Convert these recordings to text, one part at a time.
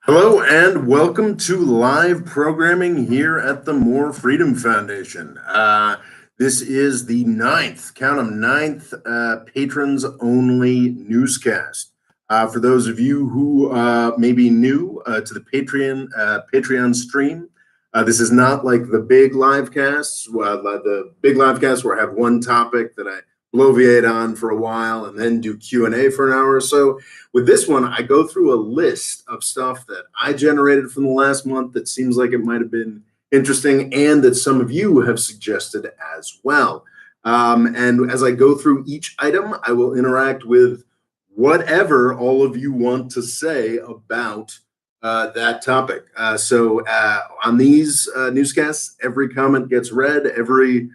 Hello and welcome to live programming here at the More Freedom Foundation. This is the count 'em, ninth patrons only newscast. For those of you who may be new to the Patreon stream, this is not like the big live casts. The big live casts where I have one topic that I bloviate on for a while and then do Q&A for an hour or so. With this one, I go through a list of stuff that I generated from the last month that seems like it might have been interesting and that some of you have suggested as well. And as I go through each item, I will interact with whatever all of you want to say about that topic. So on these newscasts, every comment gets read, every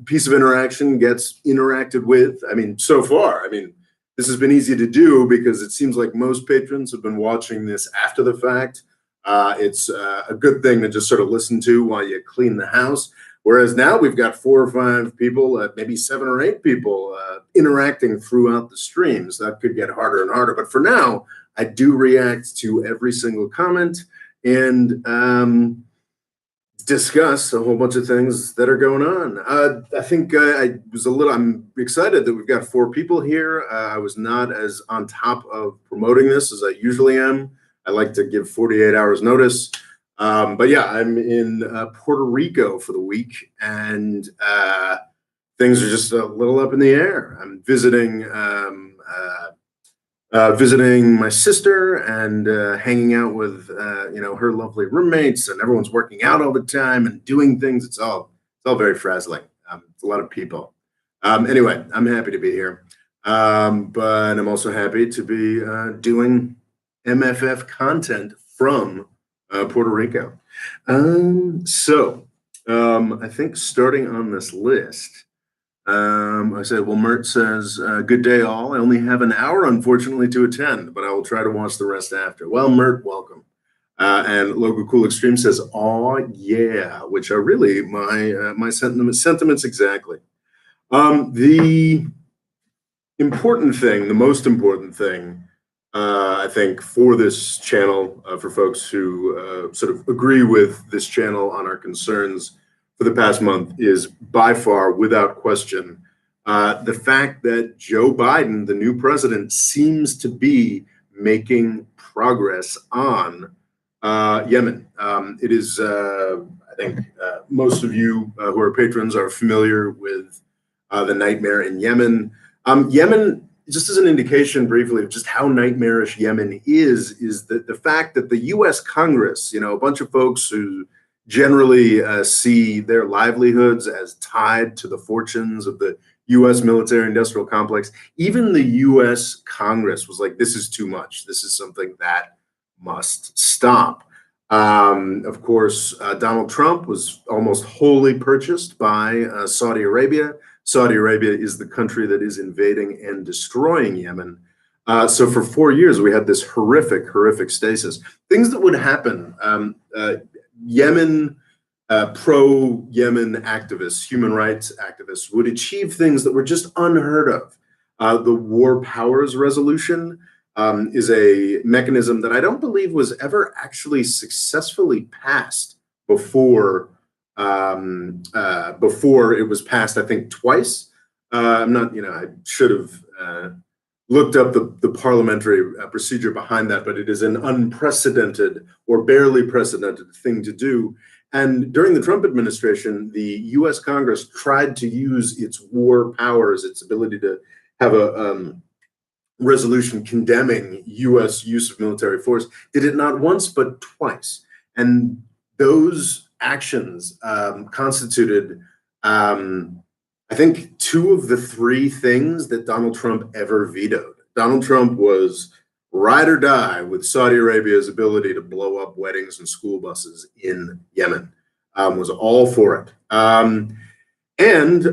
piece of interaction gets interacted with. I mean, so far, this has been easy to do because it seems like most patrons have been watching this after the fact. It's a good thing to just sort of listen to while you clean the house. Whereas now we've got 4 or 5 people, maybe 7 or 8 people interacting throughout the streams. That could get harder and harder. But for now, I do react to every single comment and discuss a whole bunch of things that are going on. I think I'm excited that we've got 4 people here. I was not as on top of promoting this as I usually am. I like to give 48 hours notice. But yeah, I'm in Puerto Rico for the week, and things are just a little up in the air. I'm visiting my sister and hanging out with her lovely roommates, and everyone's working out all the time and doing things. It's all very frazzling. It's a lot of people. Anyway, I'm happy to be here, but I'm also happy to be doing MFF content from Puerto Rico. I think starting on this list. I said, well, Mert says, good day all. I only have an hour, unfortunately, to attend, but I will try to watch the rest after. Well, Mert, welcome. And Logo Cool Extreme says, aw, yeah, which are really my sentiments exactly. The most important thing, I think, for this channel, for folks who sort of agree with this channel on our concerns for the past month, is by far, without question, the fact that Joe Biden, the new president, seems to be making progress on Yemen. It is, I think, most of you who are patrons are familiar with the nightmare in Yemen. Yemen, just as an indication briefly of just how nightmarish Yemen is the fact that the U.S. Congress, a bunch of folks who generally see their livelihoods as tied to the fortunes of the U.S. military-industrial complex. Even the U.S. Congress was like, this is too much. This is something that must stop. Of course, Donald Trump was almost wholly purchased by Saudi Arabia. Saudi Arabia is the country that is invading and destroying Yemen. So for 4 years, we had this horrific stasis. Things that would happen. Yemen, pro-Yemen activists, human rights activists, would achieve things that were just unheard of. The War Powers Resolution is a mechanism that I don't believe was ever actually successfully passed before it was passed, I think, twice. I should have looked up the parliamentary procedure behind that, but it is an unprecedented or barely precedented thing to do. And during the Trump administration, the U.S. Congress tried to use its war powers, its ability to have a resolution condemning U.S. use of military force, did it not once, but twice. And those actions constituted, I think, 2 of the 3 things that Donald Trump ever vetoed. Donald Trump was ride or die with Saudi Arabia's ability to blow up weddings and school buses in Yemen, was all for it. And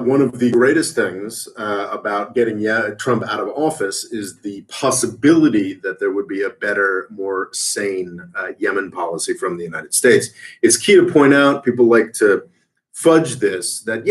one of the greatest things about getting Trump out of office is the possibility that there would be a better, more sane Yemen policy from the United States. It's key to point out, people like to fudge this, that,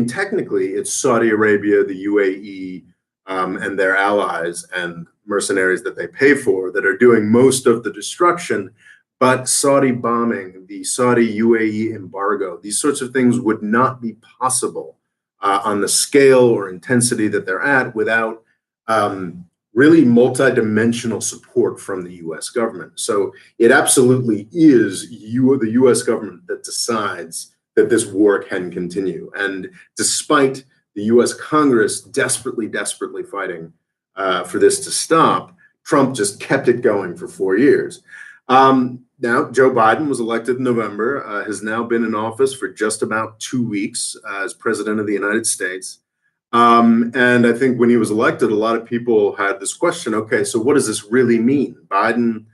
technically it's Saudi Arabia, the UAE, and their allies, and mercenaries that they pay for that are doing most of the destruction. But Saudi bombing, the Saudi UAE embargo, these sorts of things would not be possible on the scale or intensity that they're at without really multidimensional support from the US government. So it absolutely is the US government that decides that this war can continue. And despite the US Congress desperately fighting for this to stop, Trump just kept it going for 4 years. Now, Joe Biden was elected in November, has now been in office for just about 2 weeks as president of the United States. And I think when he was elected, a lot of people had this question, okay, so what does this really mean? Biden,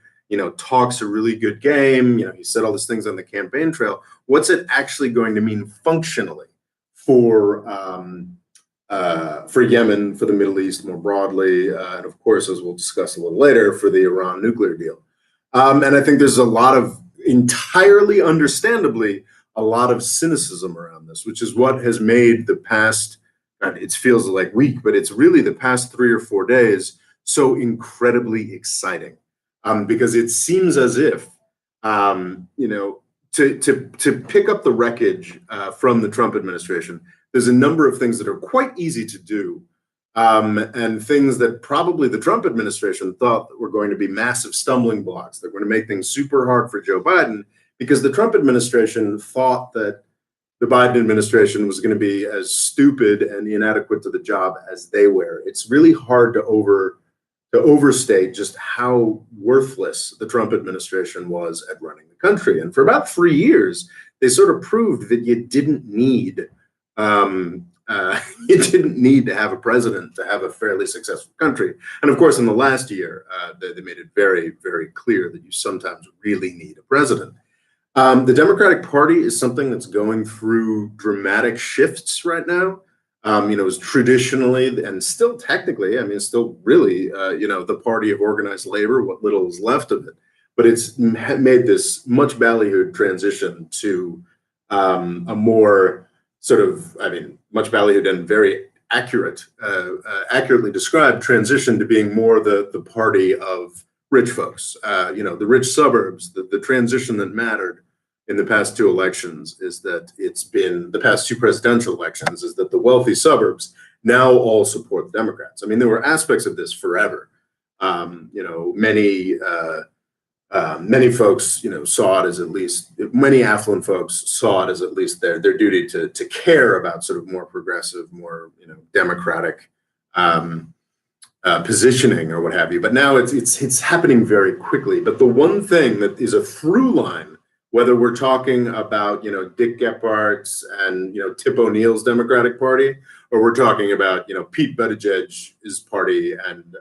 talks a really good game. He said all these things on the campaign trail. What's it actually going to mean functionally for Yemen, for the Middle East more broadly, and of course, as we'll discuss a little later, for the Iran nuclear deal? And I think there's a lot of, entirely understandably, a lot of cynicism around this, which is what has made the past, it feels like week, but it's really the past 3 or 4 days so incredibly exciting. Because it seems as if, to pick up the wreckage from the Trump administration, there's a number of things that are quite easy to do. And things that probably the Trump administration thought were going to be massive stumbling blocks. They're going to make things super hard for Joe Biden because the Trump administration thought that the Biden administration was going to be as stupid and inadequate to the job as they were. It's really hard to overstate just how worthless the Trump administration was at running the country. And for about 3 years, they sort of proved that you didn't need to have a president to have a fairly successful country. And of course, in the last year, they made it very, very clear that you sometimes really need a president. The Democratic Party is something that's going through dramatic shifts right now. It's traditionally and still technically, it's still really, the party of organized labor, what little is left of it. But it's made this much ballyhooed transition to a more sort of, much ballyhooed and very accurately described transition to being more the party of rich folks. The rich suburbs, the transition that mattered in the past 2 elections is that it's been the past 2 presidential elections is that the wealthy suburbs now all support the Democrats. There were aspects of this forever. Many folks, saw it as at least, many affluent folks saw it as at least their duty to care about sort of more progressive, more, democratic positioning or what have you. But now it's happening very quickly. But the one thing that is a through line, whether we're talking about, Dick Gephardt's and, Tip O'Neill's Democratic Party, or we're talking about, Pete Buttigieg's party and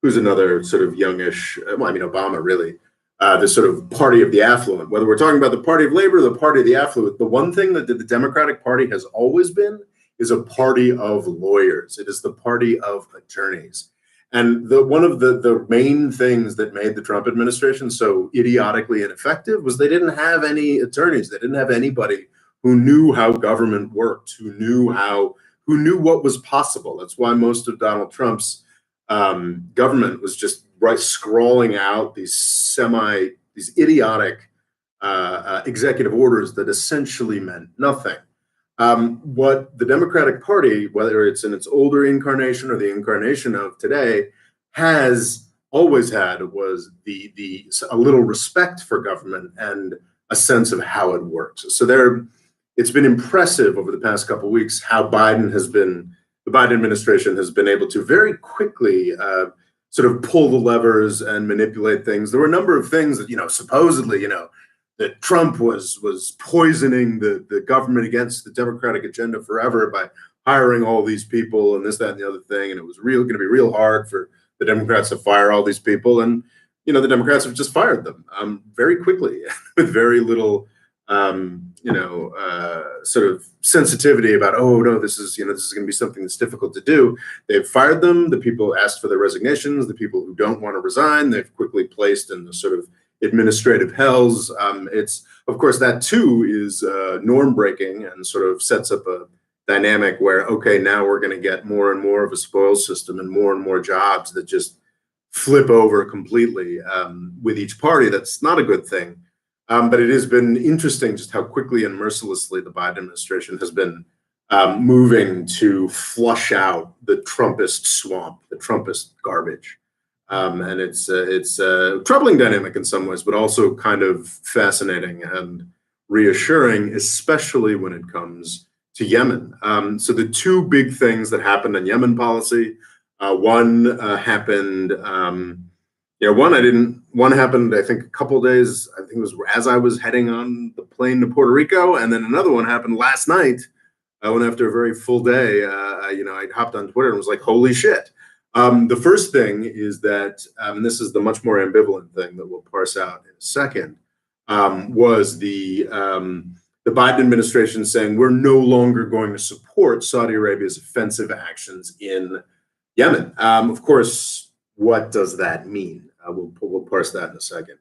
who's another sort of youngish, Obama really, the sort of party of the affluent, whether we're talking about the party of labor or the party of the affluent, the one thing that the Democratic Party has always been is a party of lawyers. It is the party of attorneys. And one of the main things that made the Trump administration so idiotically ineffective was they didn't have any attorneys. They didn't have anybody who knew how government worked, who knew what was possible. That's why most of Donald Trump's government was just scrawling out these idiotic executive orders that essentially meant nothing. What the Democratic Party, whether it's in its older incarnation or the incarnation of today, has always had was a little respect for government and a sense of how it works. So it's been impressive over the past couple of weeks how the Biden administration has been able to very quickly sort of pull the levers and manipulate things. There were a number of things that, supposedly, that Trump was poisoning the government against the Democratic agenda forever by hiring all these people and this, that, and the other thing. And it was going to be real hard for the Democrats to fire all these people. And, the Democrats have just fired them very quickly with very little, sort of sensitivity about, oh, no, this is going to be something that's difficult to do. They've fired them. The people asked for their resignations. The people who don't want to resign, they've quickly placed in the sort of administrative hells. It's, of course, that too is norm breaking and sort of sets up a dynamic where, okay, now we're going to get more and more of a spoils system and more jobs that just flip over completely with each party. That's not a good thing. But it has been interesting just how quickly and mercilessly the Biden administration has been moving to flush out the Trumpist swamp, the Trumpist garbage. And it's a troubling dynamic in some ways, but also kind of fascinating and reassuring, especially when it comes to Yemen. So the two big things that happened in Yemen policy, one happened, one happened, I think, a couple of days, I think it was as I was heading on the plane to Puerto Rico. And then another one happened last night when after a very full day, I hopped on Twitter and was like, holy shit. The first thing is that, and this is the much more ambivalent thing that we'll parse out in a second, was the Biden administration saying we're no longer going to support Saudi Arabia's offensive actions in Yemen. Of course, what does that mean? We'll parse that in a second.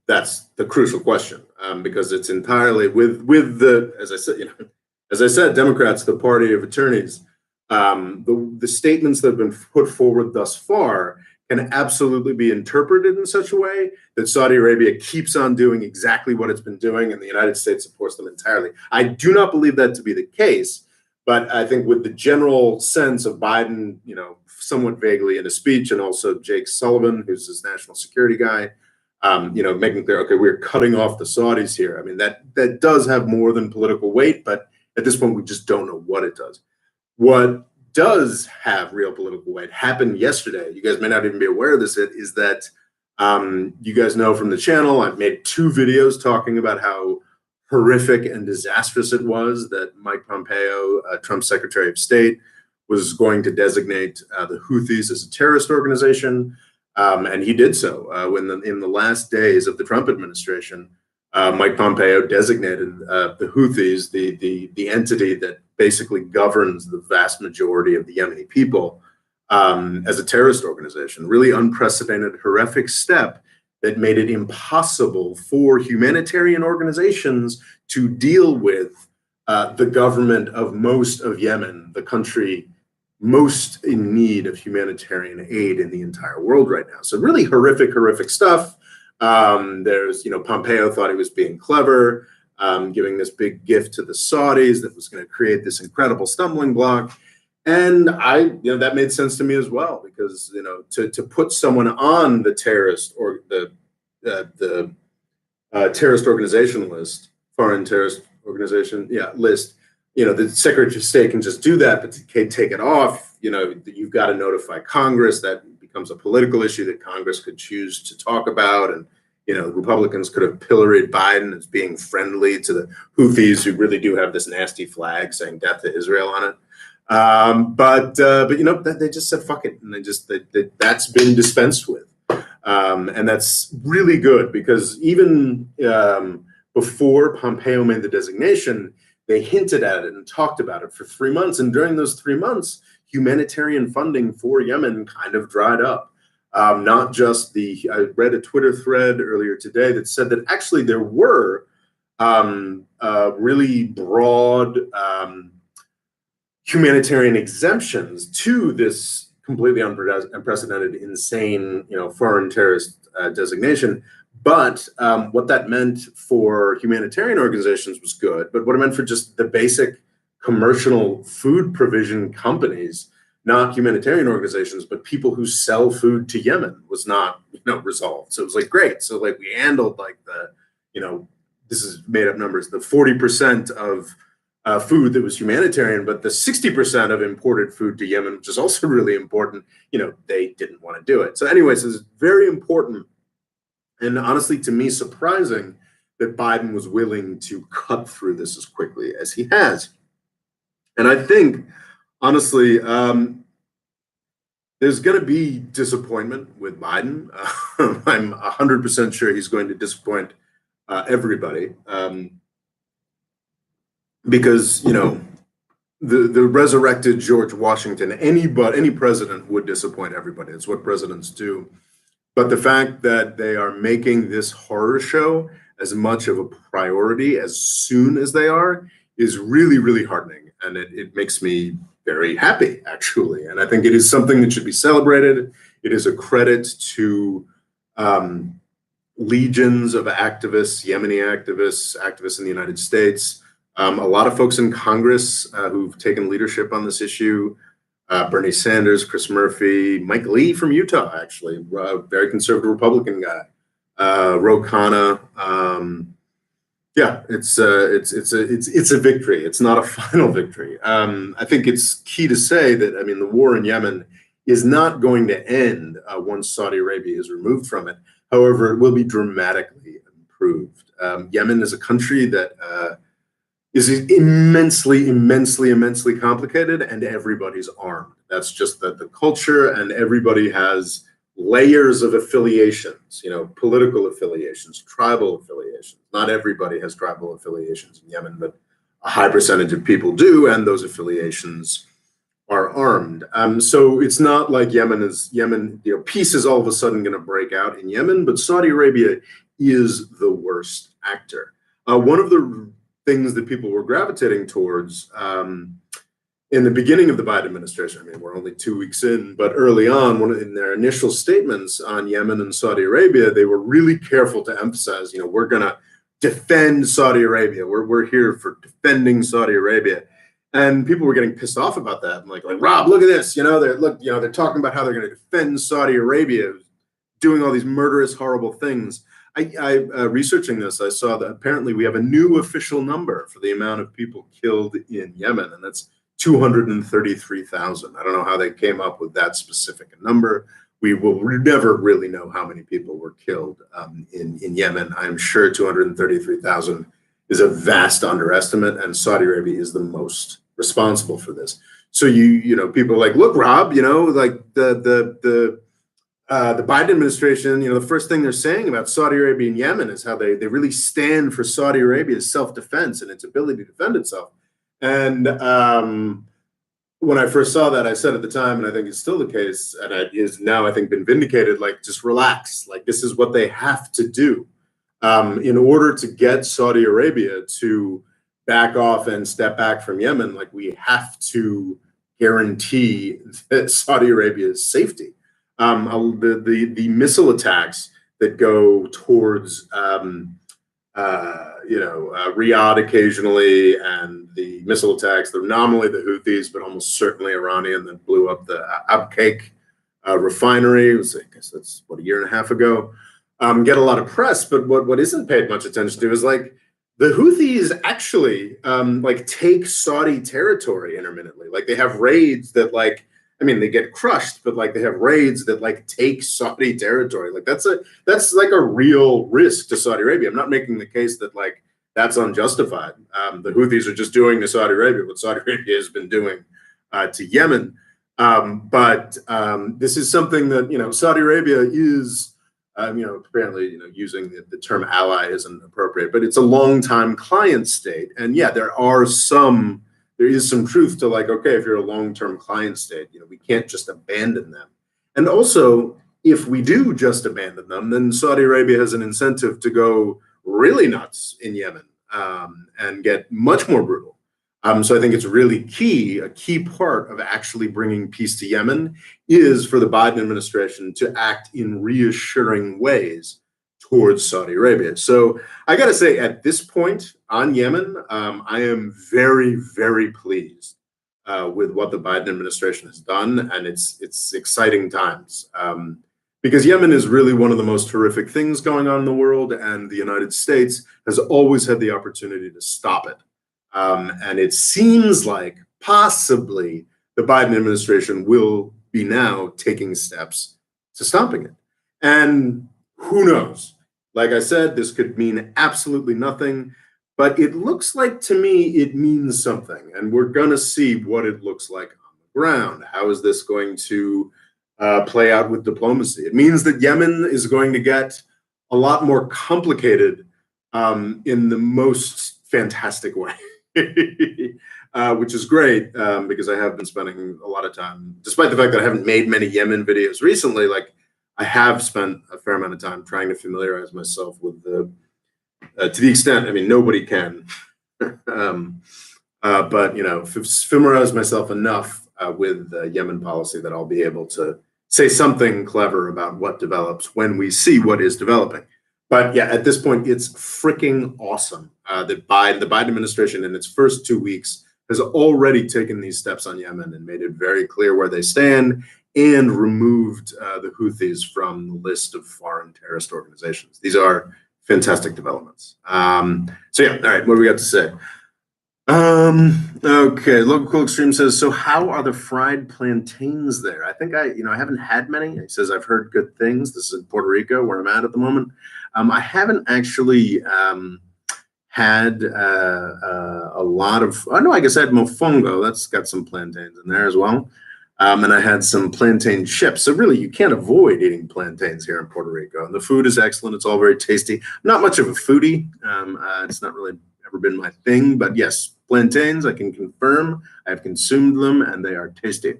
That's the crucial question, because it's entirely with the, as I said, Democrats, the party of attorneys. The statements that have been put forward thus far can absolutely be interpreted in such a way that Saudi Arabia keeps on doing exactly what it's been doing and the United States supports them entirely. I do not believe that to be the case, but I think with the general sense of Biden, somewhat vaguely in a speech, and also Jake Sullivan, who's his national security guy, making clear, okay, we're cutting off the Saudis here. I mean, that does have more than political weight, but at this point, we just don't know what it does. What does have real political weight happened yesterday. You guys may not even be aware of this, is that you guys know from the channel, I've made 2 videos talking about how horrific and disastrous it was that Mike Pompeo, Trump's Secretary of State, was going to designate the Houthis as a terrorist organization. And he did so when in the last days of the Trump administration, Mike Pompeo designated the Houthis, the entity that basically governs the vast majority of the Yemeni people, as a terrorist organization. Really unprecedented, horrific step that made it impossible for humanitarian organizations to deal with the government of most of Yemen, the country most in need of humanitarian aid in the entire world right now. So really horrific stuff. There's, Pompeo thought he was being clever, giving this big gift to the Saudis that was going to create this incredible stumbling block. And that made sense to me as well, because, to put someone on the terrorist or the terrorist organization list, foreign terrorist organization, list, the Secretary of State can just do that, but to take it off, you've got to notify Congress. That becomes a political issue that Congress could choose to talk about. And, Republicans could have pilloried Biden as being friendly to the Houthis, who really do have this nasty flag saying death to Israel on it. But they just said, fuck it. And that's been dispensed with. And that's really good, because even before Pompeo made the designation, they hinted at it and talked about it for 3 months. And during those 3 months, humanitarian funding for Yemen kind of dried up. Not just I read a Twitter thread earlier today that said that actually there were really broad humanitarian exemptions to this completely unprecedented, insane, foreign terrorist designation. But what that meant for humanitarian organizations was good. But what it meant for just the basic commercial food provision companies, not humanitarian organizations, but people who sell food to Yemen, was not, resolved. So it was like, great. So like we handled like this is made up numbers, the 40% of food that was humanitarian, but the 60% of imported food to Yemen, which is also really important, they didn't want to do it. So anyways, it's very important. And honestly, to me, surprising that Biden was willing to cut through this as quickly as he has. And I think, honestly, there's going to be disappointment with Biden. I'm 100% sure he's going to disappoint everybody, because, the resurrected George Washington, any president would disappoint everybody. It's what presidents do. But the fact that they are making this horror show as much of a priority as soon as they are is really, really heartening. And it makes me very happy, actually. And I think it is something that should be celebrated. It is a credit to legions of activists, Yemeni activists in the United States, a lot of folks in Congress who've taken leadership on this issue. Bernie Sanders, Chris Murphy, Mike Lee from Utah, actually, a very conservative Republican guy, Ro Khanna. Yeah, it's a victory. It's not a final victory. I think it's key to say that, I mean, the war in Yemen is not going to end once Saudi Arabia is removed from it. However, it will be dramatically improved. Yemen is a country that is immensely complicated, and everybody's armed. That's just the culture, and everybody has layers of affiliations, political affiliations, tribal affiliations. Not everybody has tribal affiliations in Yemen, but a high percentage of people do, and those affiliations are armed. So it's not like peace is all of a sudden going to break out in Yemen, but Saudi Arabia is the worst actor. One of the things that people were gravitating towards in the beginning of the Biden administration, I mean, we're only 2 weeks in, but early on, in their initial statements on Yemen and Saudi Arabia, they were really careful to emphasize, we're going to defend Saudi Arabia. We're here for defending Saudi Arabia. And people were getting pissed off about that. I'm like, Rob, look at this. They're talking about how they're going to defend Saudi Arabia, doing all these murderous, horrible things. Researching this, I saw that apparently we have a new official number for the amount of people killed in Yemen, and that's 233,000. I don't know how they came up with that specific number. We will never really know how many people were killed in Yemen. I'm sure 233,000 is a vast underestimate, and Saudi Arabia is the most responsible for this. So people are like, look, Rob, like the Biden administration, the first thing they're saying about Saudi Arabia and Yemen is how they really stand for Saudi Arabia's self-defense and its ability to defend itself. And when I first saw that, I said at the time, and I think it's still the case, and it is now, I think, been vindicated, like, just relax. Like, this is what they have to do in order to get Saudi Arabia to back off and step back from Yemen. Like, we have to guarantee that Saudi Arabia's safety. The missile attacks that go towards Riyadh occasionally, and the missile attacks, they're nominally the Houthis, but almost certainly Iranian, that blew up the Abqaiq refinery. I guess that's a year and a half ago. Get a lot of press, but what isn't paid much attention to is like the Houthis actually take Saudi territory intermittently. Like, they have raids that they get crushed, but they have raids that take Saudi territory. Like, that's like a real risk to Saudi Arabia. I'm not making the case that that's unjustified. The Houthis are just doing to Saudi Arabia what Saudi Arabia has been doing to Yemen. But this is something that Saudi Arabia is apparently using the term ally isn't appropriate, but it's a longtime client state, and yeah, there is some truth to okay, if you're a long-term client state, we can't just abandon them. And also, if we do just abandon them, then Saudi Arabia has an incentive to go really nuts in Yemen and get much more brutal. So I think it's really a key part of actually bringing peace to Yemen is for the Biden administration to act in reassuring ways towards Saudi Arabia. So I got to say, at this point on Yemen, I am very, very pleased with what the Biden administration has done, and it's exciting times because Yemen is really one of the most horrific things going on in the world, and the United States has always had the opportunity to stop it. And it seems like possibly the Biden administration will be now taking steps to stopping it. And who knows? Like I said, this could mean absolutely nothing, but it looks like to me it means something. And we're going to see what it looks like on the ground. How is this going to play out with diplomacy? It means that Yemen is going to get a lot more complicated in the most fantastic way. Which is great because I have been spending a lot of time, despite the fact that I haven't made many Yemen videos recently, I have spent a fair amount of time trying to familiarize myself with to the extent, nobody can, but familiarize myself enough with Yemen policy that I'll be able to say something clever about what develops when we see what is developing. But yeah, at this point, it's freaking awesome that the Biden administration in its first 2 weeks has already taken these steps on Yemen and made it very clear where they stand and removed the Houthis from the list of foreign terrorist organizations. These are fantastic developments. So yeah, all right, what do we got to say? Okay, Local Cool Extreme says, so how are the fried plantains there? I think I haven't had many. He says, I've heard good things. This is in Puerto Rico, where I'm at the moment. I haven't actually had a lot of, oh no, I guess I had mofongo. That's got some plantains in there as well. And I had some plantain chips. So really, you can't avoid eating plantains here in Puerto Rico. And the food is excellent. It's all very tasty. I'm not much of a foodie. It's not really ever been my thing, but yes, plantains, I can confirm. I have consumed them and they are tasty.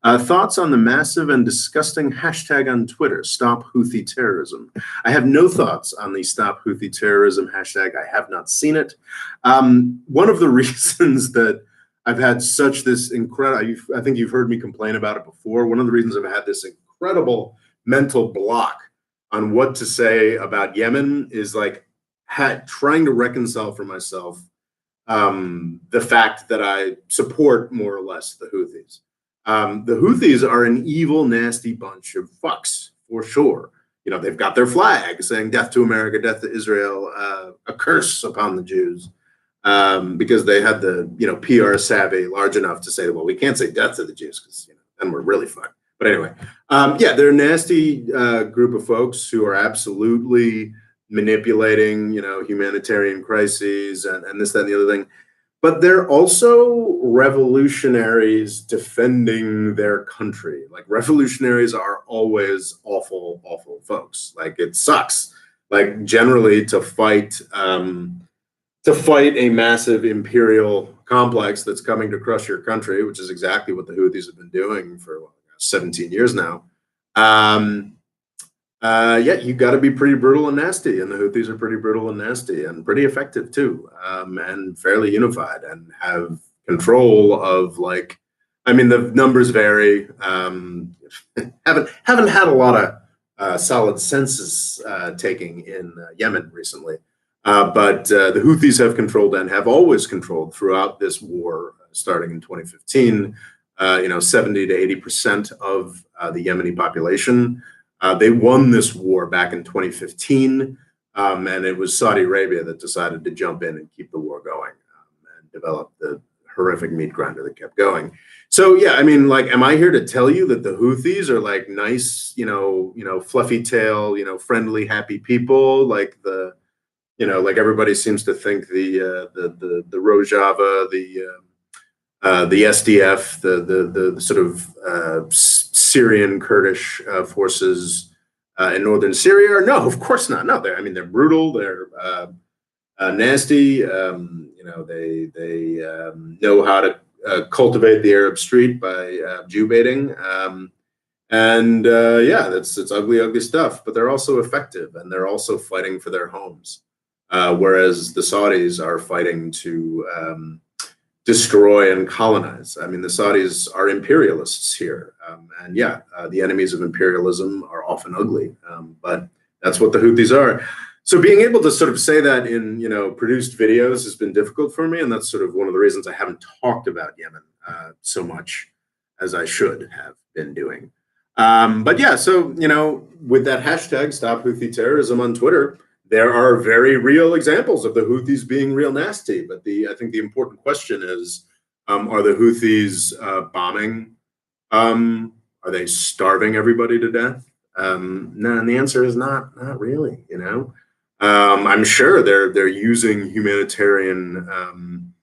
Thoughts on the massive and disgusting hashtag on Twitter, Stop Houthi Terrorism? I have no thoughts on the Stop Houthi Terrorism hashtag. I have not seen it. One of the reasons that I've had such this incredible, I think you've heard me complain about it before. One of the reasons I've had this incredible mental block on what to say about Yemen is like trying to reconcile for myself the fact that I support more or less the Houthis. The Houthis are an evil, nasty bunch of fucks, for sure. You know, they've got their flag saying death to America, death to Israel, a curse upon the Jews. Because they had the, PR savvy large enough to say, well, we can't say death to the Jews because, then we're really fucked. But anyway, they're a nasty group of folks who are absolutely manipulating, humanitarian crises and this, that, and the other thing. But they're also revolutionaries defending their country. Like revolutionaries are always awful, awful folks. Like it sucks. Like generally to fight a massive imperial complex that's coming to crush your country, which is exactly what the Houthis have been doing for 17 years now. You got to be pretty brutal and nasty, and the Houthis are pretty brutal and nasty and pretty effective too, and fairly unified and have control of the numbers vary. Haven't had a lot of solid census taking in Yemen recently. But the Houthis have controlled and have always controlled throughout this war, starting in 2015, 70 to 80% of the Yemeni population. They won this war back in 2015, and it was Saudi Arabia that decided to jump in and keep the war going and develop the horrific meat grinder that kept going. So, yeah, am I here to tell you that the Houthis are like nice, fluffy tail, friendly, happy people, like like everybody seems to think the Rojava, the SDF, the sort of Syrian Kurdish forces in northern Syria? No, of course not. No, they're brutal. They're nasty. They know how to cultivate the Arab street by Jew baiting. It's ugly, ugly stuff. But they're also effective, and they're also fighting for their homes. Whereas the Saudis are fighting to destroy and colonize. The Saudis are imperialists here. The enemies of imperialism are often ugly, but that's what the Houthis are. So being able to sort of say that in, produced videos has been difficult for me. And that's sort of one of the reasons I haven't talked about Yemen so much as I should have been doing. With that hashtag, Stop Houthi Terrorism on Twitter, there are very real examples of the Houthis being real nasty. But I think the important question is, are the Houthis bombing? Are they starving everybody to death? No, and the answer is not really, I'm sure they're using humanitarian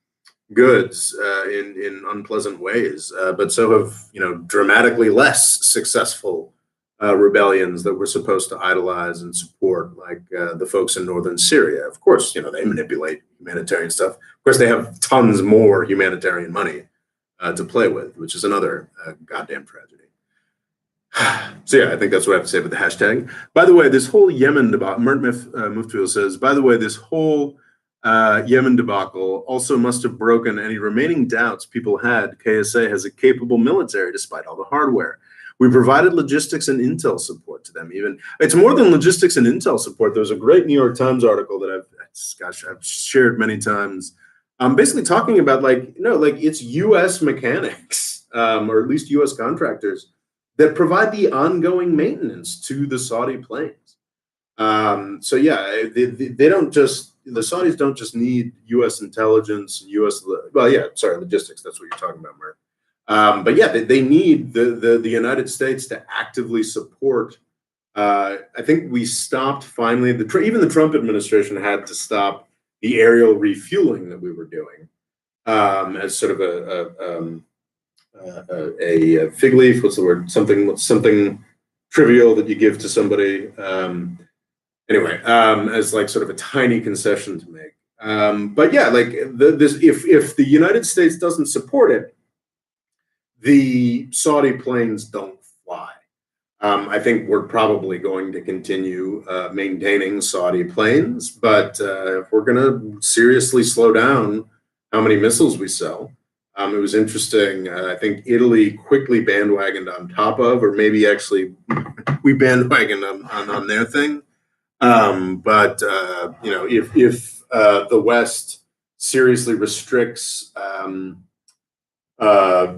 goods in unpleasant ways, but so have, dramatically less successful rebellions that we're supposed to idolize and support, like the folks in northern Syria. Of course, they manipulate humanitarian stuff. Of course, they have tons more humanitarian money to play with, which is another goddamn tragedy. So yeah, I think that's what I have to say about the hashtag. By the way, this whole Yemen debacle, Muftuil says, by the way, this whole Yemen debacle also must have broken any remaining doubts people had KSA has a capable military despite all the hardware. We provided logistics and intel support to them. Even it's more than logistics and intel support. There was a great New York Times article that I've shared many times, basically talking about it's U.S. mechanics, or at least U.S. contractors that provide the ongoing maintenance to the Saudi planes. So yeah, they don't just, the Saudis don't just need U.S. intelligence, logistics. That's what you're talking about, Mark. But yeah, they need the United States to actively support. I think we stopped finally. Even the Trump administration had to stop the aerial refueling that we were doing as sort of a fig leaf. What's the word? Something trivial that you give to somebody. As like sort of a tiny concession to make. But yeah, like if the United States doesn't support it, the Saudi planes don't fly. I think we're probably going to continue maintaining Saudi planes, but if we're going to seriously slow down how many missiles we sell, it was interesting. I think Italy quickly bandwagoned on top of, or maybe actually we bandwagoned on their thing. If the West seriously restricts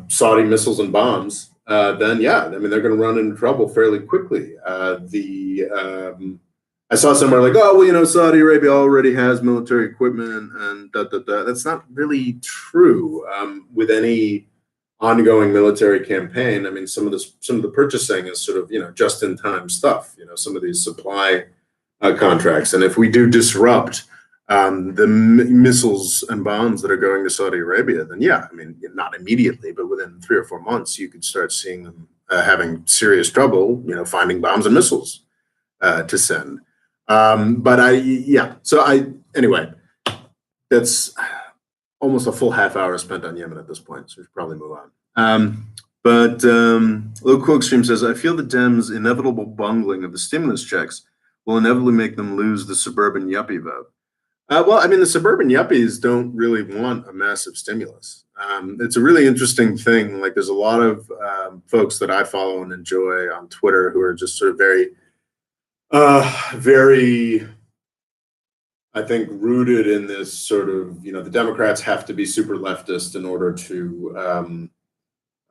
Saudi missiles and bombs, then yeah, I mean they're going to run into trouble fairly quickly. I saw somewhere like, oh well, Saudi Arabia already has military equipment and That's not really true with any ongoing military campaign. I mean, some of the purchasing is sort of just in time stuff. Some of these supply contracts, and if we do disrupt the missiles and bombs that are going to Saudi Arabia, then yeah, I mean, not immediately, but within 3 or 4 months, you could start seeing them having serious trouble, finding bombs and missiles to send. Anyway, that's almost a full half hour spent on Yemen at this point, so we should probably move on. Low Quilkstream says, I feel the Dems' inevitable bungling of the stimulus checks will inevitably make them lose the suburban yuppie vote. Well, I mean, the suburban yuppies don't really want a massive stimulus. It's a really interesting thing. Like, there's a lot of folks that I follow and enjoy on Twitter who are just sort of very, I think, rooted in this sort of, the Democrats have to be super leftist in order to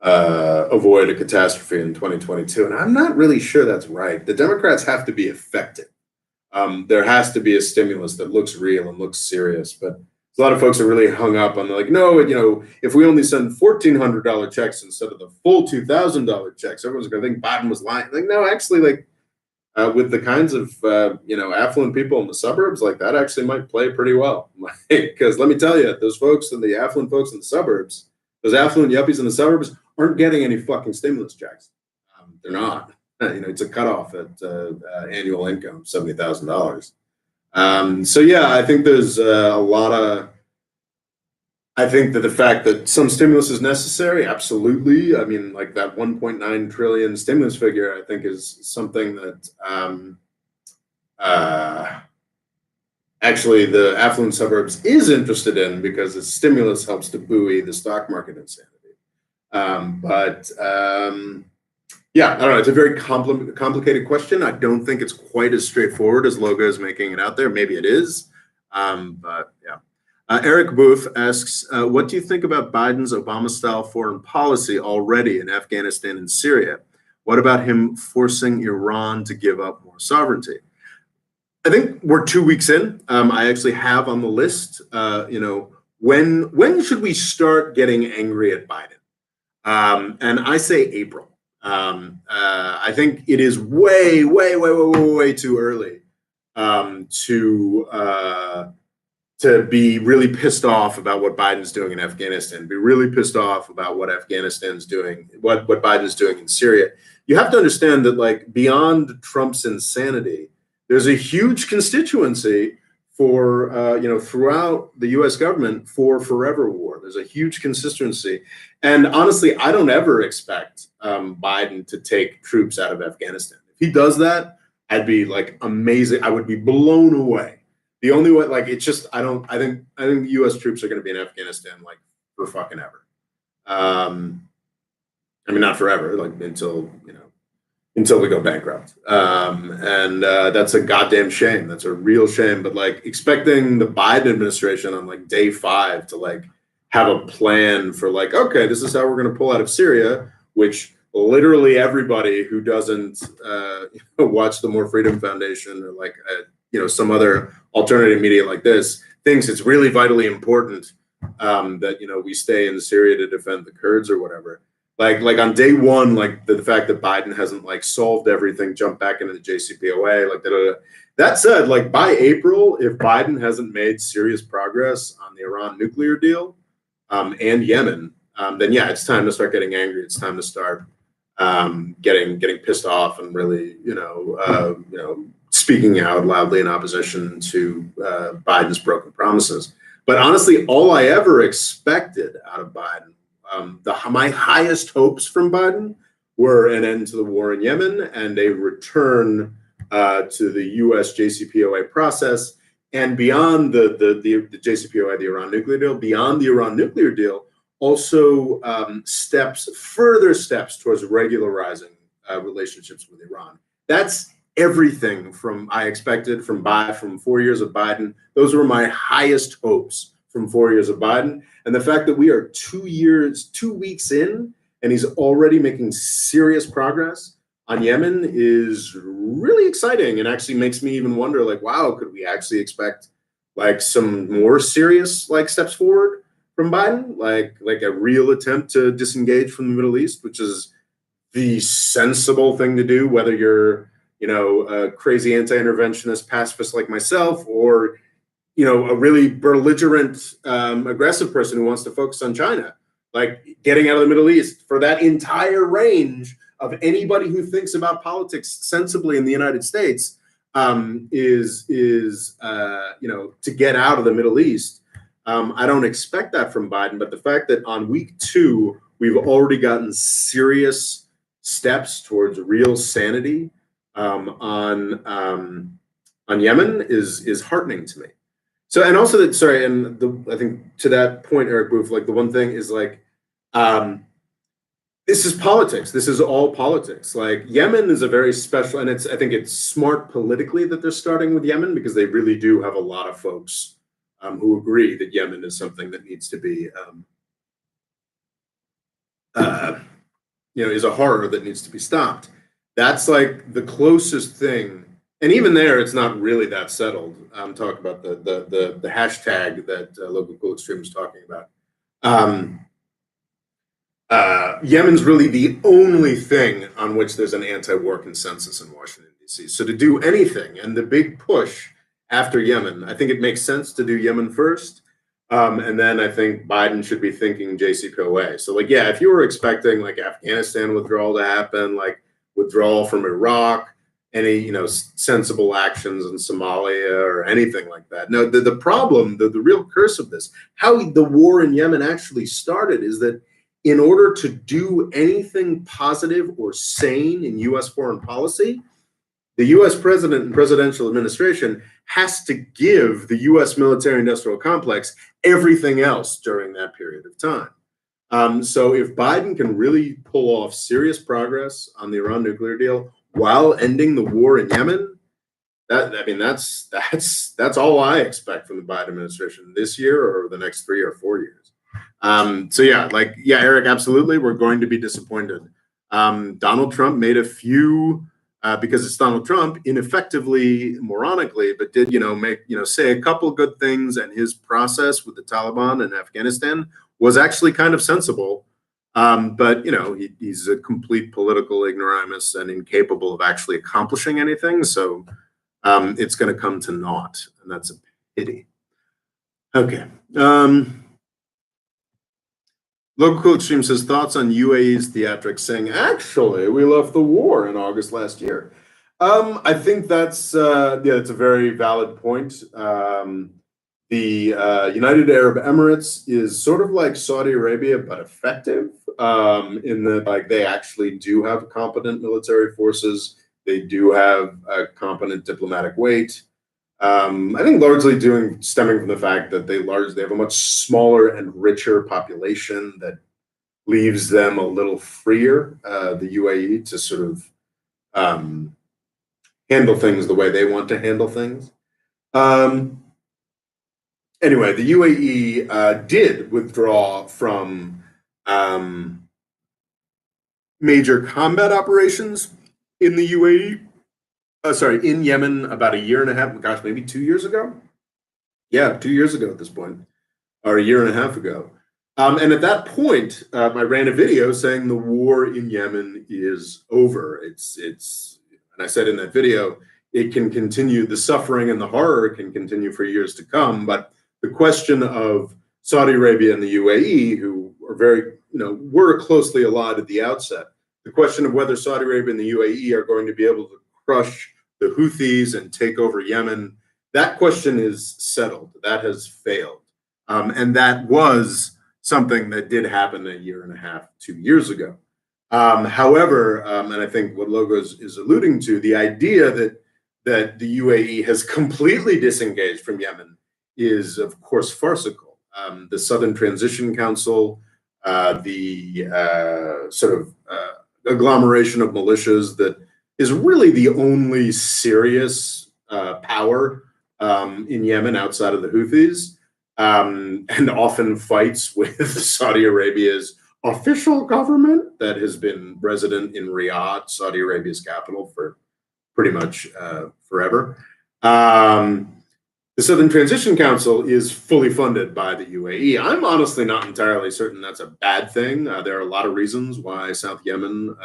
avoid a catastrophe in 2022. And I'm not really sure that's right. The Democrats have to be effective. There has to be a stimulus that looks real and looks serious. But a lot of folks are really hung up on no, if we only send $1,400 checks instead of the full $2,000 checks, everyone's going to think Biden was lying. Like, no, actually, with the kinds of, affluent people in the suburbs, like that actually might play pretty well. Because let me tell you, those folks and the affluent folks in the suburbs, those affluent yuppies in the suburbs aren't getting any fucking stimulus checks. They're not. It's a cutoff at annual income, $70,000. So yeah, I think there's I think that the fact that some stimulus is necessary, absolutely. I mean, like that 1.9 trillion stimulus figure, I think is something that actually the affluent suburbs is interested in, because the stimulus helps to buoy the stock market insanity. Yeah, I don't know. It's a very complicated question. I don't think it's quite as straightforward as Loga is making it out there. Maybe it is, but yeah. Eric Booth asks, what do you think about Biden's Obama-style foreign policy already in Afghanistan and Syria? What about him forcing Iran to give up more sovereignty? I think we're 2 weeks in. I actually have on the list, when should we start getting angry at Biden? And I say April. I think it is way, way, way, way, way, way too early to be really pissed off about what Biden's doing in Afghanistan, be really pissed off about what Afghanistan's doing, what Biden's doing in Syria. You have to understand that, like, beyond Trump's insanity, there's a huge constituency for, throughout the U.S. government for forever war. There's a huge constituency. And honestly, I don't ever expect Biden to take troops out of Afghanistan. If he does that, I'd be like amazing. I would be blown away. The only way, like, it's just, I think U.S. troops are going to be in Afghanistan like for fucking ever. I mean, not forever, like until we go bankrupt. And that's a goddamn shame. That's a real shame. But like expecting the Biden administration on like day 5 to like have a plan for like, okay, this is how we're going to pull out of Syria, which literally everybody who doesn't watch the More Freedom Foundation or like some other alternative media like this thinks it's really vitally important that we stay in Syria to defend the Kurds or whatever. Like on day 1, like the fact that Biden hasn't like solved everything, jumped back into the JCPOA, like that said, like by April, if Biden hasn't made serious progress on the Iran nuclear deal and Yemen, then yeah, it's time to start getting angry. It's time to start getting pissed off and really speaking out loudly in opposition to Biden's broken promises. But honestly, all I ever expected out of Biden, my highest hopes from Biden were an end to the war in Yemen and a return to the U.S. JCPOA process, and beyond the JCPOA, the Iran nuclear deal, beyond the Iran nuclear deal, also further steps towards regularizing relationships with Iran. That's everything I expected from 4 years of Biden. Those were my highest hopes from 4 years of Biden. And the fact that we are 2 weeks in, and he's already making serious progress on Yemen is really exciting, and actually makes me even wonder, like, wow, could we actually expect like some more serious like steps forward from Biden, like a real attempt to disengage from the Middle East, which is the sensible thing to do, whether you're a crazy anti-interventionist pacifist like myself, or a really belligerent, aggressive person who wants to focus on China. Like getting out of the Middle East, for that entire range of anybody who thinks about politics sensibly in the United States, is to get out of the Middle East. I don't expect that from Biden, but the fact that on week 2 we've already gotten serious steps towards real sanity on Yemen is heartening to me. So, and also that, sorry, and I think to that point, Eric Booth, like the one thing is like, this is politics. This is all politics. Like Yemen is a very special, and I think it's smart politically that they're starting with Yemen, because they really do have a lot of folks who agree that Yemen is something that needs to be, is a horror that needs to be stopped. That's like the closest thing. And even there, it's not really that settled. I'm talking about the hashtag that Local Cool Extreme is talking about. Yemen's really the only thing on which there's an anti-war consensus in Washington, D.C. So to do anything, and the big push after Yemen, I think it makes sense to do Yemen first. And then I think Biden should be thinking JCPOA. So like, yeah, if you were expecting like Afghanistan withdrawal to happen, like withdrawal from Iraq, any sensible actions in Somalia or anything like that. No, the problem, the real curse of this, how the war in Yemen actually started, is that in order to do anything positive or sane in U.S. foreign policy, the U.S. president and presidential administration has to give the U.S. military-industrial complex everything else during that period of time. So if Biden can really pull off serious progress on the Iran nuclear deal while ending the war in Yemen, that's all I expect from the Biden administration this year or the next 3 or 4 years. So yeah, Eric, absolutely, we're going to be disappointed. Donald Trump made a few, because it's Donald Trump, ineffectively, moronically, but did say a couple good things, and his process with the Taliban in Afghanistan was actually kind of sensible. But he's a complete political ignoramus and incapable of actually accomplishing anything. So it's going to come to naught, and that's a pity. Okay. Local Cool Extreme says, thoughts on UAE's theatrics, saying, actually, we left the war in August last year. I think that's it's a very valid point. The United Arab Emirates is sort of like Saudi Arabia, but effective, in that like they actually do have competent military forces. They do have a competent diplomatic weight. I think largely stemming from the fact that they have a much smaller and richer population that leaves them a little freer, the UAE, to sort of handle things the way they want to handle things. Anyway, the UAE did withdraw from major combat operations in the UAE. In Yemen about a year and a half, gosh, maybe 2 years ago. Yeah, 2 years ago at this point, or a year and a half ago. And at that point, I ran a video saying the war in Yemen is over. And I said in that video, it can continue, the suffering and the horror can continue for years to come. But the question of Saudi Arabia and the UAE, who are very, were closely allied at the outset, the question of whether Saudi Arabia and the UAE are going to be able to crush the Houthis and take over Yemen, that question is settled. That has failed. And that was something that did happen a year and a half, 2 years ago. However, and I think what Logos is alluding to, the idea that the UAE has completely disengaged from Yemen is, of course, farcical. The Southern Transition Council, the sort of agglomeration of militias that is really the only serious power in Yemen outside of the Houthis, and often fights with Saudi Arabia's official government that has been resident in Riyadh, Saudi Arabia's capital, for pretty much forever. The Southern Transition Council is fully funded by the UAE. I'm honestly not entirely certain that's a bad thing. There are a lot of reasons why South Yemen,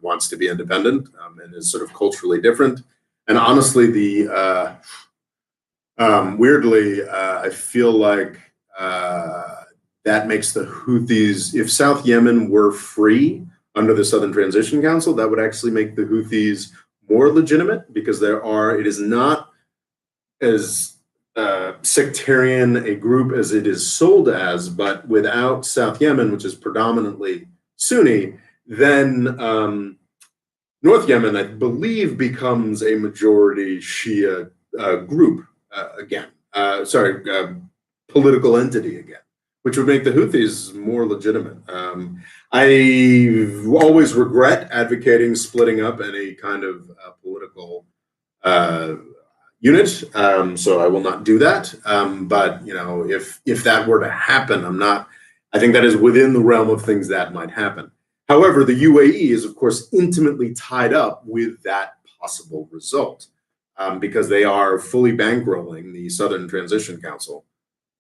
wants to be independent and is sort of culturally different. And honestly, weirdly, I feel like that makes the Houthis, if South Yemen were free under the Southern Transition Council, that would actually make the Houthis more legitimate, because it is not as sectarian a group as it is sold as. But without South Yemen, which is predominantly Sunni, then North Yemen, I believe, becomes a majority Shia group again. Political entity again, which would make the Houthis more legitimate. I always regret advocating splitting up any kind of political unit, so I will not do that. But if that were to happen, I think that is within the realm of things that might happen. However, the UAE is, of course, intimately tied up with that possible result, because they are fully bankrolling the Southern Transition Council.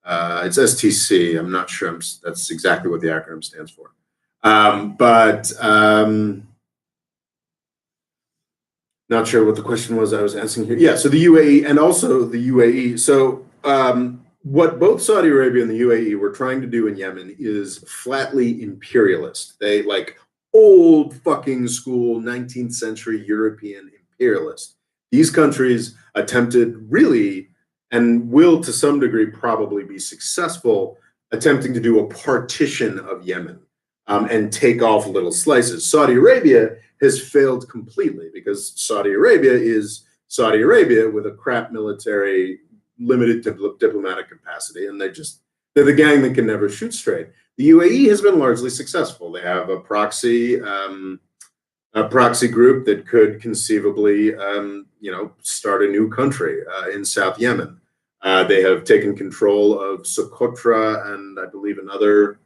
It's STC. I'm not sure that's exactly what the acronym stands for. Not sure what the question was I was asking here. Yeah, so the UAE and also the UAE. So what both Saudi Arabia and the UAE were trying to do in Yemen is flatly imperialist. They like old fucking school 19th century European imperialist. These countries attempted really, and will to some degree probably be successful, attempting to do a partition of Yemen and take off little slices. Saudi Arabia has failed completely, because Saudi Arabia is Saudi Arabia with a crap military, limited diplomatic capacity, and they're the gang that can never shoot straight. The UAE has been largely successful. They have a proxy group that could conceivably, start a new country in South Yemen. They have taken control of Socotra and I believe another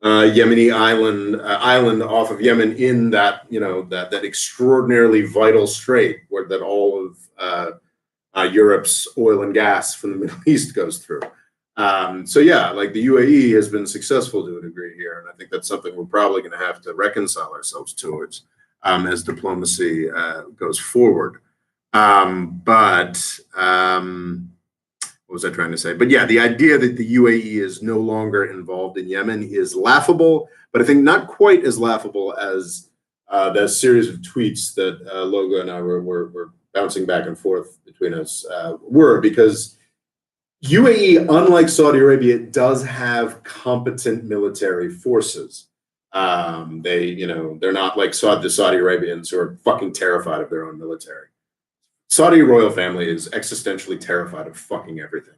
Yemeni island off of Yemen in that that extraordinarily vital strait that all of Europe's oil and gas from the Middle East goes through. So yeah, like the UAE has been successful to a degree here, and I think that's something we're probably going to have to reconcile ourselves towards as diplomacy goes forward. What was I trying to say? But yeah, the idea that the UAE is no longer involved in Yemen is laughable, but I think not quite as laughable as that series of tweets that Logo and I were bouncing back and forth between us were, because UAE, unlike Saudi Arabia, does have competent military forces. They're not like the Saudi Arabians who are fucking terrified of their own military. Saudi royal family is existentially terrified of fucking everything.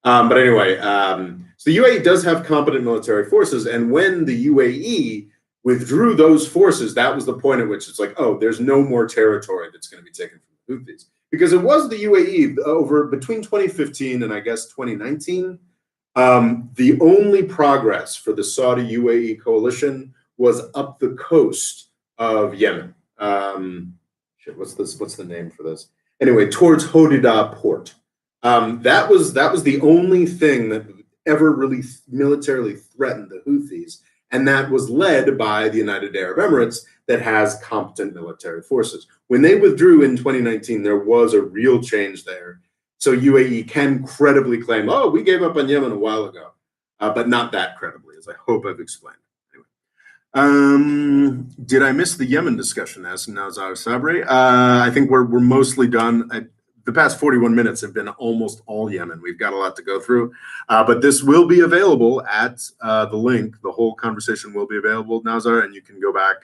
But anyway, so the UAE does have competent military forces, and when the UAE withdrew those forces, that was the point at which it's like, oh, there's no more territory that's going to be taken from the Houthis. Because it was the UAE over between 2015 and I guess 2019, the only progress for the Saudi UAE coalition was up the coast of Yemen. What's the name for this? Anyway, towards Hodeidah port. That was the only thing that ever really militarily threatened the Houthis, and that was led by the United Arab Emirates that has competent military forces. When they withdrew in 2019, there was a real change there. So UAE can credibly claim, oh, we gave up on Yemen a while ago, but not that credibly, as I hope I've explained. Did I miss the Yemen discussion? Asked Nazar Sabri. I think we're mostly done. The past 41 minutes have been almost all Yemen. We've got a lot to go through, but this will be available at the link. The whole conversation will be available, Nazar, and you can go back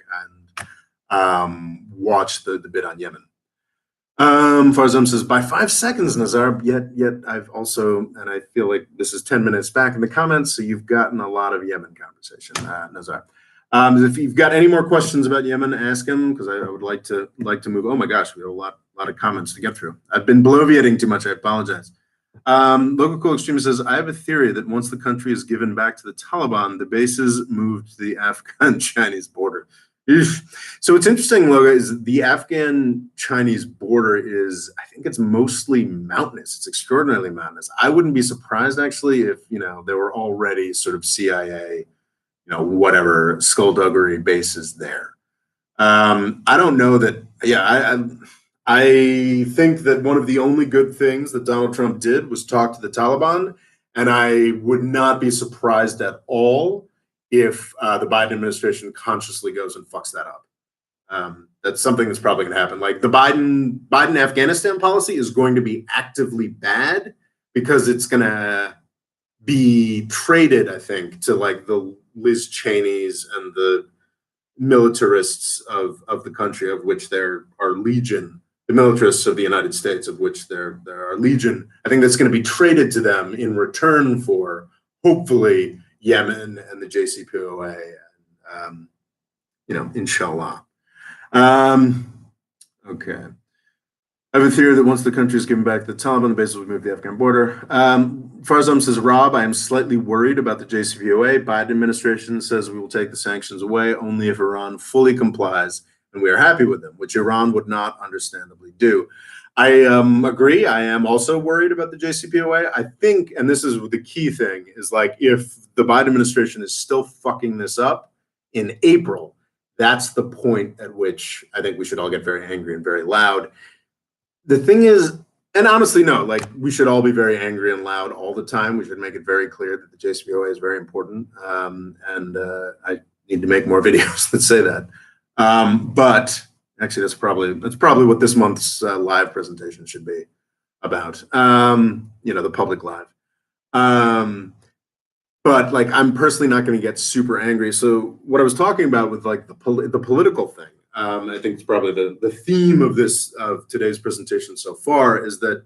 and watch the bit on Yemen. Farzam says, by 5 seconds, Nazar, yet I've also, and I feel like this is 10 minutes back in the comments, so you've gotten a lot of Yemen conversation, Nazar. If you've got any more questions about Yemen, ask him, because I would like to move. Oh my gosh, we have a lot of comments to get through. I've been bloviating too much. I apologize. Local Cool Extremist says, I have a theory that once the country is given back to the Taliban, the bases moved to the Afghan-Chinese border. So what's interesting, Loga, is the Afghan-Chinese border is, I think it's mostly mountainous. It's extraordinarily mountainous. I wouldn't be surprised, actually, if, there were already sort of CIA, whatever skullduggery bases there. I don't know that, I think that one of the only good things that Donald Trump did was talk to the Taliban, and I would not be surprised at all if the Biden administration consciously goes and fucks that up. That's something that's probably going to happen. Like the Biden Afghanistan policy is going to be actively bad because it's going to be traded, I think, to like the Liz Cheney's and the militarists of the country, of which there are legion, the militarists of the United States, of which there are legion. I think that's going to be traded to them in return for hopefully Yemen and the JCPOA, and, inshallah. Okay. I have a theory that once the country is given back to the Taliban, the bases will move to the Afghan border. Farzam says, Rob, I am slightly worried about the JCPOA. Biden administration says we will take the sanctions away only if Iran fully complies and we are happy with them, which Iran would not understandably do. I agree. I am also worried about the JCPOA. I think, and this is the key thing, is like if the Biden administration is still fucking this up in April, that's the point at which I think we should all get very angry and very loud. The thing is, and honestly, no, like we should all be very angry and loud all the time. We should make it very clear that the JCPOA is very important. And I need to make more videos that say that. But actually, that's probably what this month's live presentation should be about. The public live. But like, I'm personally not going to get super angry. So what I was talking about with like the political thing, I think it's probably the theme of today's presentation so far is that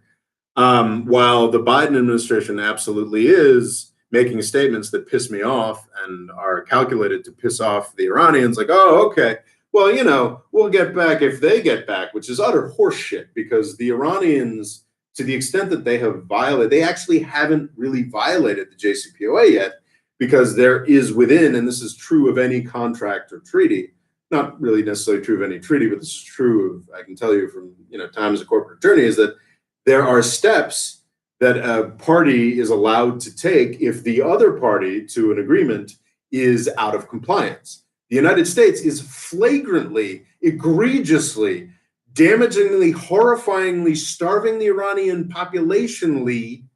while the Biden administration absolutely is making statements that piss me off and are calculated to piss off the Iranians, like, oh, okay, well, we'll get back if they get back, which is utter horseshit, because the Iranians, to the extent that they have violated, they actually haven't really violated the JCPOA yet, because there is within, and this is true of any contract or treaty, not really necessarily true of any treaty, but this is true of, I can tell you from time as a corporate attorney, is that there are steps that a party is allowed to take if the other party to an agreement is out of compliance. The United States is flagrantly, egregiously, damagingly, horrifyingly starving the Iranian population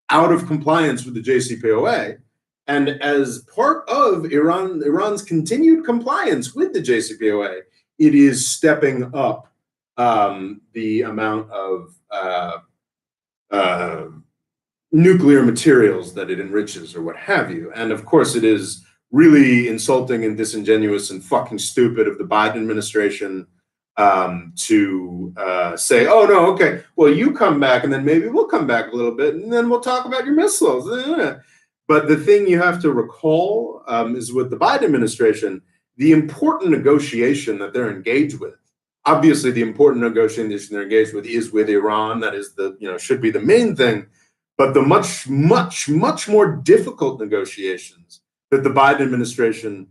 out of compliance with the JCPOA. And as part of Iran's continued compliance with the JCPOA, it is stepping up the amount of nuclear materials that it enriches or what have you. And of course, it is really insulting and disingenuous and fucking stupid of the Biden administration to say, oh, no, okay, well, you come back and then maybe we'll come back a little bit and then we'll talk about your missiles. But the thing you have to recall is with the Biden administration, the important negotiation that they're engaged with, obviously the important negotiation they're engaged with is with Iran. That is should be the main thing. But the much, much, much more difficult negotiations that the Biden administration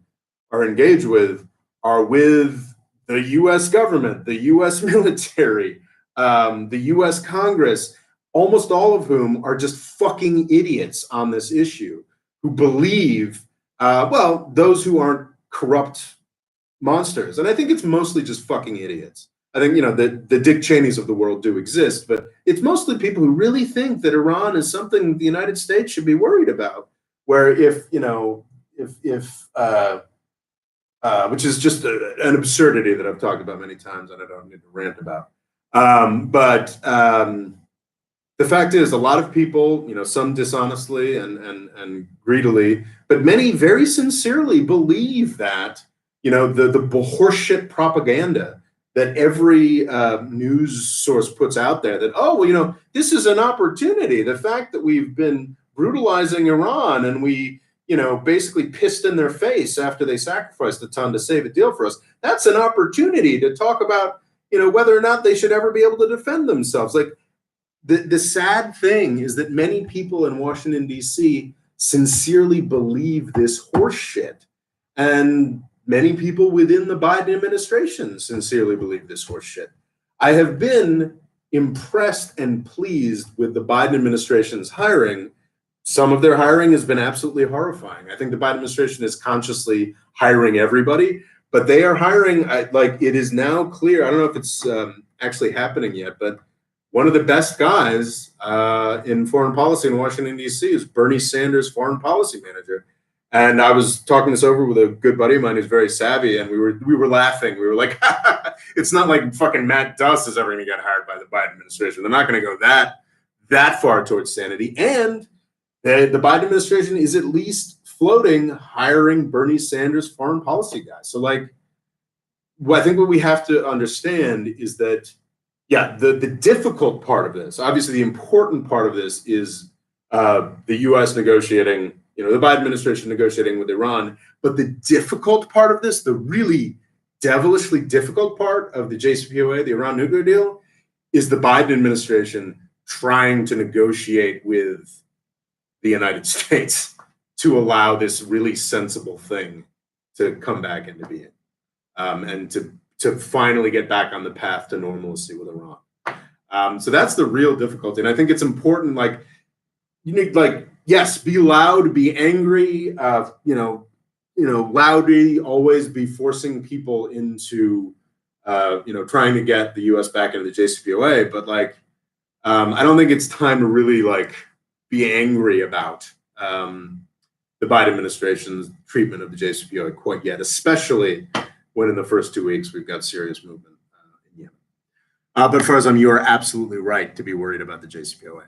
are engaged with are with the U.S. government, the U.S. military, the U.S. Congress, almost all of whom are just fucking idiots on this issue, who believe, those who aren't corrupt monsters. And I think it's mostly just fucking idiots. I think, the Dick Cheneys of the world do exist, but it's mostly people who really think that Iran is something the United States should be worried about. Where if which is just an absurdity that I've talked about many times and I don't need to rant about. The fact is, a lot of people, some dishonestly and greedily, but many very sincerely believe that, the horseshit propaganda that every news source puts out there that, this is an opportunity. The fact that we've been brutalizing Iran and we, basically pissed in their face after they sacrificed a ton to save a deal for us. That's an opportunity to talk about, whether or not they should ever be able to defend themselves. Like the sad thing is that many people in Washington, D.C. sincerely believe this horse shit. And many people within the Biden administration sincerely believe this horse shit. I have been impressed and pleased with the Biden administration's hiring. Some of their hiring has been absolutely horrifying. I think the Biden administration is consciously hiring everybody, but they are hiring, it is now clear, I don't know if it's actually happening yet, but one of the best guys in foreign policy in Washington, D.C. is Bernie Sanders, foreign policy manager. And I was talking this over with a good buddy of mine who's very savvy, and we were laughing. We were like, it's not like fucking Matt Duss is ever going to get hired by the Biden administration. They're not going to go that far towards sanity. And the Biden administration is at least floating hiring Bernie Sanders foreign policy guys. So I think what we have to understand is that, the difficult part of this, obviously the important part of this is the U.S. negotiating, the Biden administration negotiating with Iran. But the difficult part of this, the really devilishly difficult part of the JCPOA, the Iran nuclear deal, is the Biden administration trying to negotiate with the United States to allow this really sensible thing to come back into being, and to finally get back on the path to normalcy with Iran. So that's the real difficulty. And I think it's important, you need, yes, be loud, be angry, loudly always be forcing people into, trying to get the U.S. back into the JCPOA. But I don't think it's time to really be angry about the Biden administration's treatment of the JCPOA quite yet, especially when in the first 2 weeks we've got serious movement in Yemen. But Farzam, you are absolutely right to be worried about the JCPOA.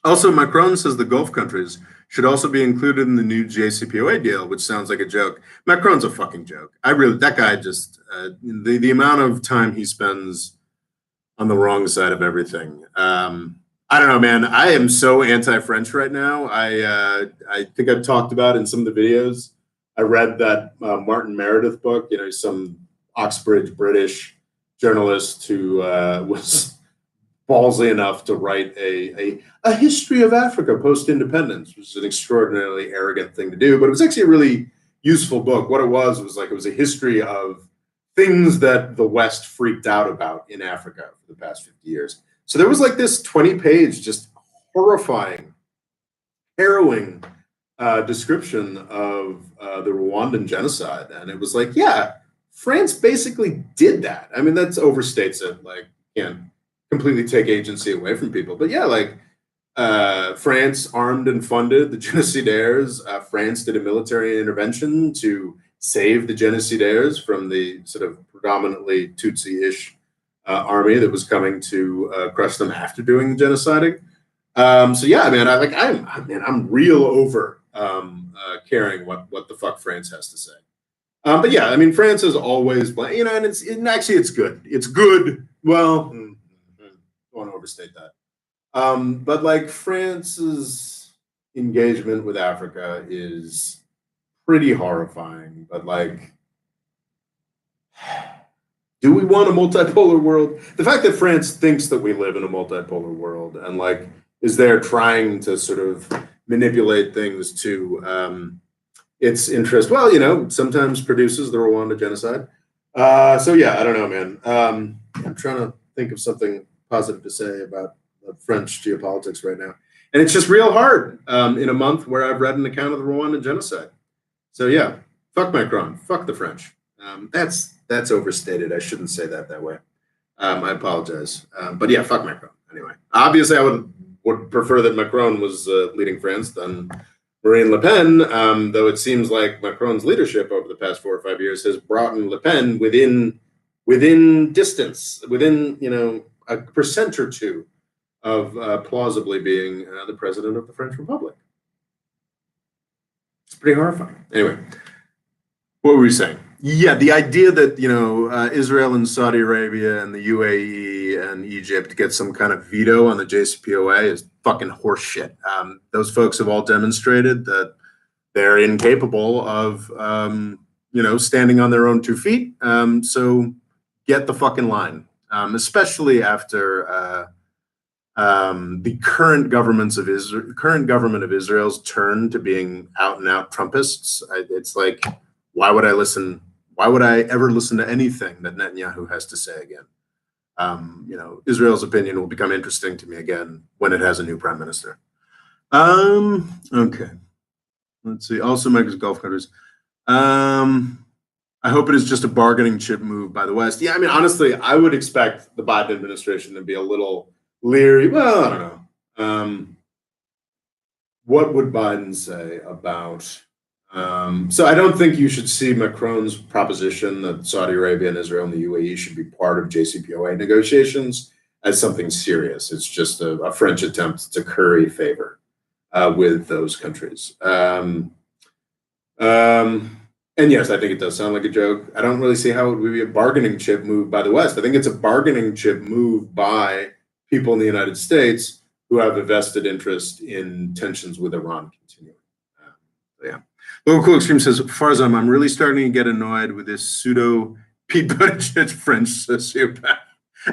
Also, Macron says the Gulf countries should also be included in the new JCPOA deal, which sounds like a joke. Macron's a fucking joke. That guy just, the amount of time he spends on the wrong side of everything. I don't know, man. I am so anti-French right now. I think I've talked about in some of the videos. I read that Martin Meredith book, some Oxbridge British journalist who was ballsy enough to write a history of Africa post-independence, which is an extraordinarily arrogant thing to do, but it was actually a really useful book. What it was it was a history of things that the West freaked out about in Africa for the past 50 years. So there was this 20-page, just horrifying, harrowing description of the Rwandan genocide. And it was France basically did that. I mean, that overstates it. Can't completely take agency away from people. But France armed and funded the genocidaires. France did a military intervention to save the genocidaires from the sort of predominantly Tutsi-ish army that was coming to crush them after doing the genociding. I'm real over caring what the fuck France has to say. But yeah, I mean, France is always, and actually it's good. It's good. Well, I don't want to overstate that. But like France's engagement with Africa is pretty horrifying. But like, do we want a multipolar world? The fact that France thinks that we live in a multipolar world and like is there trying to sort of manipulate things to its interest, well, sometimes produces the Rwanda genocide. So yeah, I don't know, man. I'm trying to think of something positive to say about French geopolitics right now, and it's just real hard in a month where I've read an account of the Rwandan genocide. So yeah, fuck Macron, fuck the French. That's overstated. I shouldn't say that way. I apologize, but yeah, fuck Macron. Anyway, obviously, I would prefer that Macron was leading France than Marine Le Pen, though it seems like Macron's leadership over the past 4 or 5 years has brought in Le Pen within distance, within a percent or two of plausibly being the president of the French Republic. It's pretty horrifying. Anyway, what were we saying? Yeah, the idea that Israel and Saudi Arabia and the UAE and Egypt get some kind of veto on the JCPOA is fucking horseshit. Those folks have all demonstrated that they're incapable of standing on their own 2 feet. So get the fucking line, especially after the current government of Israel's turn to being out and out Trumpists. It's like, why would I ever listen to anything that Netanyahu has to say again? Israel's opinion will become interesting to me again when it has a new prime minister. Okay. Let's see. Also, America's Gulf countries. I hope it is just a bargaining chip move by the West. Yeah, I mean, honestly, I would expect the Biden administration to be a little leery. Well, I don't know. What would Biden say about? So I don't think you should see Macron's proposition that Saudi Arabia and Israel and the UAE should be part of JCPOA negotiations as something serious. It's just a French attempt to curry favor with those countries. And yes, I think it does sound like a joke. I don't really see how it would be a bargaining chip move by the West. I think it's a bargaining chip move by people in the United States who have a vested interest in tensions with Iran continuing. Yeah. Local Cool Extreme says, Farzam, I'm really starting to get annoyed with this pseudo Pete Buttigieg French sociopath.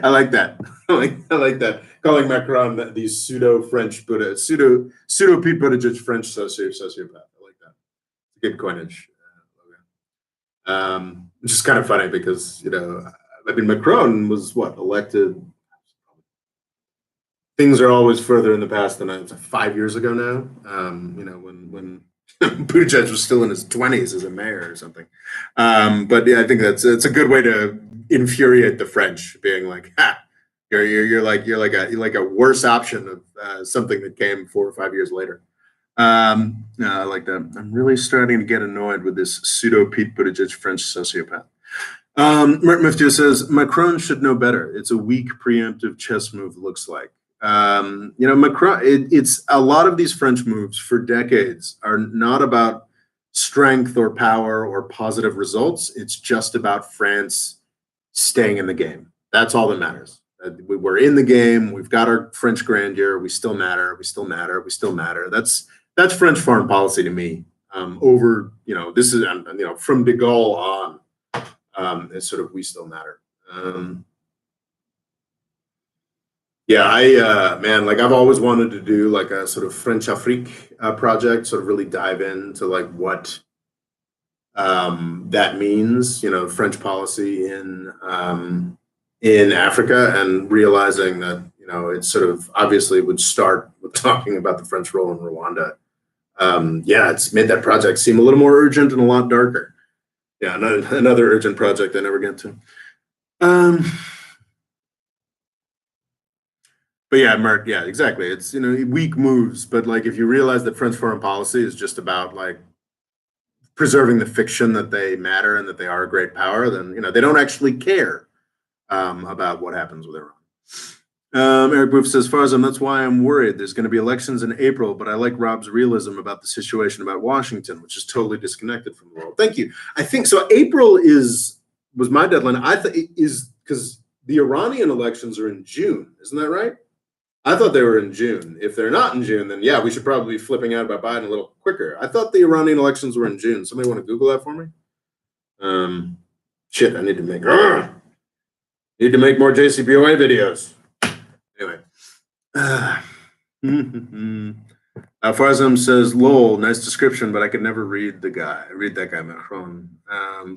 I like that. I like that. Calling Macron the pseudo Pete Buttigieg French sociopath. I like that. Good coinage. Which is kind of funny because I mean, Macron was elected. Things are always further in the past than 5 years ago now. When Buttigieg was still in his 20s as a mayor or something. But yeah, I think it's a good way to infuriate the French, being like, "Ha, you're like a worse option of something that came 4 or 5 years later." No, I like that. I'm really starting to get annoyed with this pseudo Pete Buttigieg French sociopath. Mert Miftu says Macron should know better. It's a weak preemptive chess move. Looks like. Macron. It's a lot of these French moves for decades are not about strength or power or positive results. It's just about France staying in the game. That's all that matters. We're in the game. We've got our French grandeur. We still matter. We still matter. We still matter. That's French foreign policy to me. This is from De Gaulle on. It's sort of we still matter. Yeah, I've always wanted to do like a sort of French Afrique project, sort of really dive into like what that means, French policy in Africa, and realizing that it sort of obviously would start with talking about the French role in Rwanda. It's made that project seem a little more urgent and a lot darker. Yeah, another urgent project I never get to. But yeah, Mark, yeah, exactly. It's weak moves, but like if you realize that French foreign policy is just about like preserving the fiction that they matter and that they are a great power, then they don't actually care about what happens with Iran. Eric Booth says, Farzam, that's why I'm worried. There's going to be elections in April, but I like Rob's realism about the situation about Washington, which is totally disconnected from the world. Thank you. I think so. April was my deadline. I thought it is because the Iranian elections are in June. Isn't that right? I thought they were in June. If they're not in June, then yeah, we should probably be flipping out about Biden a little quicker. I thought the Iranian elections were in June. Somebody want to Google that for me? Shit, I need to make more JCPOA videos. Anyway. Farzam says, lol, nice description, but I could never read that guy, Macron.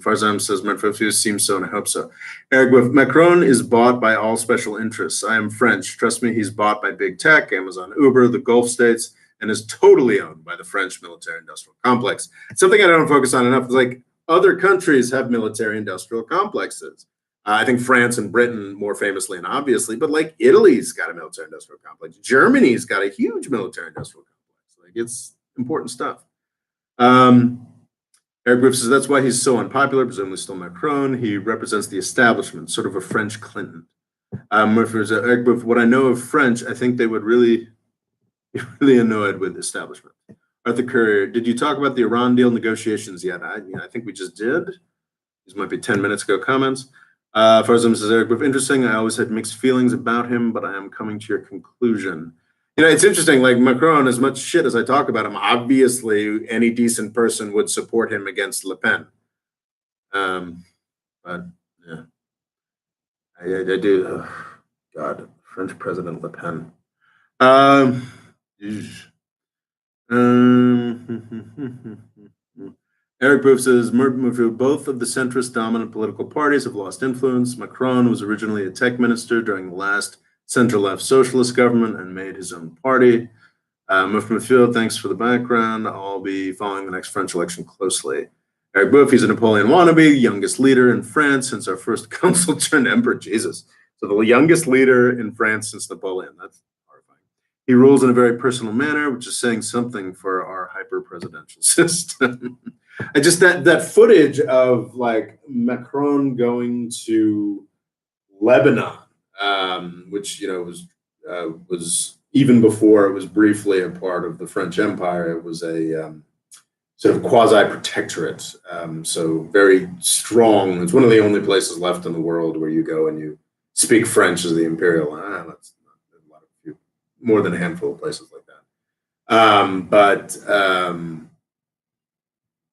Farzam says, Macron seems so, and I hope so. Eric, with Macron is bought by all special interests. I am French. Trust me, he's bought by big tech, Amazon, Uber, the Gulf states, and is totally owned by the French military-industrial complex. Something I don't focus on enough is like other countries have military-industrial complexes. I think France and Britain more famously and obviously, but like Italy's got a military-industrial complex. Germany's got a huge military-industrial complex. Like it's important stuff. Eric Griff says that's why he's so unpopular, presumably still Macron. He represents the establishment, sort of a French Clinton. Eric Griff, what I know of French, I think they would really be really annoyed with the establishment. Arthur Currier, did you talk about the Iran deal negotiations yet? I think we just did. These might be 10 minutes ago comments. Farzam says, Eric, but interesting. I always had mixed feelings about him, but I am coming to your conclusion. It's interesting, like Macron, as much shit as I talk about him, obviously any decent person would support him against Le Pen. But yeah, I do. Oh, God, French President Le Pen. Eric Booth says, both of the centrist dominant political parties have lost influence. Macron was originally a tech minister during the last center-left socialist government and made his own party. Muffield, thanks for the background. I'll be following the next French election closely. Eric Booth, he's a Napoleon wannabe, youngest leader in France since our first consul turned emperor. Jesus. So the youngest leader in France since Napoleon. That's horrifying. He rules in a very personal manner, which is saying something for our hyper-presidential system. I just that footage of like Macron going to Lebanon, which was even before it was briefly a part of the French Empire. It was a sort of quasi-protectorate, so very strong. It's one of the only places left in the world where you go and you speak French as the imperial. That's not a lot of more than a handful of places like that.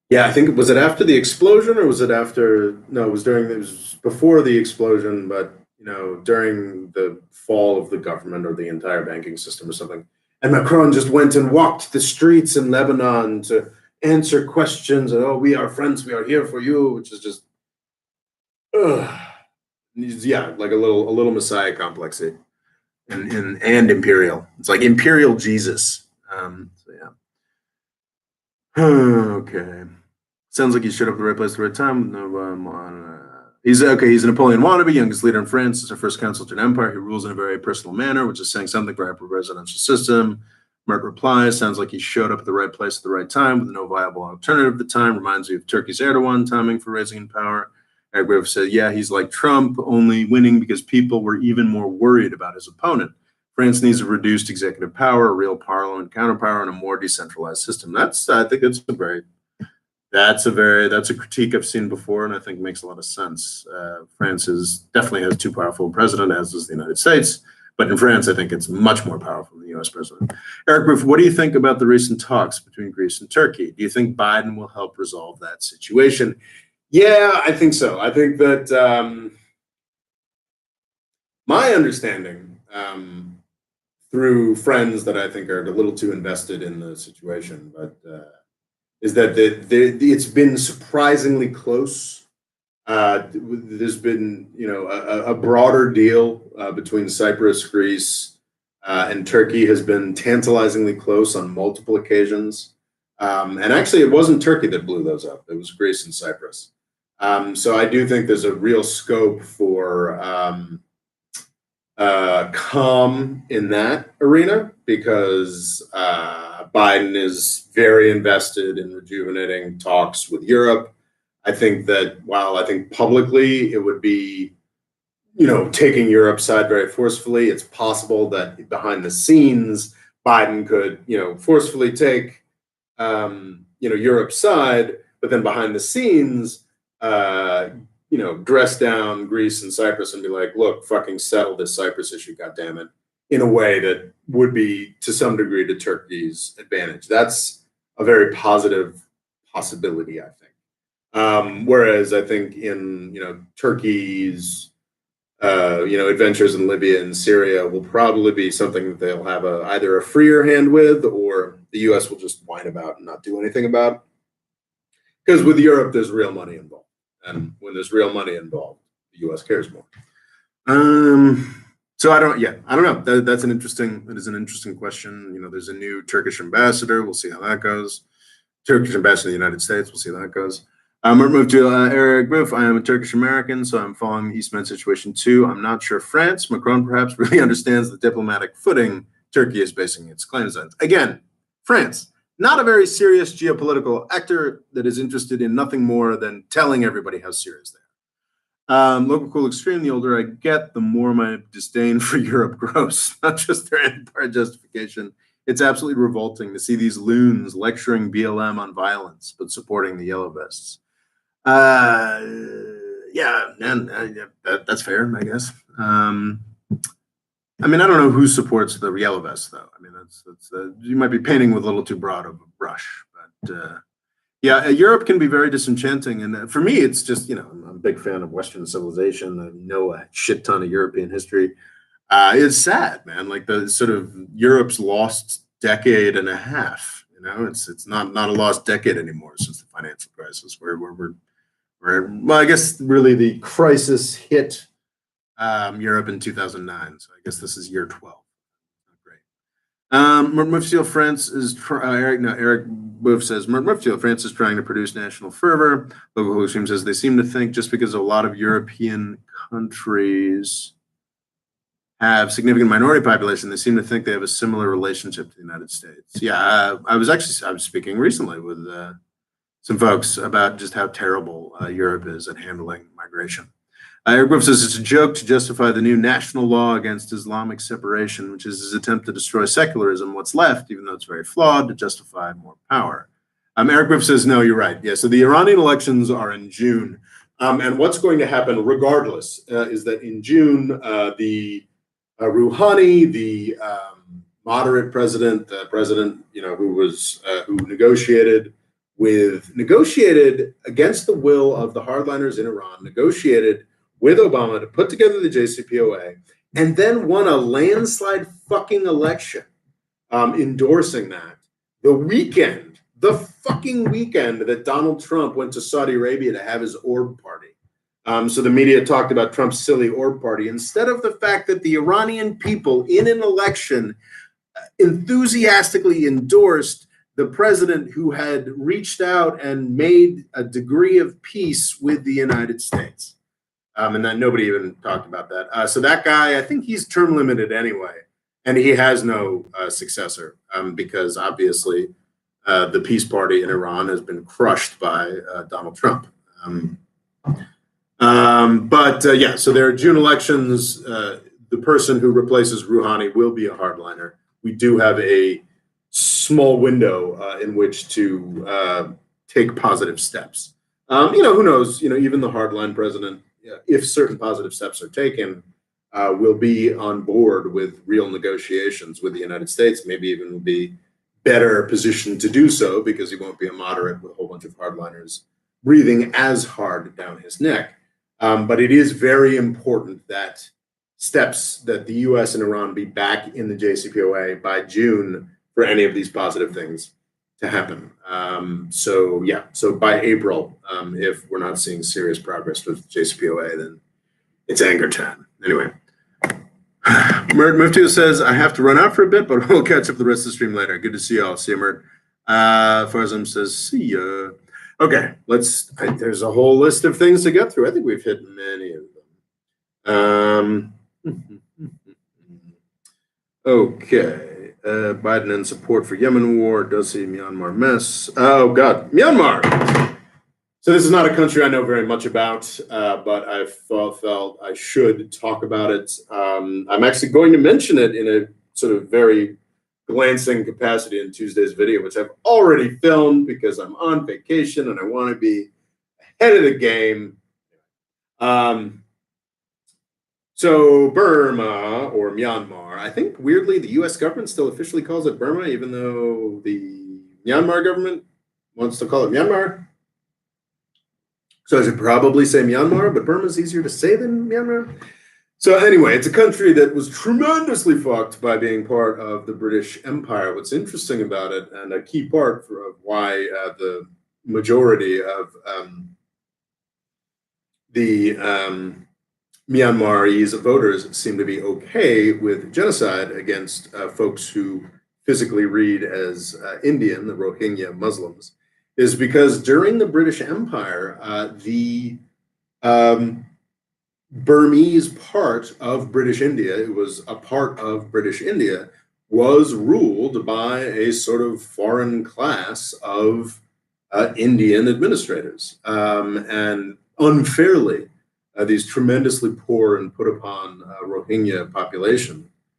Yeah, I think, was it after the explosion or was it after? No, it was before the explosion, but during the fall of the government or the entire banking system or something. And Macron just went and walked the streets in Lebanon to answer questions and, oh, we are friends, we are here for you, which is just, yeah, like a little Messiah complex and imperial. It's like imperial Jesus. So yeah. Okay. Sounds like he showed up at the right place at the right time. He's a Napoleon wannabe, youngest leader in France. He's our first consul to an empire. He rules in a very personal manner, which is saying something for our presidential system. Mert replies, sounds like he showed up at the right place at the right time with no viable alternative at the time. Reminds me of Turkey's Erdogan timing for raising in power. Eric Griffith said, yeah, he's like Trump, only winning because people were even more worried about his opponent. France needs a reduced executive power, a real parliament counterpower, and a more decentralized system. I think that's a critique I've seen before, and I think makes a lot of sense. France definitely has too powerful a president, as does the United States. But in France, I think it's much more powerful than the U.S. president. Eric Roof, what do you think about the recent talks between Greece and Turkey? Do you think Biden will help resolve that situation? Yeah, I think so. I think that my understanding through friends that I think are a little too invested in the situation, but is that it's been surprisingly close. There's been, a broader deal between Cyprus, Greece, and Turkey has been tantalizingly close on multiple occasions. And actually, it wasn't Turkey that blew those up. It was Greece and Cyprus. So I do think there's a real scope for calm in that arena because Biden is very invested in rejuvenating talks with Europe. I think that while I think publicly it would be taking Europe's side very forcefully. It's possible that behind the scenes, Biden could, forcefully take, Europe's side, but then behind the scenes, dress down Greece and Cyprus and be like, look, fucking settle this Cyprus issue, goddammit, in a way that would be to some degree to Turkey's advantage. That's a very positive possibility, I think. Whereas I think in, Turkey's, adventures in Libya and Syria will probably be something that they'll have either a freer hand with, or the U.S. will just whine about and not do anything about. Because with Europe, there's real money involved. And when there's real money involved, the U.S. cares more. So I don't know. That is an interesting question. There's a new Turkish ambassador. We'll see how that goes. Turkish ambassador in the United States. We'll see how that goes. Move to Eric Boof. I am a Turkish American, so I'm following the East Med situation too. I'm not sure France, Macron perhaps, really understands the diplomatic footing Turkey is basing its claims on. Again, France, not a very serious geopolitical actor that is interested in nothing more than telling everybody how serious they are. Local cool extreme, the older I get, the more my disdain for Europe grows. Not just their empire justification. It's absolutely revolting to see these loons lecturing BLM on violence, but supporting the yellow vests. That's fair, I guess. I don't know who supports the yellow vests, though. That's you might be painting with a little too broad of a brush, but Europe can be very disenchanting, and for me, it's just I'm a big fan of Western civilization. I know a shit ton of European history. It's sad, man. Like the sort of Europe's lost decade and a half. It's not a lost decade anymore since the financial crisis, where well, I guess really the crisis hit Europe in 2009. So I guess this is year 12. Not great. Mufti France is Eric Boof says Mufti France is trying to produce national fervor. Local extreme says they seem to think just because a lot of European countries have significant minority population, they seem to think they have a similar relationship to the United States. Yeah, I was speaking recently with some folks about just how terrible Europe is at handling migration. Eric Griff says it's a joke to justify the new national law against Islamic separation, which is his attempt to destroy secularism, what's left, even though it's very flawed, to justify more power. Eric Griff says, no, you're right. Yeah, so the Iranian elections are in June. And what's going to happen regardless is that in June, the Rouhani, the moderate president, who negotiated against the will of the hardliners in Iran, negotiated with Obama to put together the JCPOA, and then won a landslide fucking election, endorsing that the fucking weekend that Donald Trump went to Saudi Arabia to have his orb party. So the media talked about Trump's silly orb party instead of the fact that the Iranian people in an election enthusiastically endorsed the president who had reached out and made a degree of peace with the United States. And then nobody even talked about that. So that guy, I think he's term limited anyway, and he has no successor because obviously the peace party in Iran has been crushed by Donald Trump. So there are June elections. The person who replaces Rouhani will be a hardliner. We do have a small window in which to take positive steps. Who knows? Even the hardline president, if certain positive steps are taken, will be on board with real negotiations with the United States. Maybe even will be better positioned to do so because he won't be a moderate with a whole bunch of hardliners breathing as hard down his neck. But it is very important that the U.S. and Iran be back in the JCPOA by June for any of these positive things to happen. So by April, if we're not seeing serious progress with JCPOA, then it's anger time. Anyway, Mert Mufti says, I have to run out for a bit, but we'll catch up the rest of the stream later. Good to see you all. See you, Mert. Farzam says, see ya. Okay, there's a whole list of things to get through. I think we've hit many of them. Okay. Biden and support for Yemen war does see Myanmar mess. Oh, God. Myanmar. So this is not a country I know very much about, but I felt I should talk about it. I'm actually going to mention it in a sort of very glancing capacity in Tuesday's video, which I've already filmed because I'm on vacation and I want to be ahead of the game. So Burma, or Myanmar, I think weirdly the US government still officially calls it Burma, even though the Myanmar government wants to call it Myanmar. So I should probably say Myanmar, but Burma's easier to say than Myanmar. So anyway, it's a country that was tremendously fucked by being part of the British Empire. What's interesting about it, and a key part of why the majority of the Myanmarese voters seem to be okay with genocide against folks who physically read as Indian, the Rohingya Muslims, is because during the British Empire, the Burmese part of British India, it was a part of British India, was ruled by a sort of foreign class of Indian administrators. And unfairly, these tremendously poor and put upon Rohingya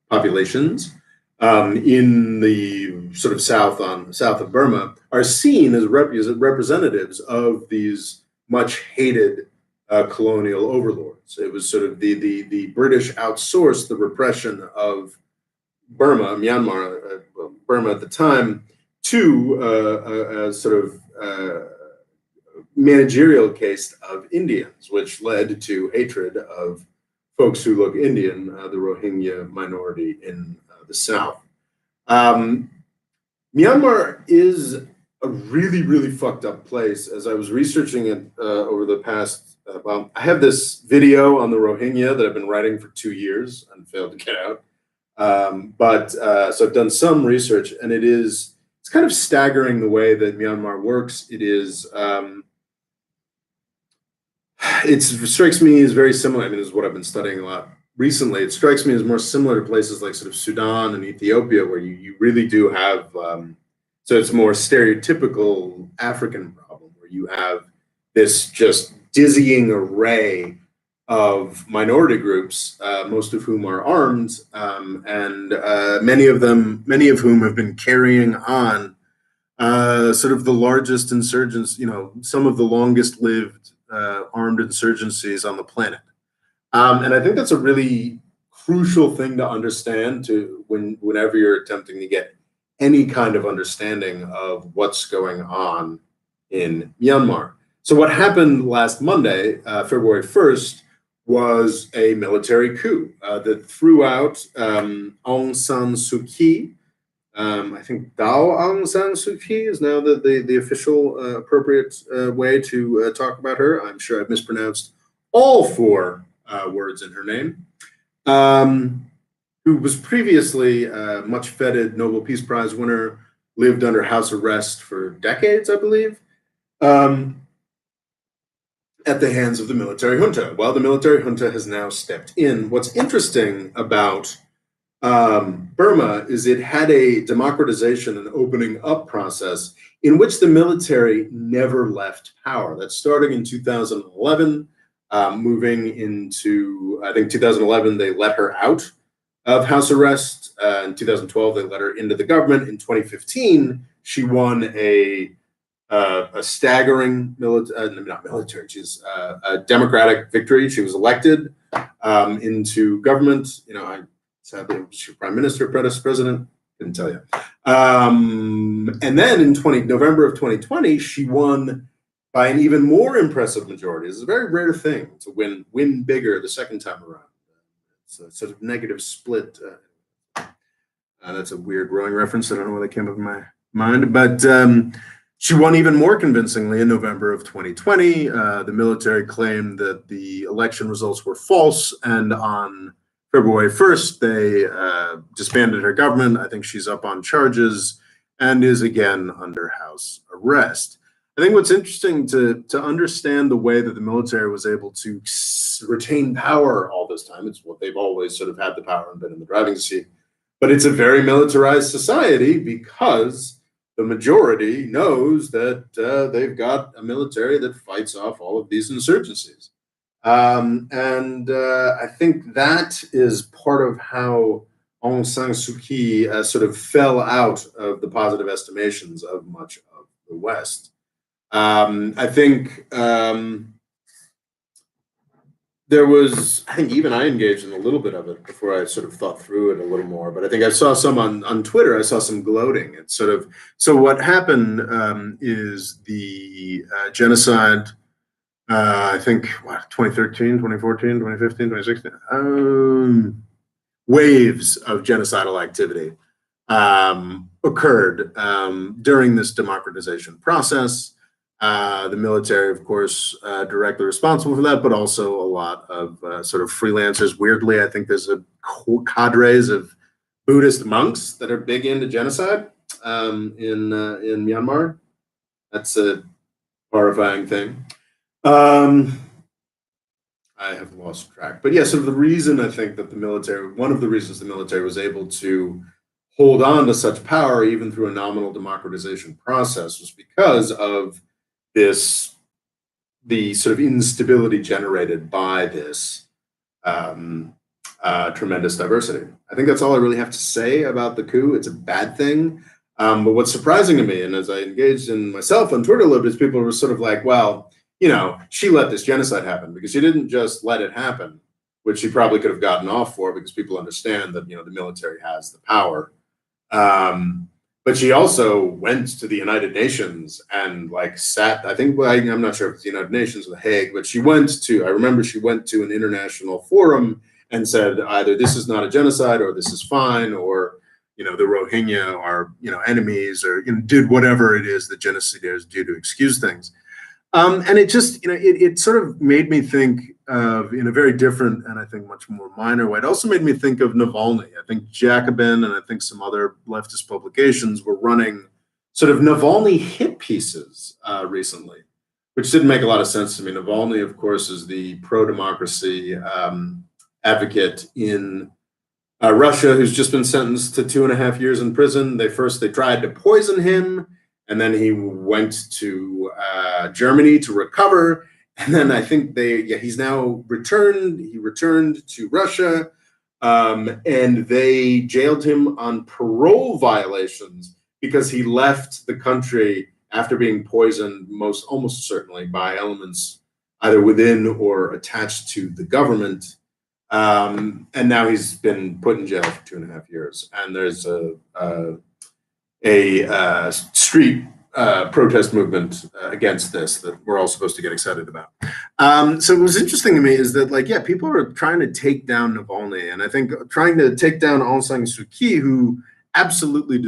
populations in the sort of south of Burma are seen as representatives of these much hated colonial overlords. It was sort of the British outsourced the repression of Myanmar, Burma at the time, to a sort of managerial caste of Indians, which led to hatred of folks who look Indian, the Rohingya minority in the South. Myanmar is a really, really fucked up place. As I was researching it over the past, well, I have this video on the Rohingya that I've been writing for 2 years and failed to get out. So I've done some research, and it's kind of staggering the way that Myanmar works. It strikes me as very similar. I mean, this is what I've been studying a lot recently. It strikes me as more similar to places like sort of Sudan and Ethiopia, where you really do have, so it's more stereotypical African problem, where you have this just dizzying array of minority groups, most of whom are armed, and many of whom have been carrying on sort of the largest insurgents, some of the longest lived armed insurgencies on the planet. And I think that's a really crucial thing to understand whenever you're attempting to get any kind of understanding of what's going on in Myanmar. So what happened last Monday, February 1st, was a military coup that threw out Aung San Suu Kyi. I think Dao Aung San Suu Kyi is now the official appropriate way to talk about her. I'm sure I've mispronounced all 4 words in her name. Who was previously a much feted Nobel Peace Prize winner, lived under house arrest for decades, I believe, at the hands of the military junta. Well, the military junta has now stepped in. What's interesting about Burma is it had a democratization and opening up process in which the military never left power. That's starting in 2011, moving into, I think 2011, they let her out of house arrest. In 2012, they let her into the government. In 2015, she won a staggering she's a democratic victory. She was elected into government. Sadly, she was prime minister, president, couldn't tell you. And then in November of 2020, she won by an even more impressive majority. It's a very rare thing to win bigger the second time around. It's a sort of negative split. That's a weird rowing reference. I don't know where that came up in my mind, but she won even more convincingly in November of 2020. The military claimed that the election results were false, and on February 1st, they disbanded her government. I think she's up on charges and is again under house arrest. I think what's interesting to understand the way that the military was able to retain power all this time. It's what they've always sort of had the power and been in the driving seat. But it's a very militarized society because the majority knows that they've got a military that fights off all of these insurgencies. I think that is part of how Aung San Suu Kyi sort of fell out of the positive estimations of much of the West. I think I think even I engaged in a little bit of it before I sort of thought through it a little more. But I think I saw some on Twitter. I saw some gloating. It's sort of, so what happened is the genocide, I think, what, 2013, 2014, 2015, 2016, waves of genocidal activity occurred during this democratization process. The military, of course, directly responsible for that, but also a lot of sort of freelancers. Weirdly, I think there's a cadres of Buddhist monks that are big into genocide in Myanmar. That's a horrifying thing. I have lost track, but yeah. So the reason I think that one of the reasons the military was able to hold on to such power even through a nominal democratization process was because of the sort of instability generated by this tremendous diversity. I think that's all I really have to say about the coup. It's a bad thing. But what's surprising to me, and as I engaged in myself on Twitter a little bit, is people were sort of like, well, she let this genocide happen because she didn't just let it happen, which she probably could have gotten off for because people understand that, the military has the power. But she also went to the United Nations and sat, I think, well, I'm not sure if it's the United Nations or the Hague, but I remember she went to an international forum and said either this is not a genocide or this is fine, or, the Rohingya are, enemies, or did whatever it is that genocidaires do to excuse things. And it just, it sort of made me think of, in a very different and I think much more minor way. It also made me think of Navalny. I think Jacobin and I think some other leftist publications were running sort of Navalny hit pieces recently, which didn't make a lot of sense to me. Navalny, of course, is the pro-democracy advocate in Russia, who's just been sentenced to 2.5 years in prison. They tried to poison him, and then he went to Germany to recover. And then I think he's now returned. He returned to Russia, and they jailed him on parole violations because he left the country after being poisoned, almost certainly by elements either within or attached to the government. And now he's been put in jail for 2.5 years. And there's a street protest movement against this that we're all supposed to get excited about. So what was interesting to me is that, people are trying to take down Navalny, and I think trying to take down Aung San Suu Kyi, who absolutely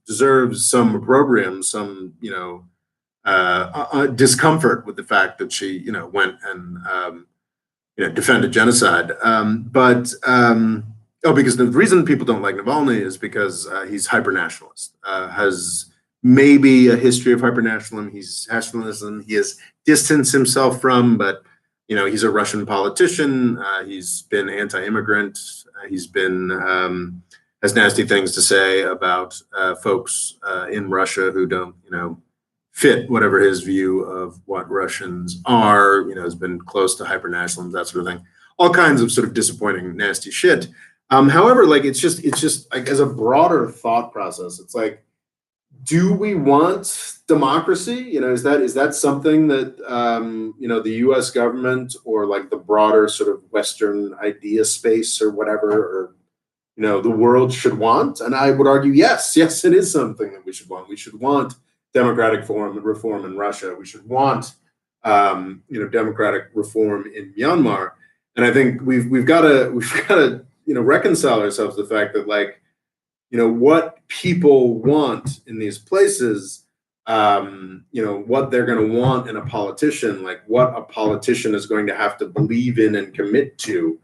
deserves some opprobrium, some, discomfort with the fact that she, went and, defended genocide. Because the reason people don't like Navalny is because he's hyper-nationalist, has maybe a history of nationalism he has distanced himself from, but he's a Russian politician. He's been anti-immigrant. He's been has nasty things to say about folks in Russia who don't fit whatever his view of what Russians are. Has been close to hyper-nationalism, that sort of thing. All kinds of sort of disappointing, nasty shit. However, it's just as a broader thought process, it's do we want democracy? Is that something that the U.S. government or the broader sort of Western idea space or whatever, or the world should want? And I would argue, yes, it is something that we should want. We should want democratic reform in Russia. We should want democratic reform in Myanmar. And I think we've got to reconcile ourselves to the fact that what people want in these places, what they're going to want in a politician, what a politician is going to have to believe in and commit to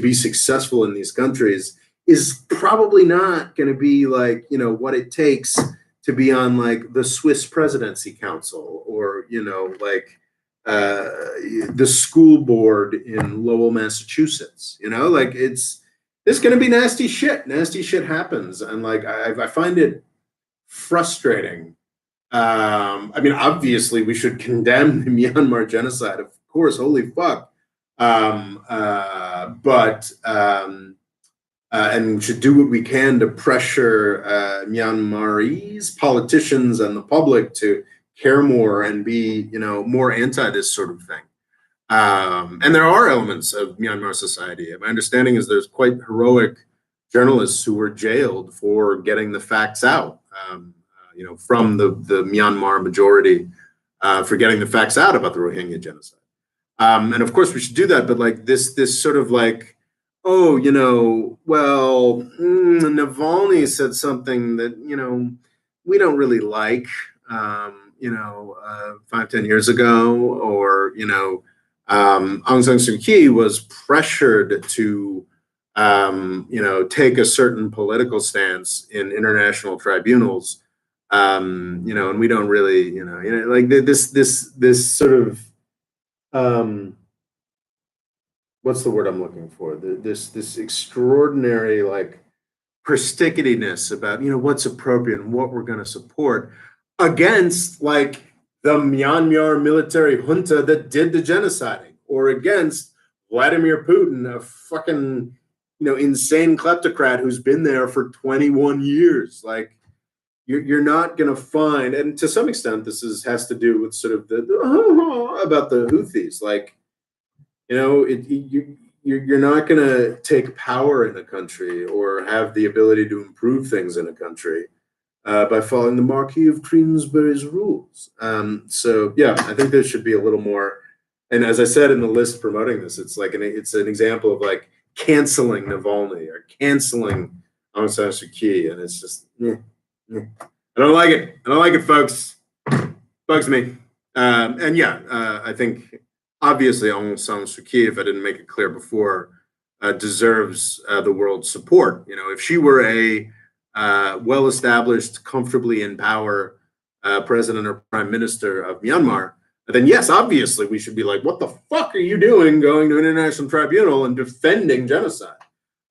be successful in these countries, is probably not going to be what it takes to be on the Swiss Presidency Council, or the school board in Lowell, Massachusetts. It's going to be nasty shit. Nasty shit happens, and I find it frustrating. I mean, obviously, we should condemn the Myanmar genocide, of course. Holy fuck! And should do what we can to pressure Myanmarese politicians and the public to care more and be, more anti this sort of thing. And there are elements of Myanmar society. My understanding is there's quite heroic journalists who were jailed for getting the facts out, from the Myanmar majority, for getting the facts out about the Rohingya genocide. And of course we should do that, but like this sort of like, oh, Navalny said something that, we don't really like, 5-10 years ago, or, Aung San Suu Kyi was pressured to, take a certain political stance in international tribunals, and we don't really, like this sort of, what's the word I'm looking for? This extraordinary like persnicketyness about what's appropriate and what we're going to support against like the Myanmar military junta that did the genociding, or against Vladimir Putin, a fucking insane kleptocrat who's been there for 21 years. Like you're not going to find, and to some extent this has to do with sort of the about the Houthis, like you're not going to take power in a country or have the ability to improve things in a country by following the Marquis of Queensberry's rules. So yeah, I think there should be a little more. And as I said in the list promoting this, it's an example of like canceling Navalny or canceling Aung San Suu Kyi, and it's just I don't like it. I don't like it, folks. Bugs me. And yeah, I think obviously Aung San Suu Kyi, if I didn't make it clear before, deserves the world's support. If she were a well-established, comfortably in power president or prime minister of Myanmar, then yes, obviously we should be like, what the fuck are you doing going to an international tribunal and defending genocide?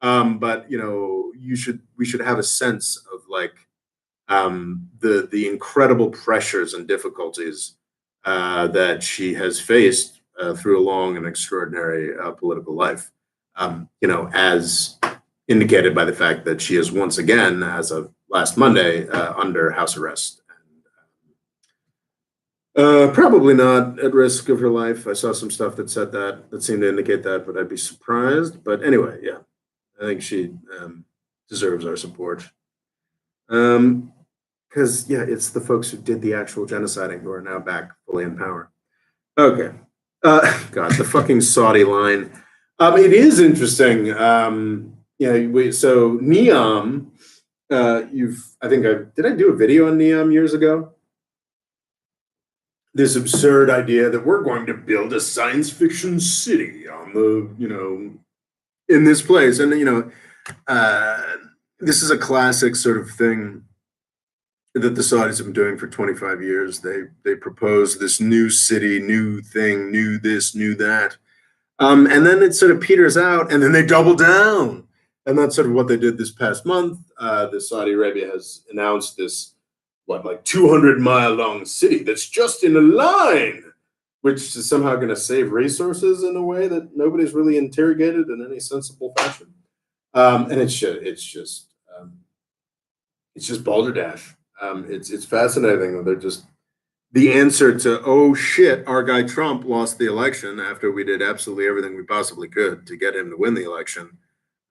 But we should have a sense of like the incredible pressures and difficulties that she has faced through a long and extraordinary political life, as indicated by the fact that she is once again, as of last Monday, under house arrest. Probably not at risk of her life. I saw some stuff that said that seemed to indicate that, but I'd be surprised. But anyway, yeah, I think she deserves our support. Because, yeah, it's the folks who did the actual genociding who are now back fully in power. Okay. God, the fucking Saudi line. It is interesting. So NEOM, did I do a video on NEOM years ago? This absurd idea that we're going to build a science fiction city on the, in this place. And, this is a classic sort of thing that the Saudis have been doing for 25 years. They propose this new city, new thing, new this, new that. And then it sort of peters out, and then they double down. And that's sort of what they did this past month. The Saudi Arabia has announced this, 200-mile long city that's just in a line, which is somehow going to save resources in a way that nobody's really interrogated in any sensible fashion. And it's just balderdash. It's fascinating. They're just the answer to, oh shit, our guy Trump lost the election after we did absolutely everything we possibly could to get him to win the election.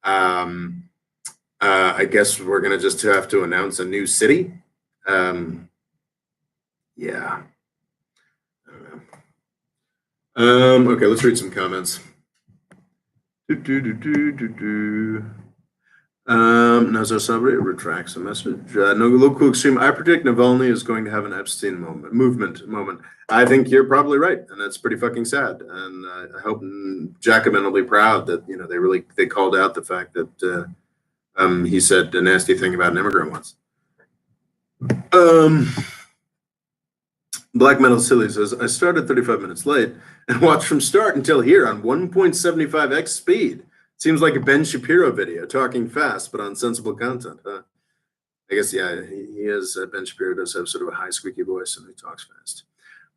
I guess we're gonna just have to announce a new city. Yeah. I don't know. Okay, let's read some comments. Nazar Sabri retracts a message. No local extreme. I predict Navalny is going to have an Epstein moment. I think you're probably right, and that's pretty fucking sad. And I hope Jacobin will be proud that they called out the fact that he said a nasty thing about an immigrant once. Black Metal Silly says, I started 35 minutes late and watched from start until here on 1.75x speed. Seems like a Ben Shapiro video, talking fast but on sensible content. Huh? I guess, yeah, he is, Ben Shapiro does have sort of a high squeaky voice and he talks fast.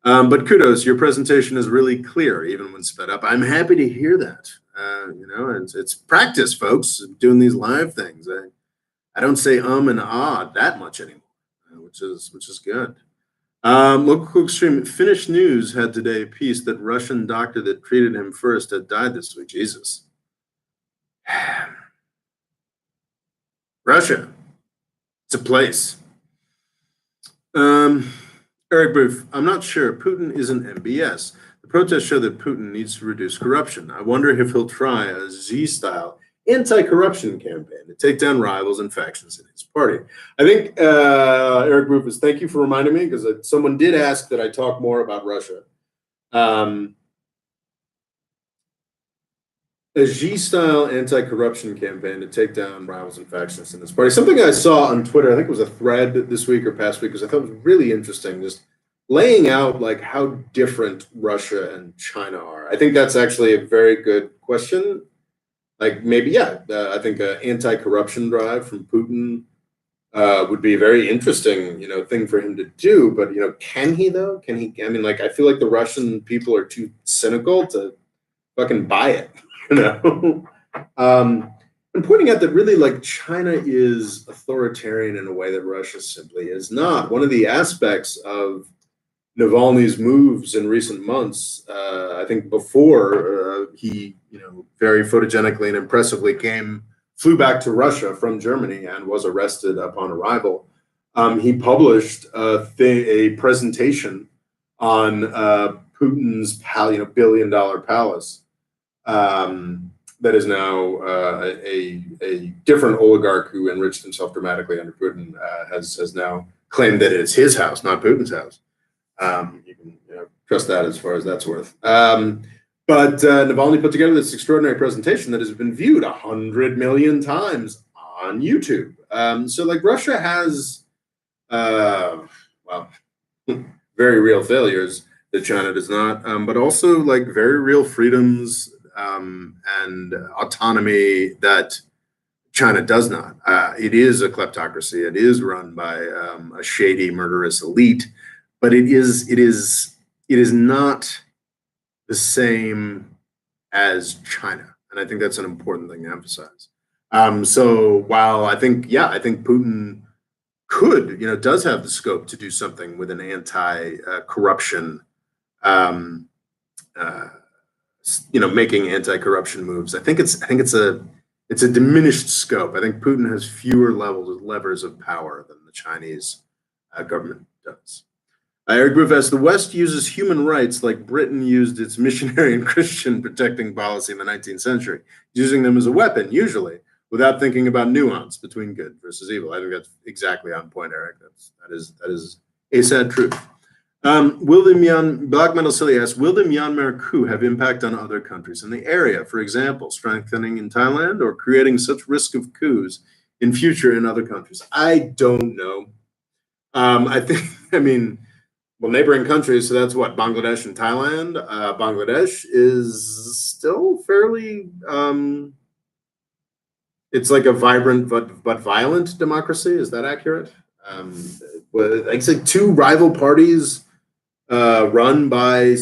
But kudos, your presentation is really clear, even when sped up. I'm happy to hear that. It's practice, folks, doing these live things. I don't say and ah that much anymore, which is good. Local extreme Finnish news had today a piece that Russian doctor that treated him first had died this week. Jesus. Russia. It's a place. Eric Booth, I'm not sure. Putin isn't MBS. The protests show that Putin needs to reduce corruption. I wonder if he'll try a Z-style anti-corruption campaign to take down rivals and factions in his party. I think, Eric Booth, thank you for reminding me, because someone did ask that I talk more about Russia. A G-style anti-corruption campaign to take down rivals and factions in this party. Something I saw on Twitter, I think it was a thread this week or past week, because I thought it was really interesting, just laying out like how different Russia and China are. I think that's actually a very good question. Like maybe, yeah, I think an anti-corruption drive from Putin would be a very interesting, thing for him to do. But, can he though? Can he? I mean, like, I feel like the Russian people are too cynical to fucking buy it. And pointing out that really, like, China is authoritarian in a way that Russia simply is not. One of the aspects of Navalny's moves in recent months, I think before he, very photogenically and impressively flew back to Russia from Germany and was arrested upon arrival, he published a presentation on Putin's billion-dollar palace. That is now a different oligarch who enriched himself dramatically under Putin has now claimed that it's his house, not Putin's house. You can trust that as far as that's worth. But Navalny put together this extraordinary presentation that has been viewed 100 million times on YouTube. So like Russia has, very real failures that China does not, but also like very real freedoms and autonomy that China does not. It is a kleptocracy. It is run by a shady, murderous elite, but it is not the same as China, and I think that's an important thing to emphasize. So while I think Putin could, does have the scope to do something with an anti-corruption, making anti-corruption moves. I think it's a diminished scope. I think Putin has fewer levers of power than the Chinese government does. Eric Booth asks, the West uses human rights like Britain used its missionary and Christian protecting policy in the 19th century, using them as a weapon, usually, without thinking about nuance between good versus evil. I think that's exactly on point, Eric. That is a sad truth. Black Metal Silly asks, will the Myanmar coup have impact on other countries in the area? For example, strengthening in Thailand or creating such risk of coups in future in other countries? I don't know. Neighboring countries, so that's what, Bangladesh and Thailand. Bangladesh is still fairly, it's like a vibrant but violent democracy. Is that accurate? I'd say two rival parties run by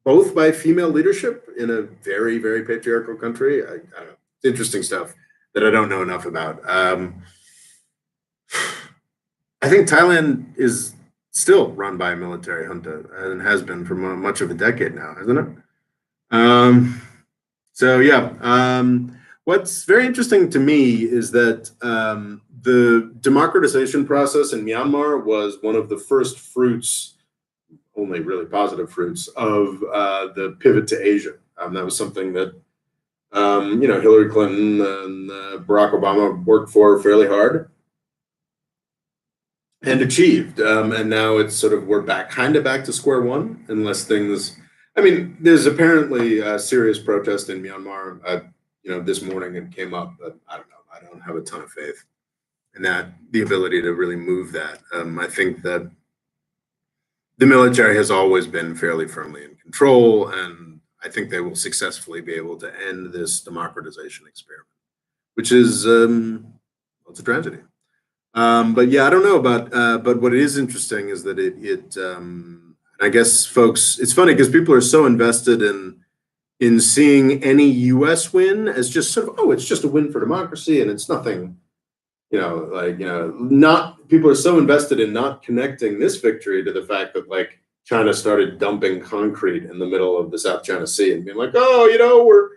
both by female leadership in a very, very patriarchal country. I don't know. It's interesting stuff that I don't know enough about. I think Thailand is still run by a military junta and has been for much of a decade now, hasn't it? What's very interesting to me is that the democratization process in Myanmar was one of the first fruits, only really positive fruits, of the pivot to Asia. That was something that Hillary Clinton and Barack Obama worked for fairly hard and achieved. And now it's we're back to square one, unless things. There's apparently a serious protest in Myanmar. This morning it came up, but I don't know. I don't have a ton of faith in the ability to really move that. I think that the military has always been fairly firmly in control, and I think they will successfully be able to end this democratization experiment, which is it's a tragedy. But yeah, I don't know about, but what is interesting is that I guess folks, it's funny because people are so invested in seeing any U.S. win as just sort of, oh, it's just a win for democracy and it's nothing, not people are so invested in not connecting this victory to the fact that like China started dumping concrete in the middle of the South China Sea and being like, oh,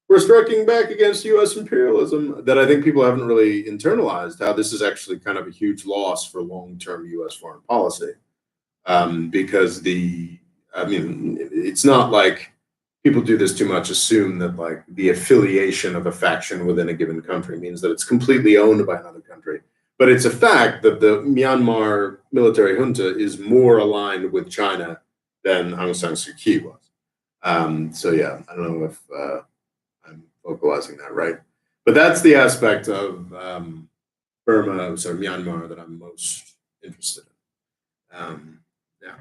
we're striking back against U.S. imperialism, that I think people haven't really internalized how this is actually kind of a huge loss for long-term U.S. foreign policy. Because it's not like people do this too much, assume that like the affiliation of a faction within a given country means that it's completely owned by another country. But it's a fact that the Myanmar military junta is more aligned with China than Aung San Suu Kyi was. So yeah, I don't know if I'm vocalizing that right. But that's the aspect of Myanmar that I'm most interested in. Yeah.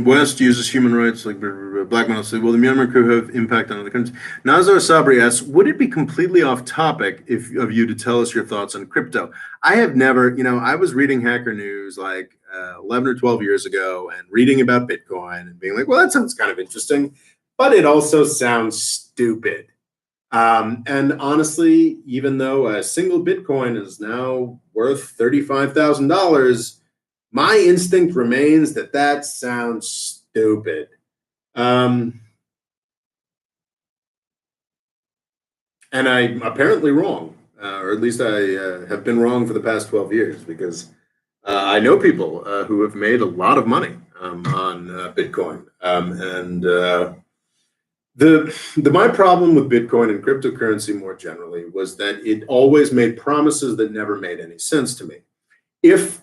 West uses human rights like blackmail. Will the Myanmar coup have impact on other countries? Nazar Sabri asks, would it be completely off topic of you to tell us your thoughts on crypto? I have never, I was reading Hacker News like 11 or 12 years ago and reading about Bitcoin and being like, well, that sounds kind of interesting, but it also sounds stupid. And honestly, even though a single Bitcoin is now worth $35,000, my instinct remains that sounds stupid. And I'm apparently wrong, or at least I have been wrong for the past 12 years, because I know people who have made a lot of money on Bitcoin. My problem with Bitcoin and cryptocurrency more generally was that it always made promises that never made any sense to me. If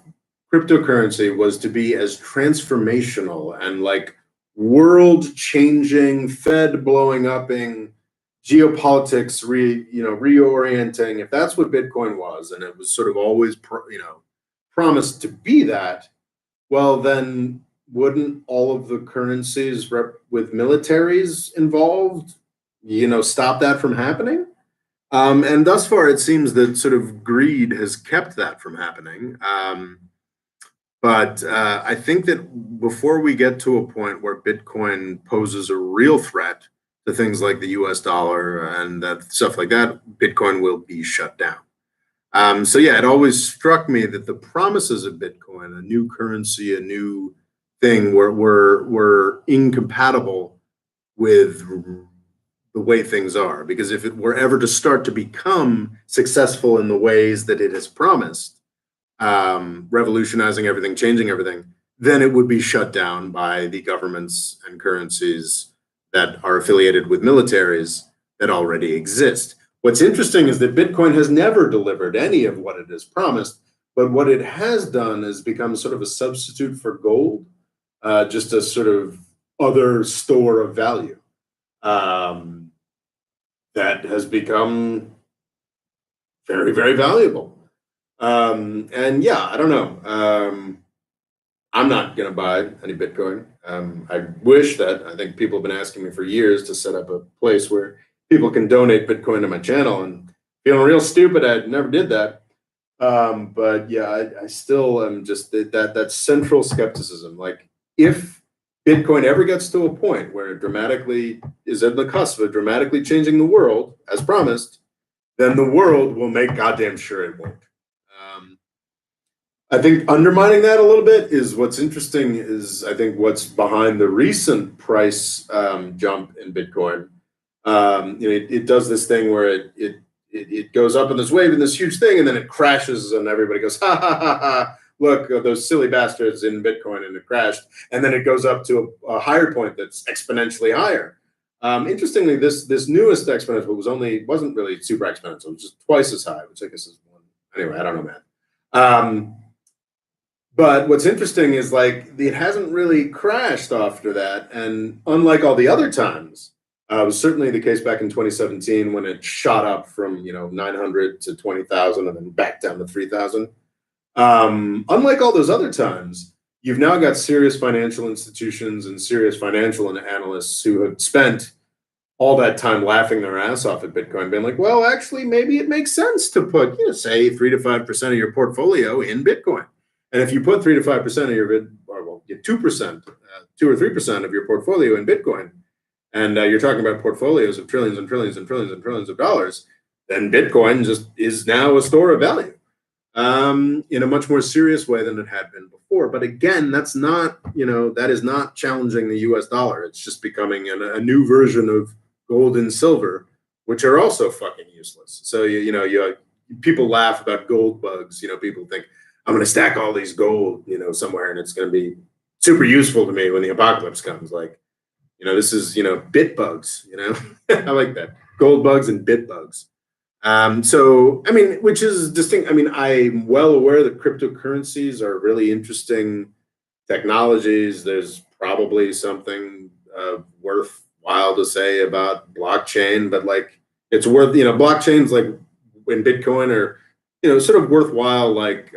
cryptocurrency was to be as transformational and like world-changing, Fed blowing upping, geopolitics reorienting, if that's what Bitcoin was, and it was sort of always promised to be that, well, then wouldn't all of the currencies with militaries involved, stop that from happening? And thus far, it seems that sort of greed has kept that from happening. But I think that before we get to a point where Bitcoin poses a real threat to things like the US dollar and that stuff like that, Bitcoin will be shut down. So yeah, it always struck me that the promises of Bitcoin, a new currency, a new thing, were incompatible with the way things are. Because if it were ever to start to become successful in the ways that it has promised, revolutionizing everything, changing everything, then it would be shut down by the governments and currencies that are affiliated with militaries that already exist. What's interesting is that Bitcoin has never delivered any of what it has promised, but what it has done is become sort of a substitute for gold, just a sort of other store of value that has become very, very valuable. And yeah, I don't know. I'm not going to buy any Bitcoin. I wish that. I think people have been asking me for years to set up a place where people can donate Bitcoin to my channel, and feeling real stupid, I never did that. But yeah, I still am just that central skepticism. Like, if Bitcoin ever gets to a point where it dramatically is at the cusp of dramatically changing the world, as promised, then the world will make goddamn sure it won't. I think undermining that a little bit is what's interesting, is I think what's behind the recent price jump in Bitcoin. It does this thing where it goes up in this wave and this huge thing, and then it crashes, and everybody goes, ha ha ha ha, look, those silly bastards in Bitcoin, and it crashed. And then it goes up to a higher point that's exponentially higher. Interestingly, this newest exponential wasn't really super exponential. It was just twice as high, which I guess is one. Anyway, I don't know math. But what's interesting is like it hasn't really crashed after that, and unlike all the other times, it was certainly the case back in 2017 when it shot up from 900 to 20,000 and then back down to 3,000. Unlike all those other times, you've now got serious financial institutions and serious financial analysts who have spent all that time laughing their ass off at Bitcoin, being like, well, actually, maybe it makes sense to put, say 3 to 5% of your portfolio in Bitcoin. And if you put 3 to 5% of your, or well, 2%, 2 or 3% of your portfolio in Bitcoin, and you're talking about portfolios of trillions and trillions and trillions and trillions of dollars, then Bitcoin just is now a store of value in a much more serious way than it had been before. But again, that's not, that is not challenging the US dollar. It's just becoming a new version of gold and silver, which are also fucking useless. So, people laugh about gold bugs. People think, I'm going to stack all these gold, somewhere, and it's going to be super useful to me when the apocalypse comes. Like, this is, bit bugs, I like that. Gold bugs and bit bugs. So, I mean, which is distinct. I mean, I'm well aware that cryptocurrencies are really interesting technologies. There's probably something worthwhile to say about blockchain, but like it's worth, blockchains like in Bitcoin are, sort of worthwhile, like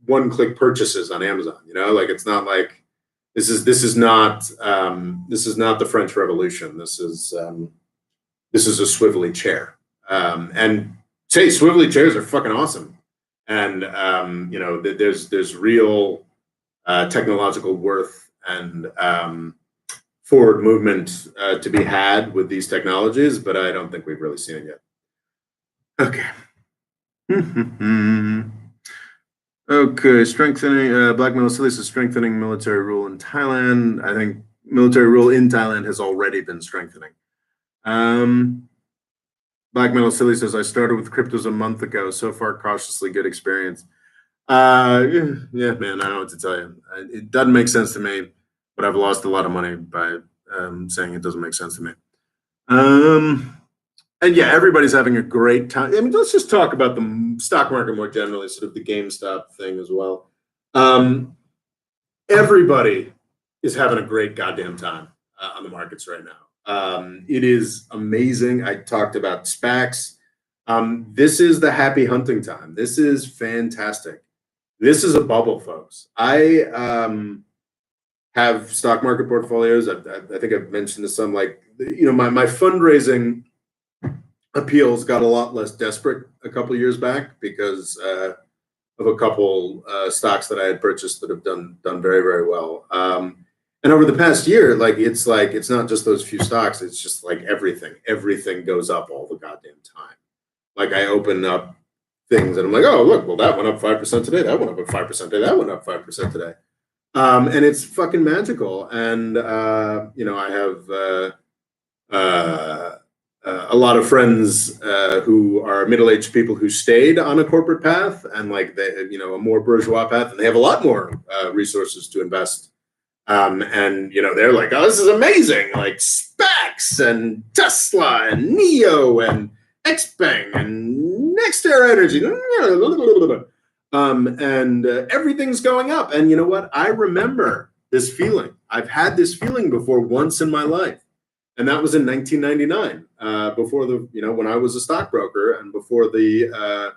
one-click purchases on Amazon. Like it's not like this is not the French Revolution. This is a swivelly chair. And say swivelly chairs are fucking awesome. And there's real technological worth and forward movement to be had with these technologies, but I don't think we've really seen it yet. Okay. Okay, strengthening Black Metal Silica is strengthening military rule in Thailand. I think military rule in Thailand has already been strengthening. Black Metal Silly says, I started with cryptos a month ago. So far, cautiously good experience. Yeah, man, I don't know what to tell you. It doesn't make sense to me, but I've lost a lot of money by saying it doesn't make sense to me. And yeah, everybody's having a great time. I mean, let's just talk about the stock market more generally, sort of the GameStop thing as well. Everybody is having a great goddamn time on the markets right now. It is amazing. I talked about SPACs. This is the happy hunting time. This is fantastic. This is a bubble, folks. I have stock market portfolios. I think I've mentioned this some, like, my fundraising appeals got a lot less desperate a couple of years back because of a couple stocks that I had purchased that have done very, very well. And over the past year, it's not just those few stocks. It's just like everything goes up all the goddamn time. Like I open up things and I'm like, oh, look, well, that went up 5% today. That went up 5% today. That went up 5% today. And it's fucking magical. And, I have a lot of friends who are middle-aged people who stayed on a corporate path and a more bourgeois path, and they have a lot more resources to invest. And they're like, oh, this is amazing, like SPACs and Tesla and NEO and XBang and NextEra Energy, and everything's going up. And you know what? I remember this feeling. I've had this feeling before once in my life. And that was in 1999, before when I was a stockbroker and before the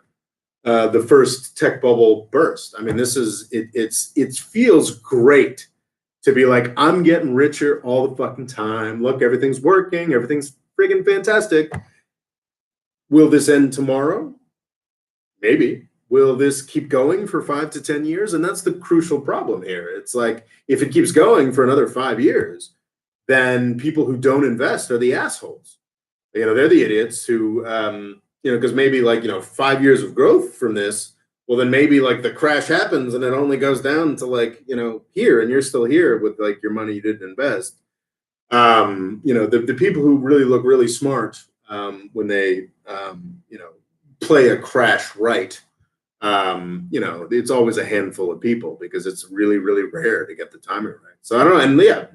first tech bubble burst. I mean, it feels great to be like, I'm getting richer all the fucking time. Look, everything's working. Everything's friggin' fantastic. Will this end tomorrow? Maybe. Will this keep going for 5 to 10 years? And that's the crucial problem here. It's like, if it keeps going for another 5 years, then people who don't invest are the assholes. They're the idiots who, because maybe 5 years of growth from this, well, then maybe the crash happens and it only goes down to here, and you're still here with your money you didn't invest. The people who really look really smart when they, play a crash right, it's always a handful of people because it's really, really rare to get the timing right. So I don't know. And yeah,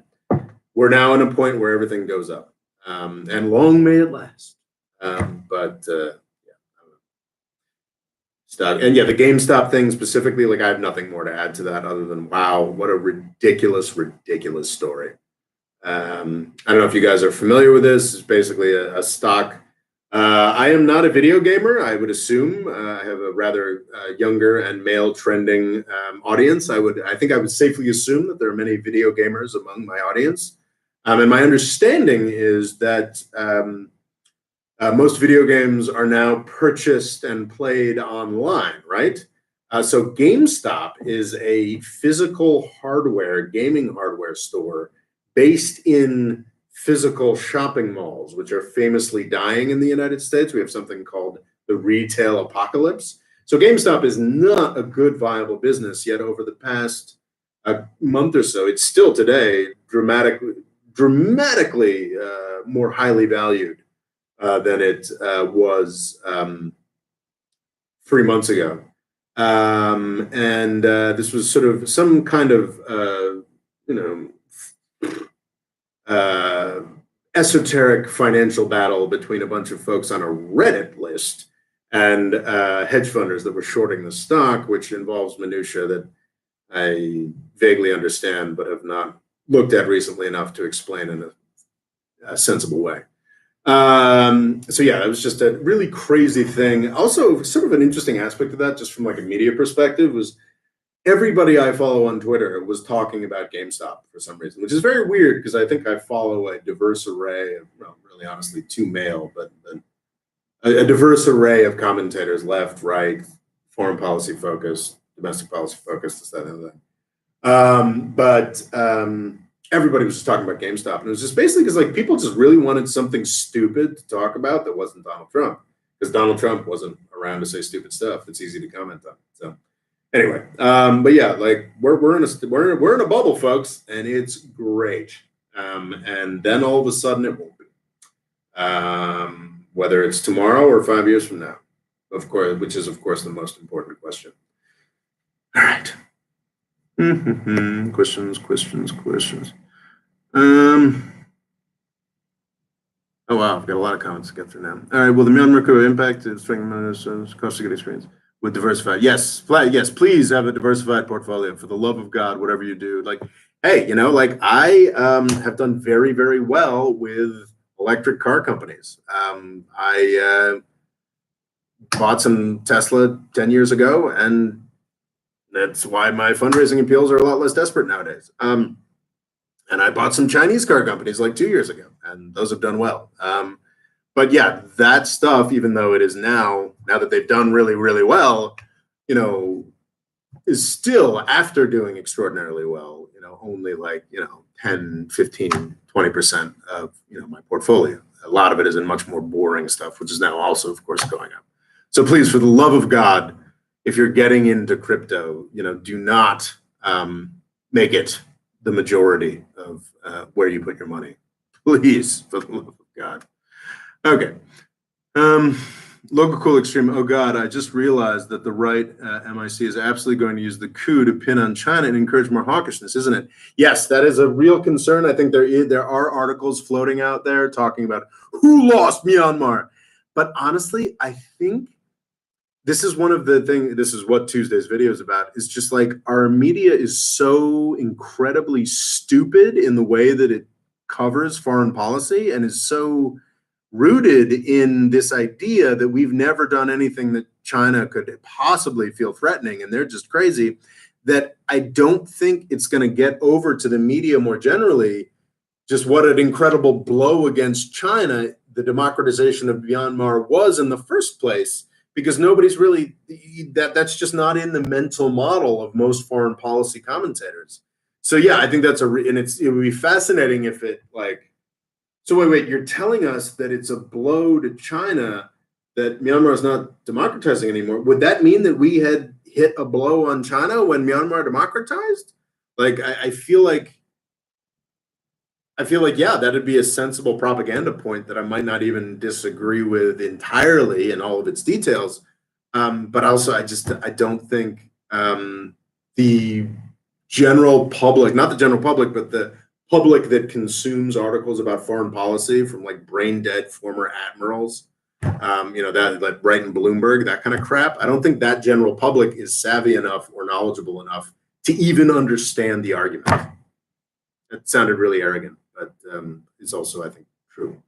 we're now in a point where everything goes up, and long may it last. Stock. And yeah, the GameStop thing specifically, I have nothing more to add to that other than, wow, what a ridiculous story. I don't know if you guys are familiar with this. It's basically a stock. I am not a video gamer. I would assume I have a rather younger and male trending audience. I think I would safely assume that there are many video gamers among my audience. And my understanding is that most video games are now purchased and played online, right? So GameStop is a physical hardware, gaming hardware store based in physical shopping malls, which are famously dying in the United States. We have something called the retail apocalypse. So GameStop is not a good, viable business, yet over the past month or so, it's still today dramatically more highly valued than it was 3 months ago. And this was sort of some kind of, esoteric financial battle between a bunch of folks on a Reddit list and hedge funders that were shorting the stock, which involves minutia that I vaguely understand but have not looked at recently enough to explain in a sensible way. So yeah, it was just a really crazy thing. Also, sort of an interesting aspect of that, just from like a media perspective, was everybody I follow on Twitter was talking about GameStop for some reason, which is very weird because I think I follow a diverse array of, well, really honestly, too male, but a diverse array of commentators, left, right, foreign policy focused, domestic policy focused, this, that, and that. Everybody was just talking about GameStop, and it was just basically because like people just really wanted something stupid to talk about that wasn't Donald Trump, because Donald Trump wasn't around to say stupid stuff. It's easy to comment on. So anyway, but yeah, like we're in a bubble, folks, and it's great. And then all of a sudden it won't be. Whether it's tomorrow or 5 years from now, of course, which is of course the most important question. All right. Questions. Oh wow, I've got a lot of comments to get through now. All right, well, the Myanmar coup impact is cost of good experience with diversified. Yes, please have a diversified portfolio for the love of God, whatever you do. Like, hey, like I have done very, very well with electric car companies. I bought some Tesla 10 years ago, and that's why my fundraising appeals are a lot less desperate nowadays. And I bought some Chinese car companies like 2 years ago, and those have done well. But yeah, that stuff, even though it is now that they've done really, really well, is still, after doing extraordinarily well, only like, 10, 15, 20% of, my portfolio. A lot of it is in much more boring stuff, which is now also, of course, going up. So please, for the love of God, if you're getting into crypto, do not make it the majority of where you put your money. Please, for the love of God. Okay. Local Cool Extreme. Oh God, I just realized that the right MIC is absolutely going to use the coup to pin on China and encourage more hawkishness, isn't it? Yes, that is a real concern. I think there are articles floating out there talking about who lost Myanmar. But honestly, I think this is one of the things, this is what Tuesday's video is about, is just like our media is so incredibly stupid in the way that it covers foreign policy and is so rooted in this idea that we've never done anything that China could possibly feel threatening and they're just crazy, that I don't think it's going to get over to the media more generally just what an incredible blow against China the democratization of Myanmar was in the first place, because nobody's really, that's just not in the mental model of most foreign policy commentators. So yeah, I think that's it would be fascinating if it like, so wait, you're telling us that it's a blow to China that Myanmar is not democratizing anymore. Would that mean that we had hit a blow on China when Myanmar democratized? Like, I feel like, yeah, that'd be a sensible propaganda point that I might not even disagree with entirely in all of its details. But also, I don't think the general public, not the general public, but the public that consumes articles about foreign policy from like brain dead former admirals, that like Brighton Bloomberg, that kind of crap. I don't think that general public is savvy enough or knowledgeable enough to even understand the argument. That sounded really arrogant, but it's also, I think, true.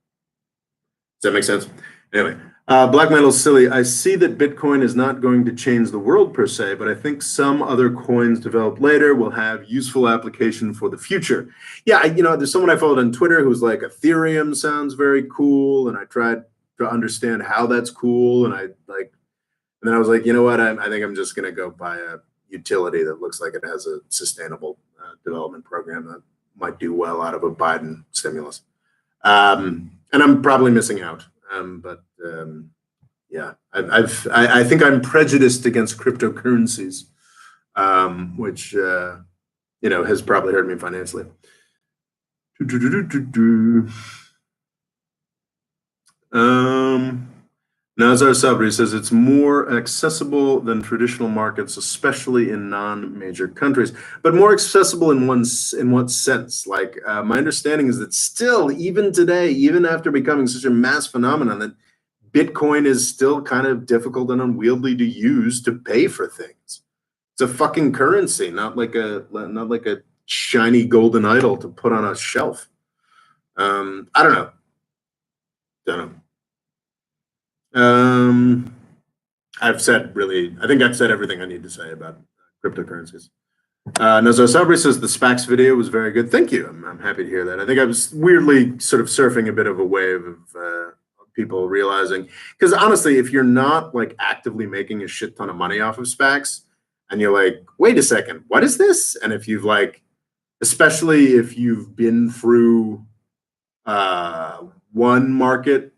Does that make sense? Anyway, Black Metal's silly. I see that Bitcoin is not going to change the world per se, but I think some other coins developed later will have useful application for the future. Yeah, there's someone I followed on Twitter who's like, Ethereum sounds very cool, and I tried to understand how that's cool, and then I was like, you know what? I think I'm just going to go buy a utility that looks like it has a sustainable development program that might do well out of a Biden stimulus. And I'm probably missing out. Yeah, I think I'm prejudiced against cryptocurrencies, which has probably hurt me financially. Nazar Sabri says it's more accessible than traditional markets, especially in non-major countries. But more accessible in what sense? Like my understanding is that still, even today, even after becoming such a mass phenomenon, that Bitcoin is still kind of difficult and unwieldy to use to pay for things. It's a fucking currency, not like a shiny golden idol to put on a shelf. I don't know. I think I've said everything I need to say about cryptocurrencies. Nazar Sabri says the SPACs video was very good. Thank you. I'm happy to hear that. I think I was weirdly sort of surfing a bit of a wave of people realizing, because honestly, if you're not like actively making a shit ton of money off of SPACs, and you're like, wait a second, what is this? And if you've especially if you've been through one market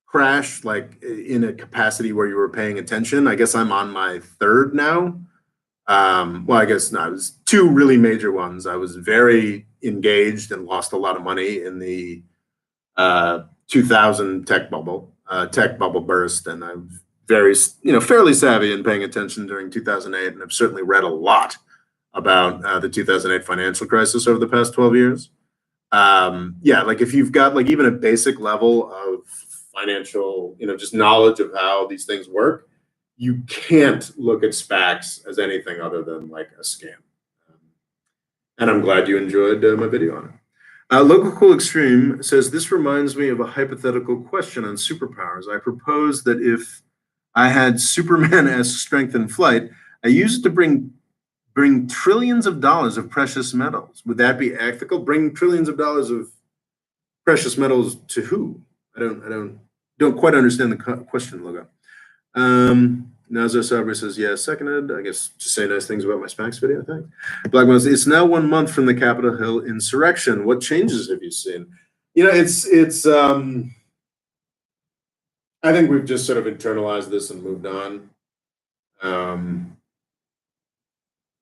crash, like in a capacity where you were paying attention. I guess I'm on my third now. Well, I guess no, it was two really major ones. I was very engaged and lost a lot of money in the 2000 tech bubble burst, and I'm very, fairly savvy in paying attention during 2008, and I've certainly read a lot about the 2008 financial crisis over the past 12 years. Yeah, like if you've got like even a basic level of financial, just knowledge of how these things work, you can't look at SPACs as anything other than like a scam. And I'm glad you enjoyed my video on it. Local Cool Extreme says, this reminds me of a hypothetical question on superpowers. I propose that if I had Superman-esque strength in flight, I use it to bring trillions of dollars of precious metals. Would that be ethical? Bring trillions of dollars of precious metals to who? I don't quite understand the question, Logo. Nazar Sabri says, yeah, seconded. I guess just say nice things about my SPACs video, I think. Black Mouse, it's now 1 month from the Capitol Hill insurrection. What changes have you seen? It's I think we've just sort of internalized this and moved on.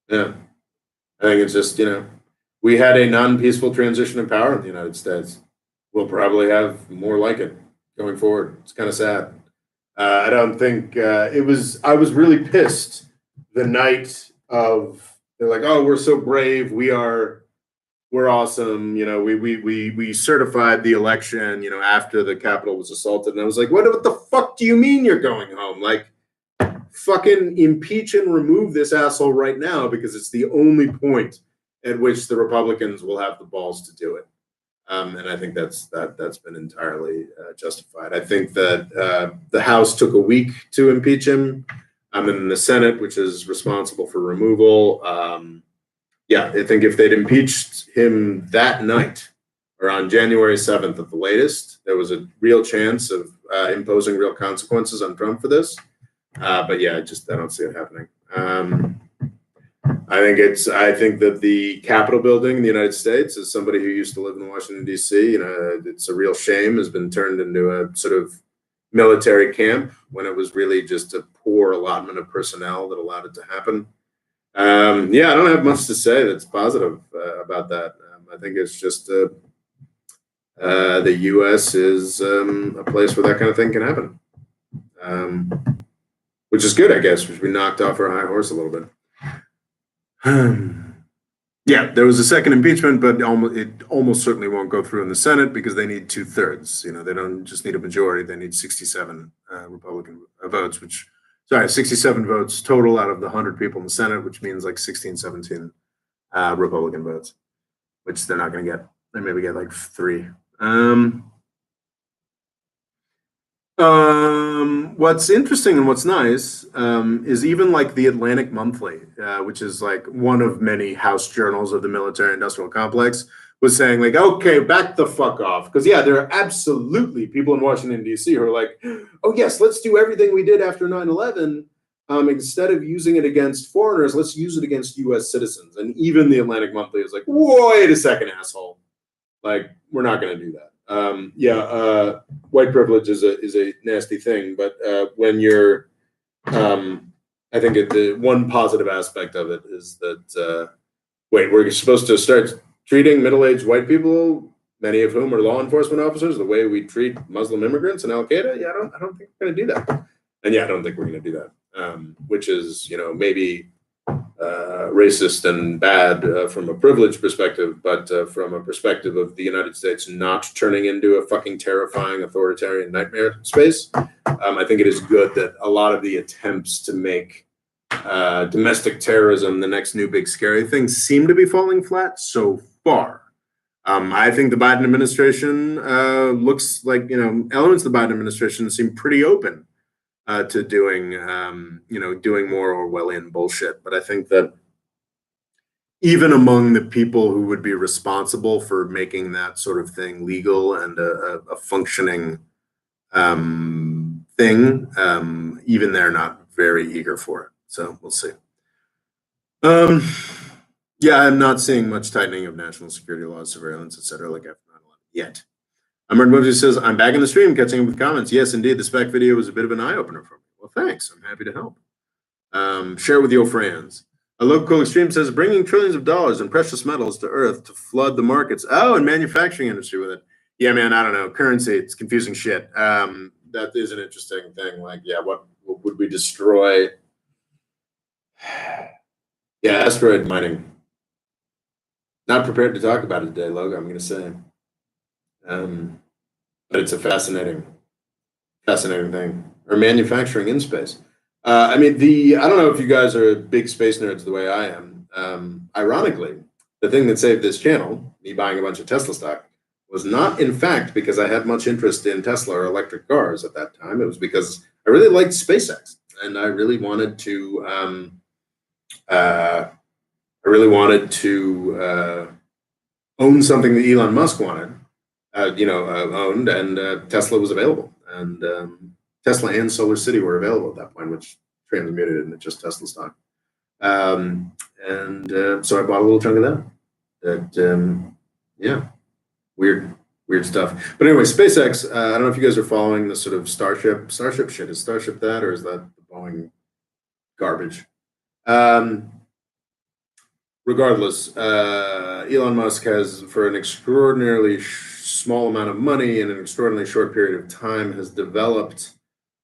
Yeah, I think it's just, we had a non-peaceful transition of power in the United States. We'll probably have more like it going forward. It's kind of sad. I don't think I was really pissed the night of, they're like, oh, we're so brave. We're awesome. We certified the election, after the Capitol was assaulted. And I was like, what the fuck do you mean you're going home? Like, fucking impeach and remove this asshole right now, because it's the only point at which the Republicans will have the balls to do it. And I think that's been entirely justified. I think that the House took a week to impeach him, and then the Senate, which is responsible for removal, yeah, I think if they'd impeached him that night or on January 7th at the latest, there was a real chance of imposing real consequences on Trump for this. But yeah, I don't see it happening. I think that the Capitol building in the United States, as somebody who used to live in Washington, D.C., it's a real shame, has been turned into a sort of military camp when it was really just a poor allotment of personnel that allowed it to happen. Yeah, I don't have much to say that's positive about that. I think it's just the U.S. is a place where that kind of thing can happen, which is good, I guess, which we knocked off our high horse a little bit. Yeah, there was a second impeachment, but it almost certainly won't go through in the Senate because they need 2/3. They don't just need a majority; they need 67 Republican votes, 67 votes total out of the 100 people in the Senate, which means like 16, 17 Republican votes, which they're not going to get. They maybe get like 3. What's interesting and what's nice is even like the Atlantic Monthly, which is like one of many house journals of the military industrial complex, was saying like, okay, back the fuck off. Because yeah, there are absolutely people in Washington, D.C. who are like, oh yes, let's do everything we did after 9/11. Instead of using it against foreigners, let's use it against U.S. citizens. And even the Atlantic Monthly is like, wait a second, asshole. Like, we're not going to do that. White privilege is a nasty thing, but when you're, I think the one positive aspect of it is that wait, we're supposed to start treating middle-aged white people, many of whom are law enforcement officers, the way we treat Muslim immigrants and Al Qaeda. Yeah, I don't think we're going to do that, and yeah, I don't think we're going to do that. Which is, maybe racist and bad from a privileged perspective, but from a perspective of the United States not turning into a fucking terrifying authoritarian nightmare space, I think it is good that a lot of the attempts to make domestic terrorism the next new big scary thing seem to be falling flat so far. I think the Biden administration looks like, elements of the Biden administration seem pretty open to doing, doing more Orwellian bullshit. But I think that even among the people who would be responsible for making that sort of thing legal and a functioning thing, even they're not very eager for it. So we'll see. Um, yeah, I'm not seeing much tightening of national security laws, surveillance, et cetera, like after 9/11 yet. Amard Moses says, I'm back in the stream, catching up with comments. Yes, indeed, the spec video was a bit of an eye opener for me. Well, thanks. I'm happy to help. Share with your friends. A local extreme says, bringing trillions of dollars in precious metals to Earth to flood the markets. Oh, and manufacturing industry with it. Yeah, man, I don't know. Currency, it's confusing shit. That is an interesting thing. Like, yeah, what would we destroy? Yeah, asteroid mining. Not prepared to talk about it today, Logan, I'm going to say. But it's a fascinating thing. Or manufacturing in space. I don't know if you guys are big space nerds the way I am. Ironically, the thing that saved this channel, me buying a bunch of Tesla stock, was not in fact because I had much interest in Tesla or electric cars at that time. It was because I really liked SpaceX and I really wanted to own something that Elon Musk wanted, owned, and Tesla was available. And Tesla and Solar City were available at that point, which transmuted into just Tesla stock. So I bought a little chunk of that. Yeah, weird stuff. But anyway, SpaceX, I don't know if you guys are following the sort of Starship shit. Is Starship that, or is that the Boeing garbage? Regardless, Elon Musk has, for an extraordinarily small amount of money in an extraordinarily short period of time, has developed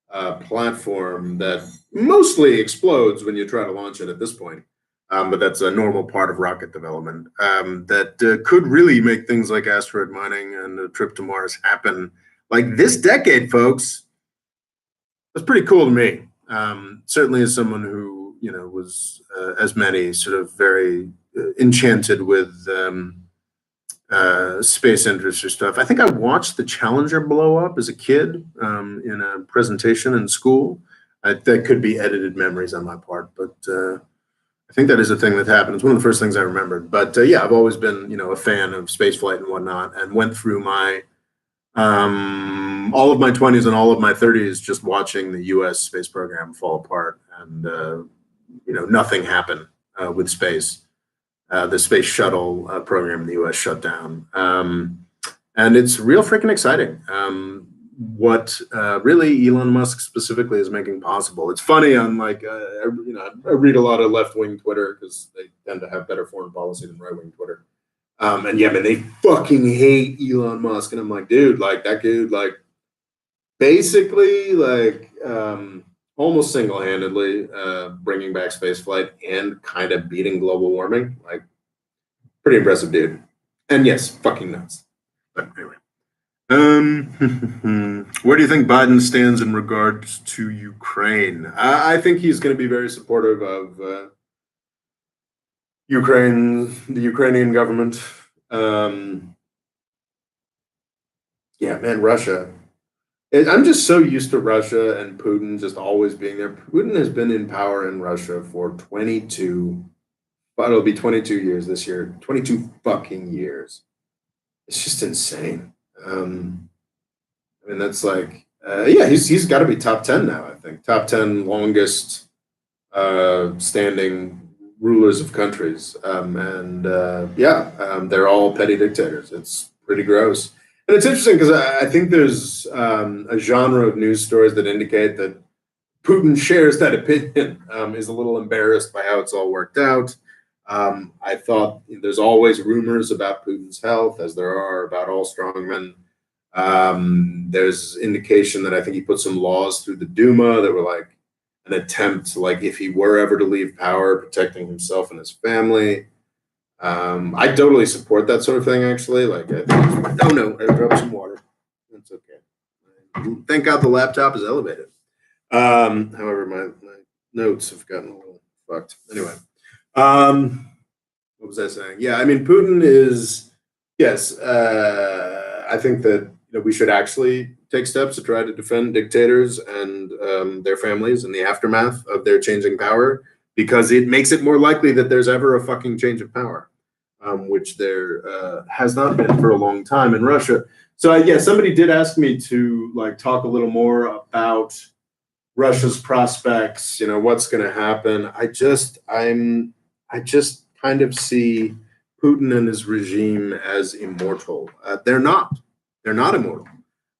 a platform that mostly explodes when you try to launch it at this point. But that's a normal part of rocket development that could really make things like asteroid mining and a trip to Mars happen like this decade, folks. That's pretty cool to me. Certainly as someone who, was, as many, sort of very enchanted with space industry stuff. I think I watched the Challenger blow up as a kid in a presentation in school. That could be edited memories on my part, but I think that is a thing that happened. It's one of the first things I remembered. But yeah, I've always been, a fan of spaceflight and whatnot, and went through my all of my 20s and all of my 30s just watching the U.S. space program fall apart, and nothing happened with space. The space shuttle program in the U.S. shut down, and it's real freaking exciting. What really Elon Musk specifically is making possible. It's funny on I read a lot of left-wing Twitter because they tend to have better foreign policy than right-wing Twitter. And yeah, man, they fucking hate Elon Musk, and I'm like, dude, that dude, basically, almost single-handedly bringing back spaceflight and kind of beating global warming. Pretty impressive, dude. And yes, fucking nuts. But anyway. Where do you think Biden stands in regards to Ukraine? I think he's going to be very supportive of the Ukrainian government. Yeah, man, Russia. I'm just so used to Russia and Putin just always being there. Putin has been in power in Russia for 22, but it'll be 22 years this year, 22 fucking years. It's just insane. I mean, that's like, yeah, he's got to be top 10 now, I think. Top 10 longest standing rulers of countries. They're all petty dictators. It's pretty gross. And it's interesting because I think there's a genre of news stories that indicate that Putin shares that opinion, is a little embarrassed by how it's all worked out. I thought there's always rumors about Putin's health, as there are about all strongmen. There's indication that I think he put some laws through the Duma that were like an attempt to, like, if he were ever to leave power, protecting himself and his family. I totally support that sort of thing, actually. Like, I think, oh no, I dropped some water. That's okay. Thank God the laptop is elevated. However, my notes have gotten a little fucked. Anyway, what was I saying? Yeah, I mean, Putin is, yes, I think that we should actually take steps to try to defend dictators and their families in the aftermath of their changing power, because it makes it more likely that there's ever a fucking change of power, which there has not been for a long time in Russia. So yeah, somebody did ask me to like talk a little more about Russia's prospects, what's going to happen. I just kind of see Putin and his regime as immortal. They're not. They're not immortal.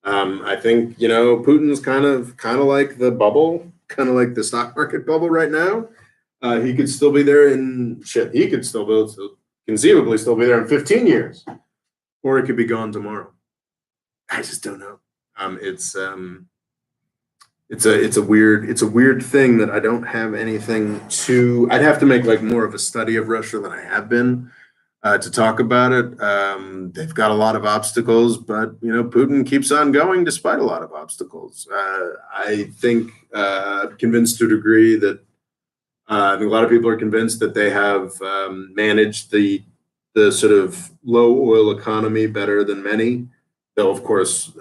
I think Putin's kind of like the bubble, kind of like the stock market bubble right now. He could still be there in shit. He could conceivably still be there in 15 years, or it could be gone tomorrow. I just don't know. It's a weird thing that I don't have anything to. I'd have to make like more of a study of Russia than I have been to talk about it. They've got a lot of obstacles, but Putin keeps on going despite a lot of obstacles. I think convinced to a degree that I think a lot of people are convinced that they have managed the sort of low oil economy better than many, though of course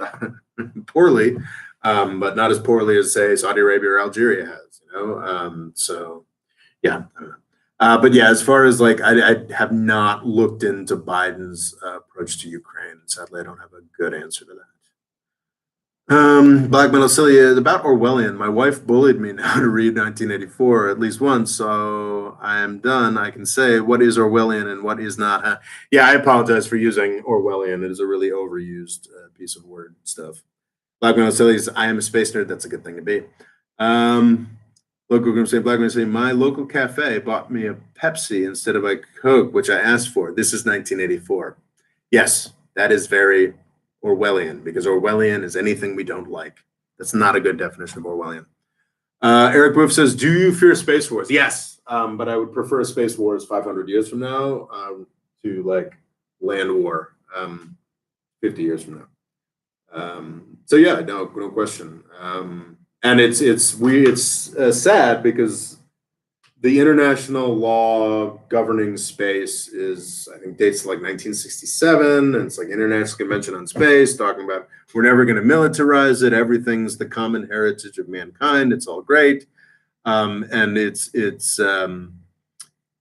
poorly, but not as poorly as say Saudi Arabia or Algeria has. So yeah. But yeah, as far as like, I have not looked into Biden's approach to Ukraine. Sadly, I don't have a good answer to that. Black Metal Silly is about Orwellian. My wife bullied me now to read 1984 at least once, so I am done. I can say what is Orwellian and what is not. Yeah, I apologize for using Orwellian. It is a really overused piece of word stuff. Black Metal Silly is, I am a space nerd. That's a good thing to be. Local group saying, Black Man saying, my local cafe bought me a Pepsi instead of a Coke, which I asked for. This is 1984. Yes, that is very Orwellian, because Orwellian is anything we don't like. That's not a good definition of Orwellian. Eric Wolf says, do you fear space wars? Yes, but I would prefer space wars 500 years from now to like land war 50 years from now. So yeah, no question. And it's sad because the international law governing space is, I think, dates to like 1967, and it's like International Convention on Space, talking about we're never going to militarize it. Everything's the common heritage of mankind. It's all great, and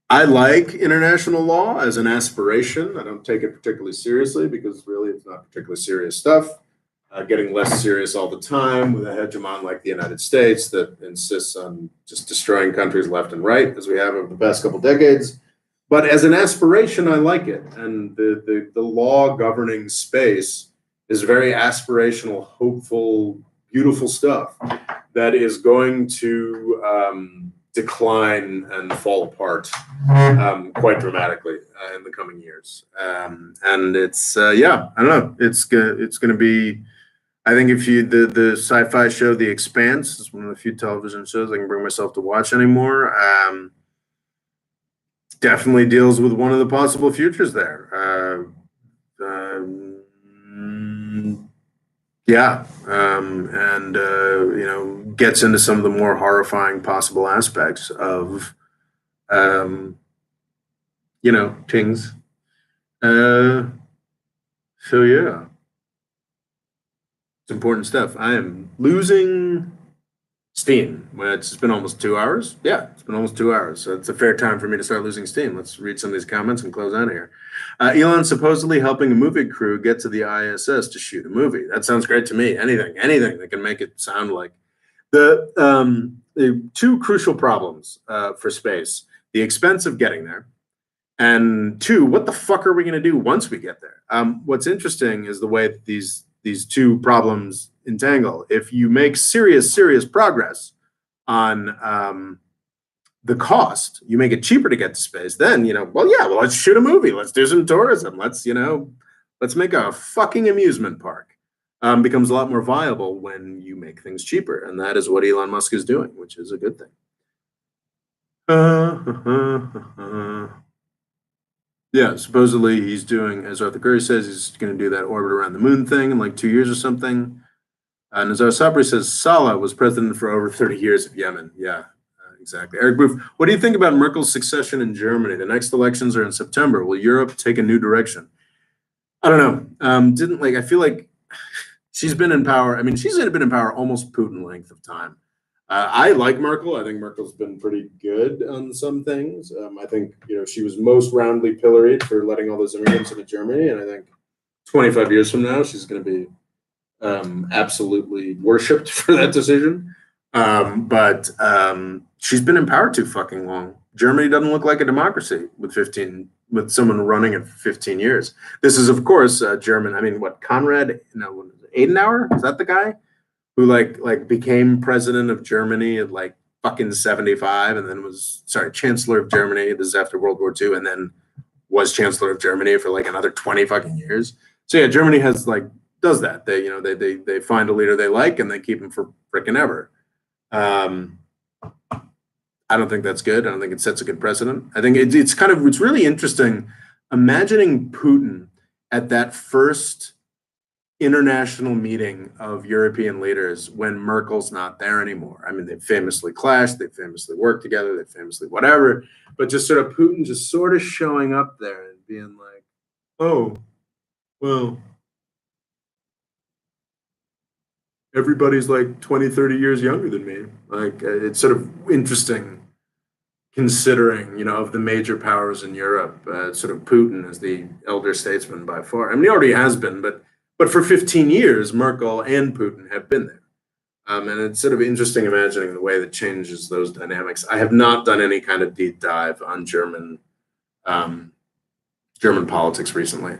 I like international law as an aspiration. I don't take it particularly seriously because really it's not particularly serious stuff. Getting less serious all the time with a hegemon like the United States that insists on just destroying countries left and right, as we have over the past couple decades. But as an aspiration, I like it. And the law governing space is very aspirational, hopeful, beautiful stuff that is going to decline and fall apart quite dramatically in the coming years. And it's, yeah, I don't know. It's going to be, I think if you the sci-fi show The Expanse is one of the few television shows I can bring myself to watch anymore. Definitely deals with one of the possible futures there. Yeah, and gets into some of the more horrifying possible aspects of things. So yeah. It's important stuff. I am losing steam. Well, it's been almost 2 hours. Yeah, it's been almost 2 hours. So it's a fair time for me to start losing steam. Let's read some of these comments and close out of here. Elon supposedly helping a movie crew get to the ISS to shoot a movie. That sounds great to me. Anything that can make it sound like the two crucial problems for space: the expense of getting there, and two, what the fuck are we going to do once we get there? What's interesting is the way that these two problems entangle. If you make serious progress on the cost, you make it cheaper to get to space, then, well, let's shoot a movie. Let's do some tourism. Let's make a fucking amusement park. Becomes a lot more viable when you make things cheaper. And that is what Elon Musk is doing, which is a good thing. Yeah, supposedly he's doing, as Arthur Curry says, he's going to do that orbit around the moon thing in like 2 years or something. Nazar Sabri says Saleh was president for over 30 years of Yemen. Yeah, exactly. Eric Booth, what do you think about Merkel's succession in Germany? The next elections are in September. Will Europe take a new direction? I don't know. I feel like she's been in power. I mean, she's been in power almost Putin length of time. I like Merkel. I think Merkel's been pretty good on some things. I think she was most roundly pilloried for letting all those immigrants into Germany, and I think 25 years from now she's going to be absolutely worshipped for that decision. But she's been in power too fucking long. Germany doesn't look like a democracy with someone running it for 15 years. This is, of course, German. I mean, what Konrad? No, Adenauer, is that the guy who like became president of Germany at like fucking 75, and then was chancellor of Germany. This is after World War II, and then was chancellor of Germany for like another 20 fucking years. So yeah, Germany does that. They find a leader they like and they keep him for frickin' ever. I don't think that's good. I don't think it sets a good precedent. I think it's really interesting imagining Putin at that first international meeting of European leaders when Merkel's not there anymore. I mean, they famously clashed, they famously worked together, they famously whatever, but just sort of Putin just sort of showing up there and being like, oh, well, everybody's like 20, 30 years younger than me. Like, it's sort of interesting considering, of the major powers in Europe, sort of Putin as the elder statesman by far. I mean, he already has been, but for 15 years, Merkel and Putin have been there. And it's sort of interesting imagining the way that changes those dynamics. I have not done any kind of deep dive on German politics recently.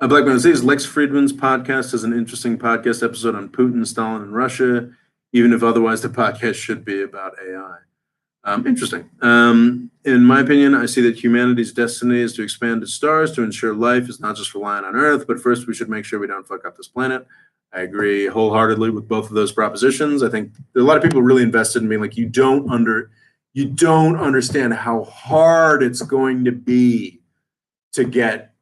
Black Man says Lex Friedman's podcast is an interesting podcast episode on Putin, Stalin, and Russia, even if otherwise the podcast should be about AI. Interesting. In my opinion, I see that humanity's destiny is to expand to stars to ensure life is not just reliant on Earth, but first we should make sure we don't fuck up this planet. I agree wholeheartedly with both of those propositions. I think there are a lot of people really invested in being like, you don't understand how hard it's going to be to get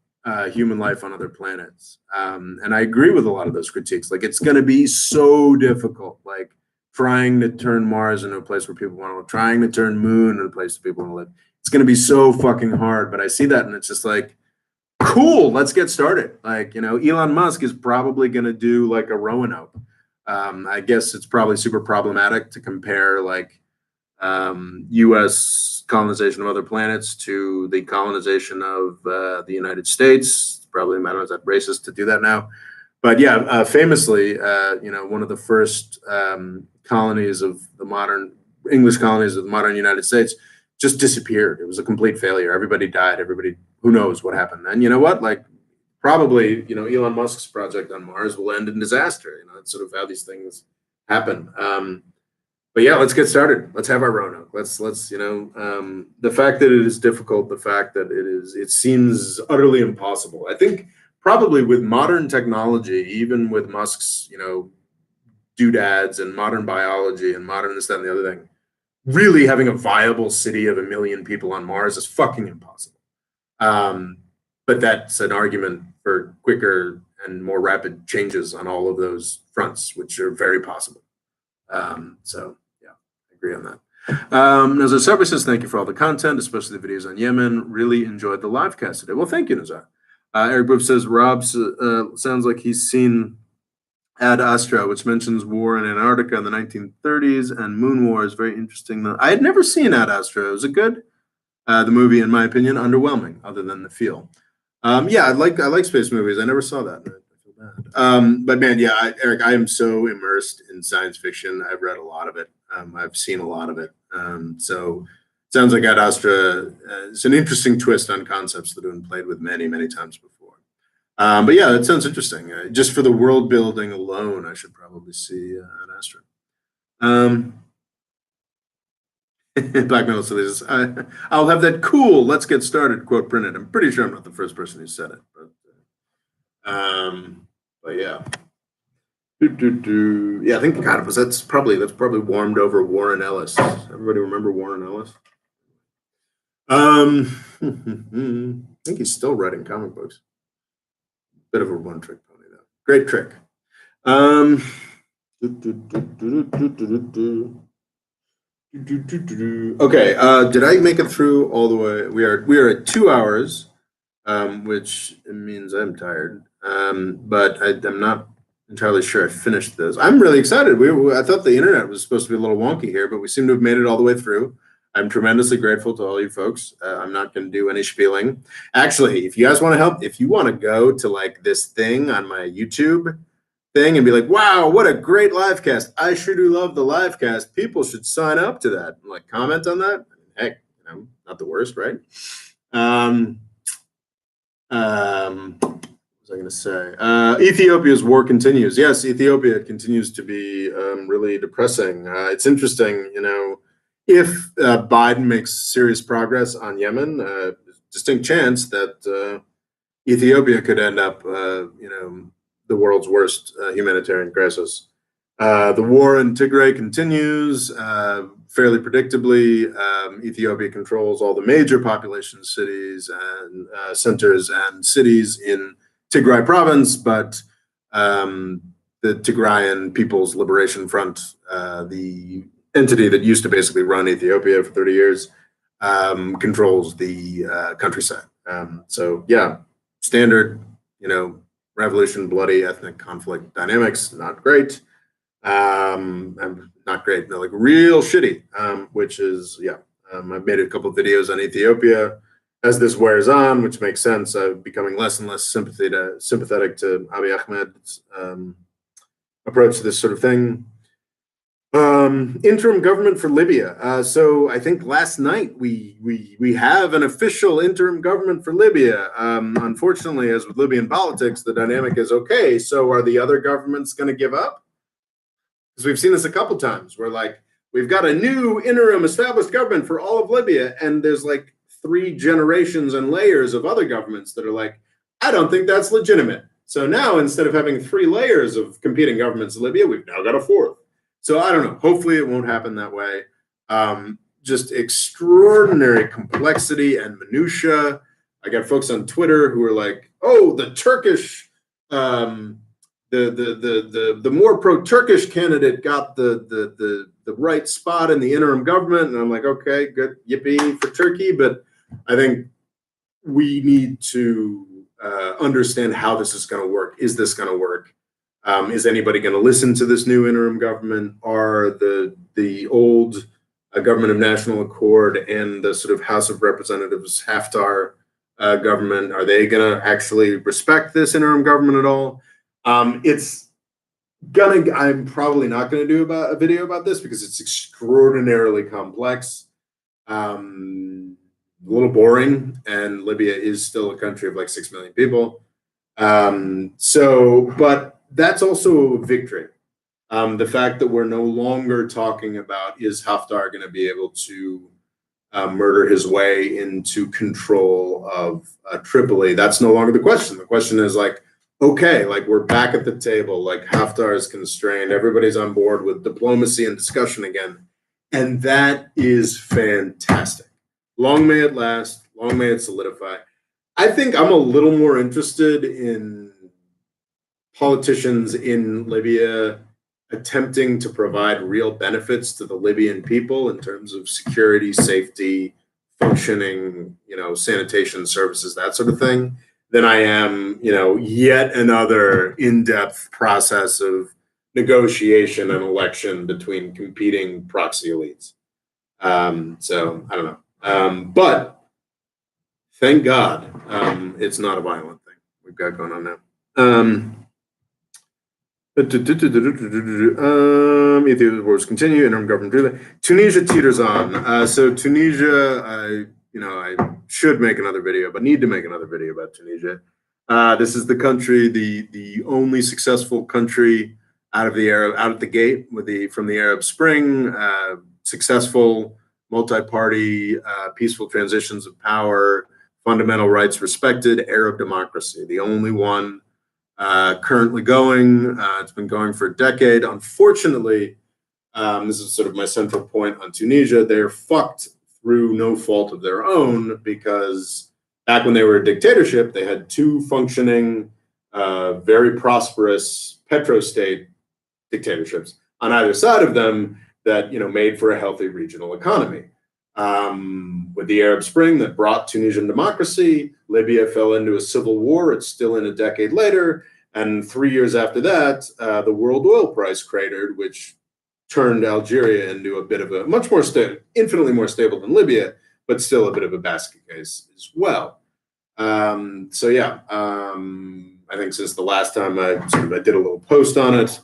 human life on other planets. And I agree with a lot of those critiques. Like, it's going to be so difficult, like trying to turn Mars into a place where people want to live, trying to turn Moon into a place where people want to live. It's going to be so fucking hard. But I see that and it's just like, cool, let's get started. Like, Elon Musk is probably going to do like a Roanoke. I guess it's probably super problematic to compare like U.S. colonization of other planets to the colonization of the United States. It's probably, I don't know, is that racist to do that now? But yeah, famously, one of the first colonies of the modern English colonies of the modern United States just disappeared. It was a complete failure. Everybody died. Who knows what happened? And you know what? Like, probably, Elon Musk's project on Mars will end in disaster. That's sort of how these things happen. But yeah, let's get started. Let's have our Roanoke. Let's the fact that it is difficult, the fact that it seems utterly impossible. I think probably with modern technology, even with Musk's, doodads and modern biology and modern this, that, and the other thing, really having a viable city of 1 million people on Mars is fucking impossible. But that's an argument for quicker and more rapid changes on all of those fronts, which are very possible. So yeah, I agree on that. Nazar Sabri says, thank you for all the content, especially the videos on Yemen. Really enjoyed the live cast today. Well, thank you, Nazar. Eric Booth says Rob sounds like he's seen Ad Astra, which mentions war in Antarctica in the 1930s, and Moon War is very interesting. I had never seen Ad Astra. Was it good? The movie, in my opinion, underwhelming, other than the feel. Yeah, I like space movies. I never saw that. I feel bad. But man, yeah, Eric, I am so immersed in science fiction. I've read a lot of it. I've seen a lot of it. So sounds like Ad Astra is an interesting twist on concepts that have been played with many, many times before. But yeah, that sounds interesting. Just for the world building alone, I should probably see Ad Astra. Black Metal Studies. I'll have that cool "Let's get started" quote printed. I'm pretty sure I'm not the first person who said it, but yeah. Yeah, I think God was that's probably warmed over Warren Ellis. Everybody remember Warren Ellis? I think he's still writing comic books. Bit of a one-trick pony, though. Great trick. Okay, did I make it through all the way? We are at 2 hours, which means I'm tired. But I'm not entirely sure I finished this. I'm really excited. I thought the internet was supposed to be a little wonky here, but we seem to have made it all the way through. I'm tremendously grateful to all you folks. I'm not going to do any spieling. Actually, if you guys want to help, if you want to go to like this thing on my YouTube thing and be like, wow, what a great live cast. I sure do love the live cast. People should sign up to that. Like, comment on that. Heck, not the worst, right? What was I going to say? Ethiopia's war continues. Yes, Ethiopia continues to be really depressing. It's interesting, if Biden makes serious progress on Yemen, distinct chance that Ethiopia could end up, the world's worst humanitarian crisis. The war in Tigray continues fairly predictably. Ethiopia controls all the major population cities and centers and cities in Tigray province, but the Tigrayan People's Liberation Front, the entity that used to basically run Ethiopia for 30 years, controls the countryside. So yeah, standard, revolution, bloody ethnic conflict dynamics, not great. Not great, like real shitty, which is, yeah. I've made a couple of videos on Ethiopia as this wears on, which makes sense. I'm becoming less and less sympathetic to Abiy Ahmed's approach to this sort of thing. Interim government for Libya. So I think last night we have an official interim government for Libya. Unfortunately, as with Libyan politics, the dynamic is okay. So are the other governments going to give up? Because we've seen this a couple times where like we've got a new interim established government for all of Libya, and there's like 3 generations and layers of other governments that are like, I don't think that's legitimate. So now instead of having 3 layers of competing governments in Libya, we've now got a 4th. So I don't know. Hopefully it won't happen that way. Just extraordinary complexity and minutia. I got folks on Twitter who are like, "Oh, the Turkish, the more pro-Turkish candidate got the right spot in the interim government," and I'm like, "Okay, good, yippee for Turkey." But I think we need to understand how this is going to work. Is this going to work? Is anybody going to listen to this new interim government? Are the old government of national accord and the sort of House of Representatives Haftar government, are they going to actually respect this interim government at all? I'm probably not going to do a video about this because it's extraordinarily complex, a little boring, and Libya is still a country of like 6 million people. But that's also a victory. The fact that we're no longer talking about is Haftar going to be able to murder his way into control of Tripoli. That's no longer the question. The question is like, okay, like we're back at the table, like Haftar is constrained, everybody's on board with diplomacy and discussion again. And that is fantastic. Long may it last, long may it solidify. I think I'm a little more interested in politicians in Libya attempting to provide real benefits to the Libyan people in terms of security, safety, functioning, sanitation services, that sort of thing, than I am, yet another in-depth process of negotiation and election between competing proxy elites. So I don't know. But thank God it's not a violent thing we've got going on now. Ethiopia's wars continue. Interim government. Tunisia teeters on. So Tunisia, I should make another video, but need to make another video about Tunisia. This is the country, the only successful country out of the gate from the Arab Spring. Successful multi-party, peaceful transitions of power, fundamental rights respected, Arab democracy. The only one currently going. It's been going for a decade. Unfortunately, this is sort of my central point on Tunisia. They're fucked through no fault of their own, because back when they were a dictatorship, they had two functioning, very prosperous petrostate dictatorships on either side of them that made for a healthy regional economy. With the Arab Spring that brought Tunisian democracy, Libya fell into a civil war. It's still in a decade later. And 3 years after that, the world oil price cratered, which turned Algeria into a bit of a much more infinitely more stable than Libya, but still a bit of a basket case as well. So yeah, I think since the last time I did a little post on it,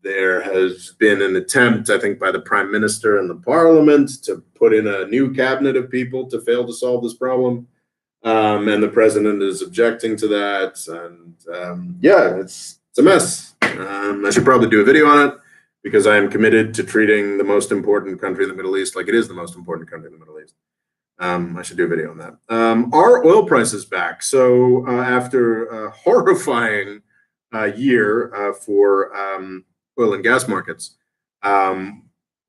there has been an attempt, I think, by the prime minister and the parliament to put in a new cabinet of people to fail to solve this problem. And the president is objecting to that. And yeah, it's a mess. I should probably do a video on it, because I am committed to treating the most important country in the Middle East like it is the most important country in the Middle East. I should do a video on that. Are oil prices back? So after a horrifying year for oil and gas markets, the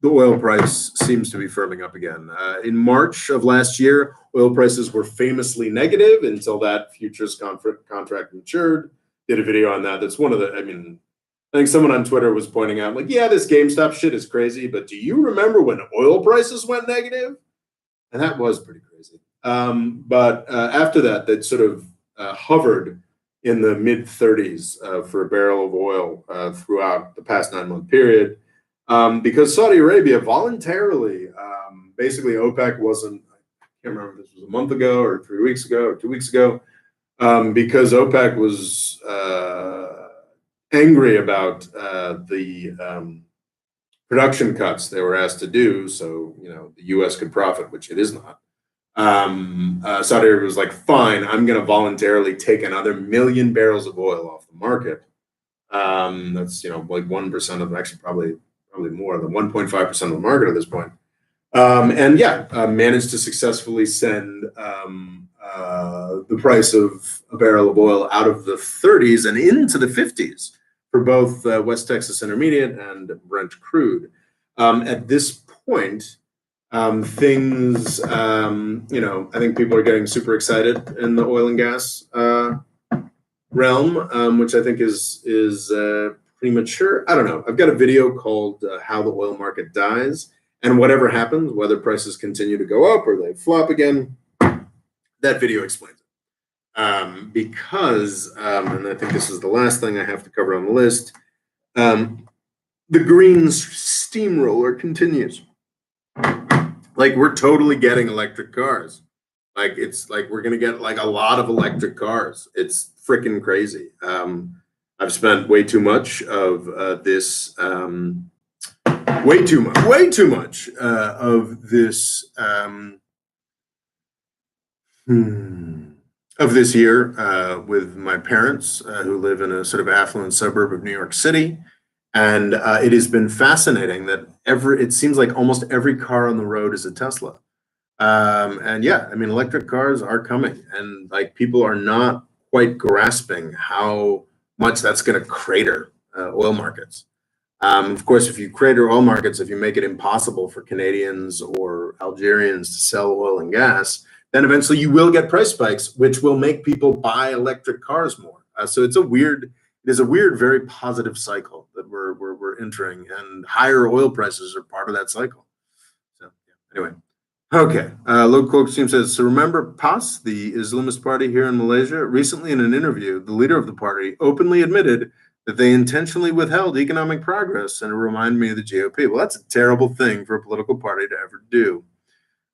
oil price seems to be firming up again. In March of last year, oil prices were famously negative until that futures contract matured. Did a video on that. That's one of the, I think someone on Twitter was pointing out, like, yeah, this GameStop shit is crazy, but do you remember when oil prices went negative? And that was pretty crazy. But after that, they'd sort of hovered in the mid 30s for a barrel of oil throughout the past 9-month period, because Saudi Arabia voluntarily, basically OPEC wasn't, I can't remember if this was a month ago or 3 weeks ago or 2 weeks ago, because OPEC was angry about the production cuts they were asked to do, so the U.S. could profit, which it is not. Saudi Arabia was like, fine, I'm going to voluntarily take another 1 million barrels of oil off the market. That's like 1% of, actually probably more than 1.5% of the market at this point. And yeah, managed to successfully send the price of a barrel of oil out of the 30s and into the 50s for both West Texas Intermediate and Brent crude. At this point, things, I think people are getting super excited in the oil and gas realm, which I think is premature. I don't know. I've got a video called How the Oil Market Dies, and whatever happens, whether prices continue to go up or they flop again, that video explains it. Because, and I think this is the last thing I have to cover on the list, the green steamroller continues. Like, we're totally getting electric cars. Like, it's like we're going to get like a lot of electric cars. It's freaking crazy. I've spent way too much of this, way too much of this, of this year with my parents who live in a sort of affluent suburb of New York City. And it has been fascinating that it seems like almost every car on the road is a Tesla. And yeah, electric cars are coming, and like people are not quite grasping how much that's going to crater oil markets. Of course, if you crater oil markets, if you make it impossible for Canadians or Algerians to sell oil and gas, then eventually you will get price spikes, which will make people buy electric cars more. So it is a weird, very positive cycle that we're entering, and higher oil prices are part of that cycle. So yeah, anyway, Okay. Local team says, so remember PAS, the Islamist party here in Malaysia? Recently, in an interview, the leader of the party openly admitted that they intentionally withheld economic progress, and it reminded me of the GOP. Well, that's a terrible thing for a political party to ever do.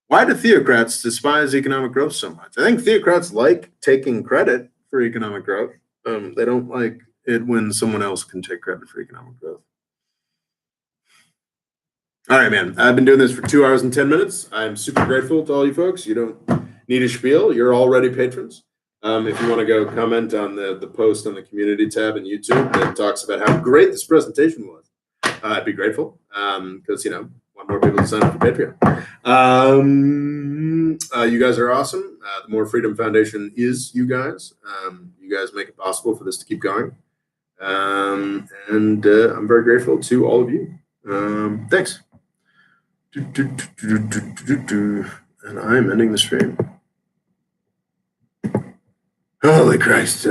Why do theocrats despise economic growth so much? I think theocrats like taking credit for economic growth. They don't like it when someone else can take credit for economic growth. All right, man. I've been doing this for 2 hours and 10 minutes. I'm super grateful to all you folks. You don't need a spiel. You're already patrons. If you want to go comment on the post on the community tab in YouTube that talks about how great this presentation was, I'd be grateful because, want more people to sign up for Patreon. You guys are awesome. The More Freedom Foundation is you guys. You guys make it possible for this to keep going. And I'm very grateful to all of you. Thanks. And I'm ending the stream. Holy Christ.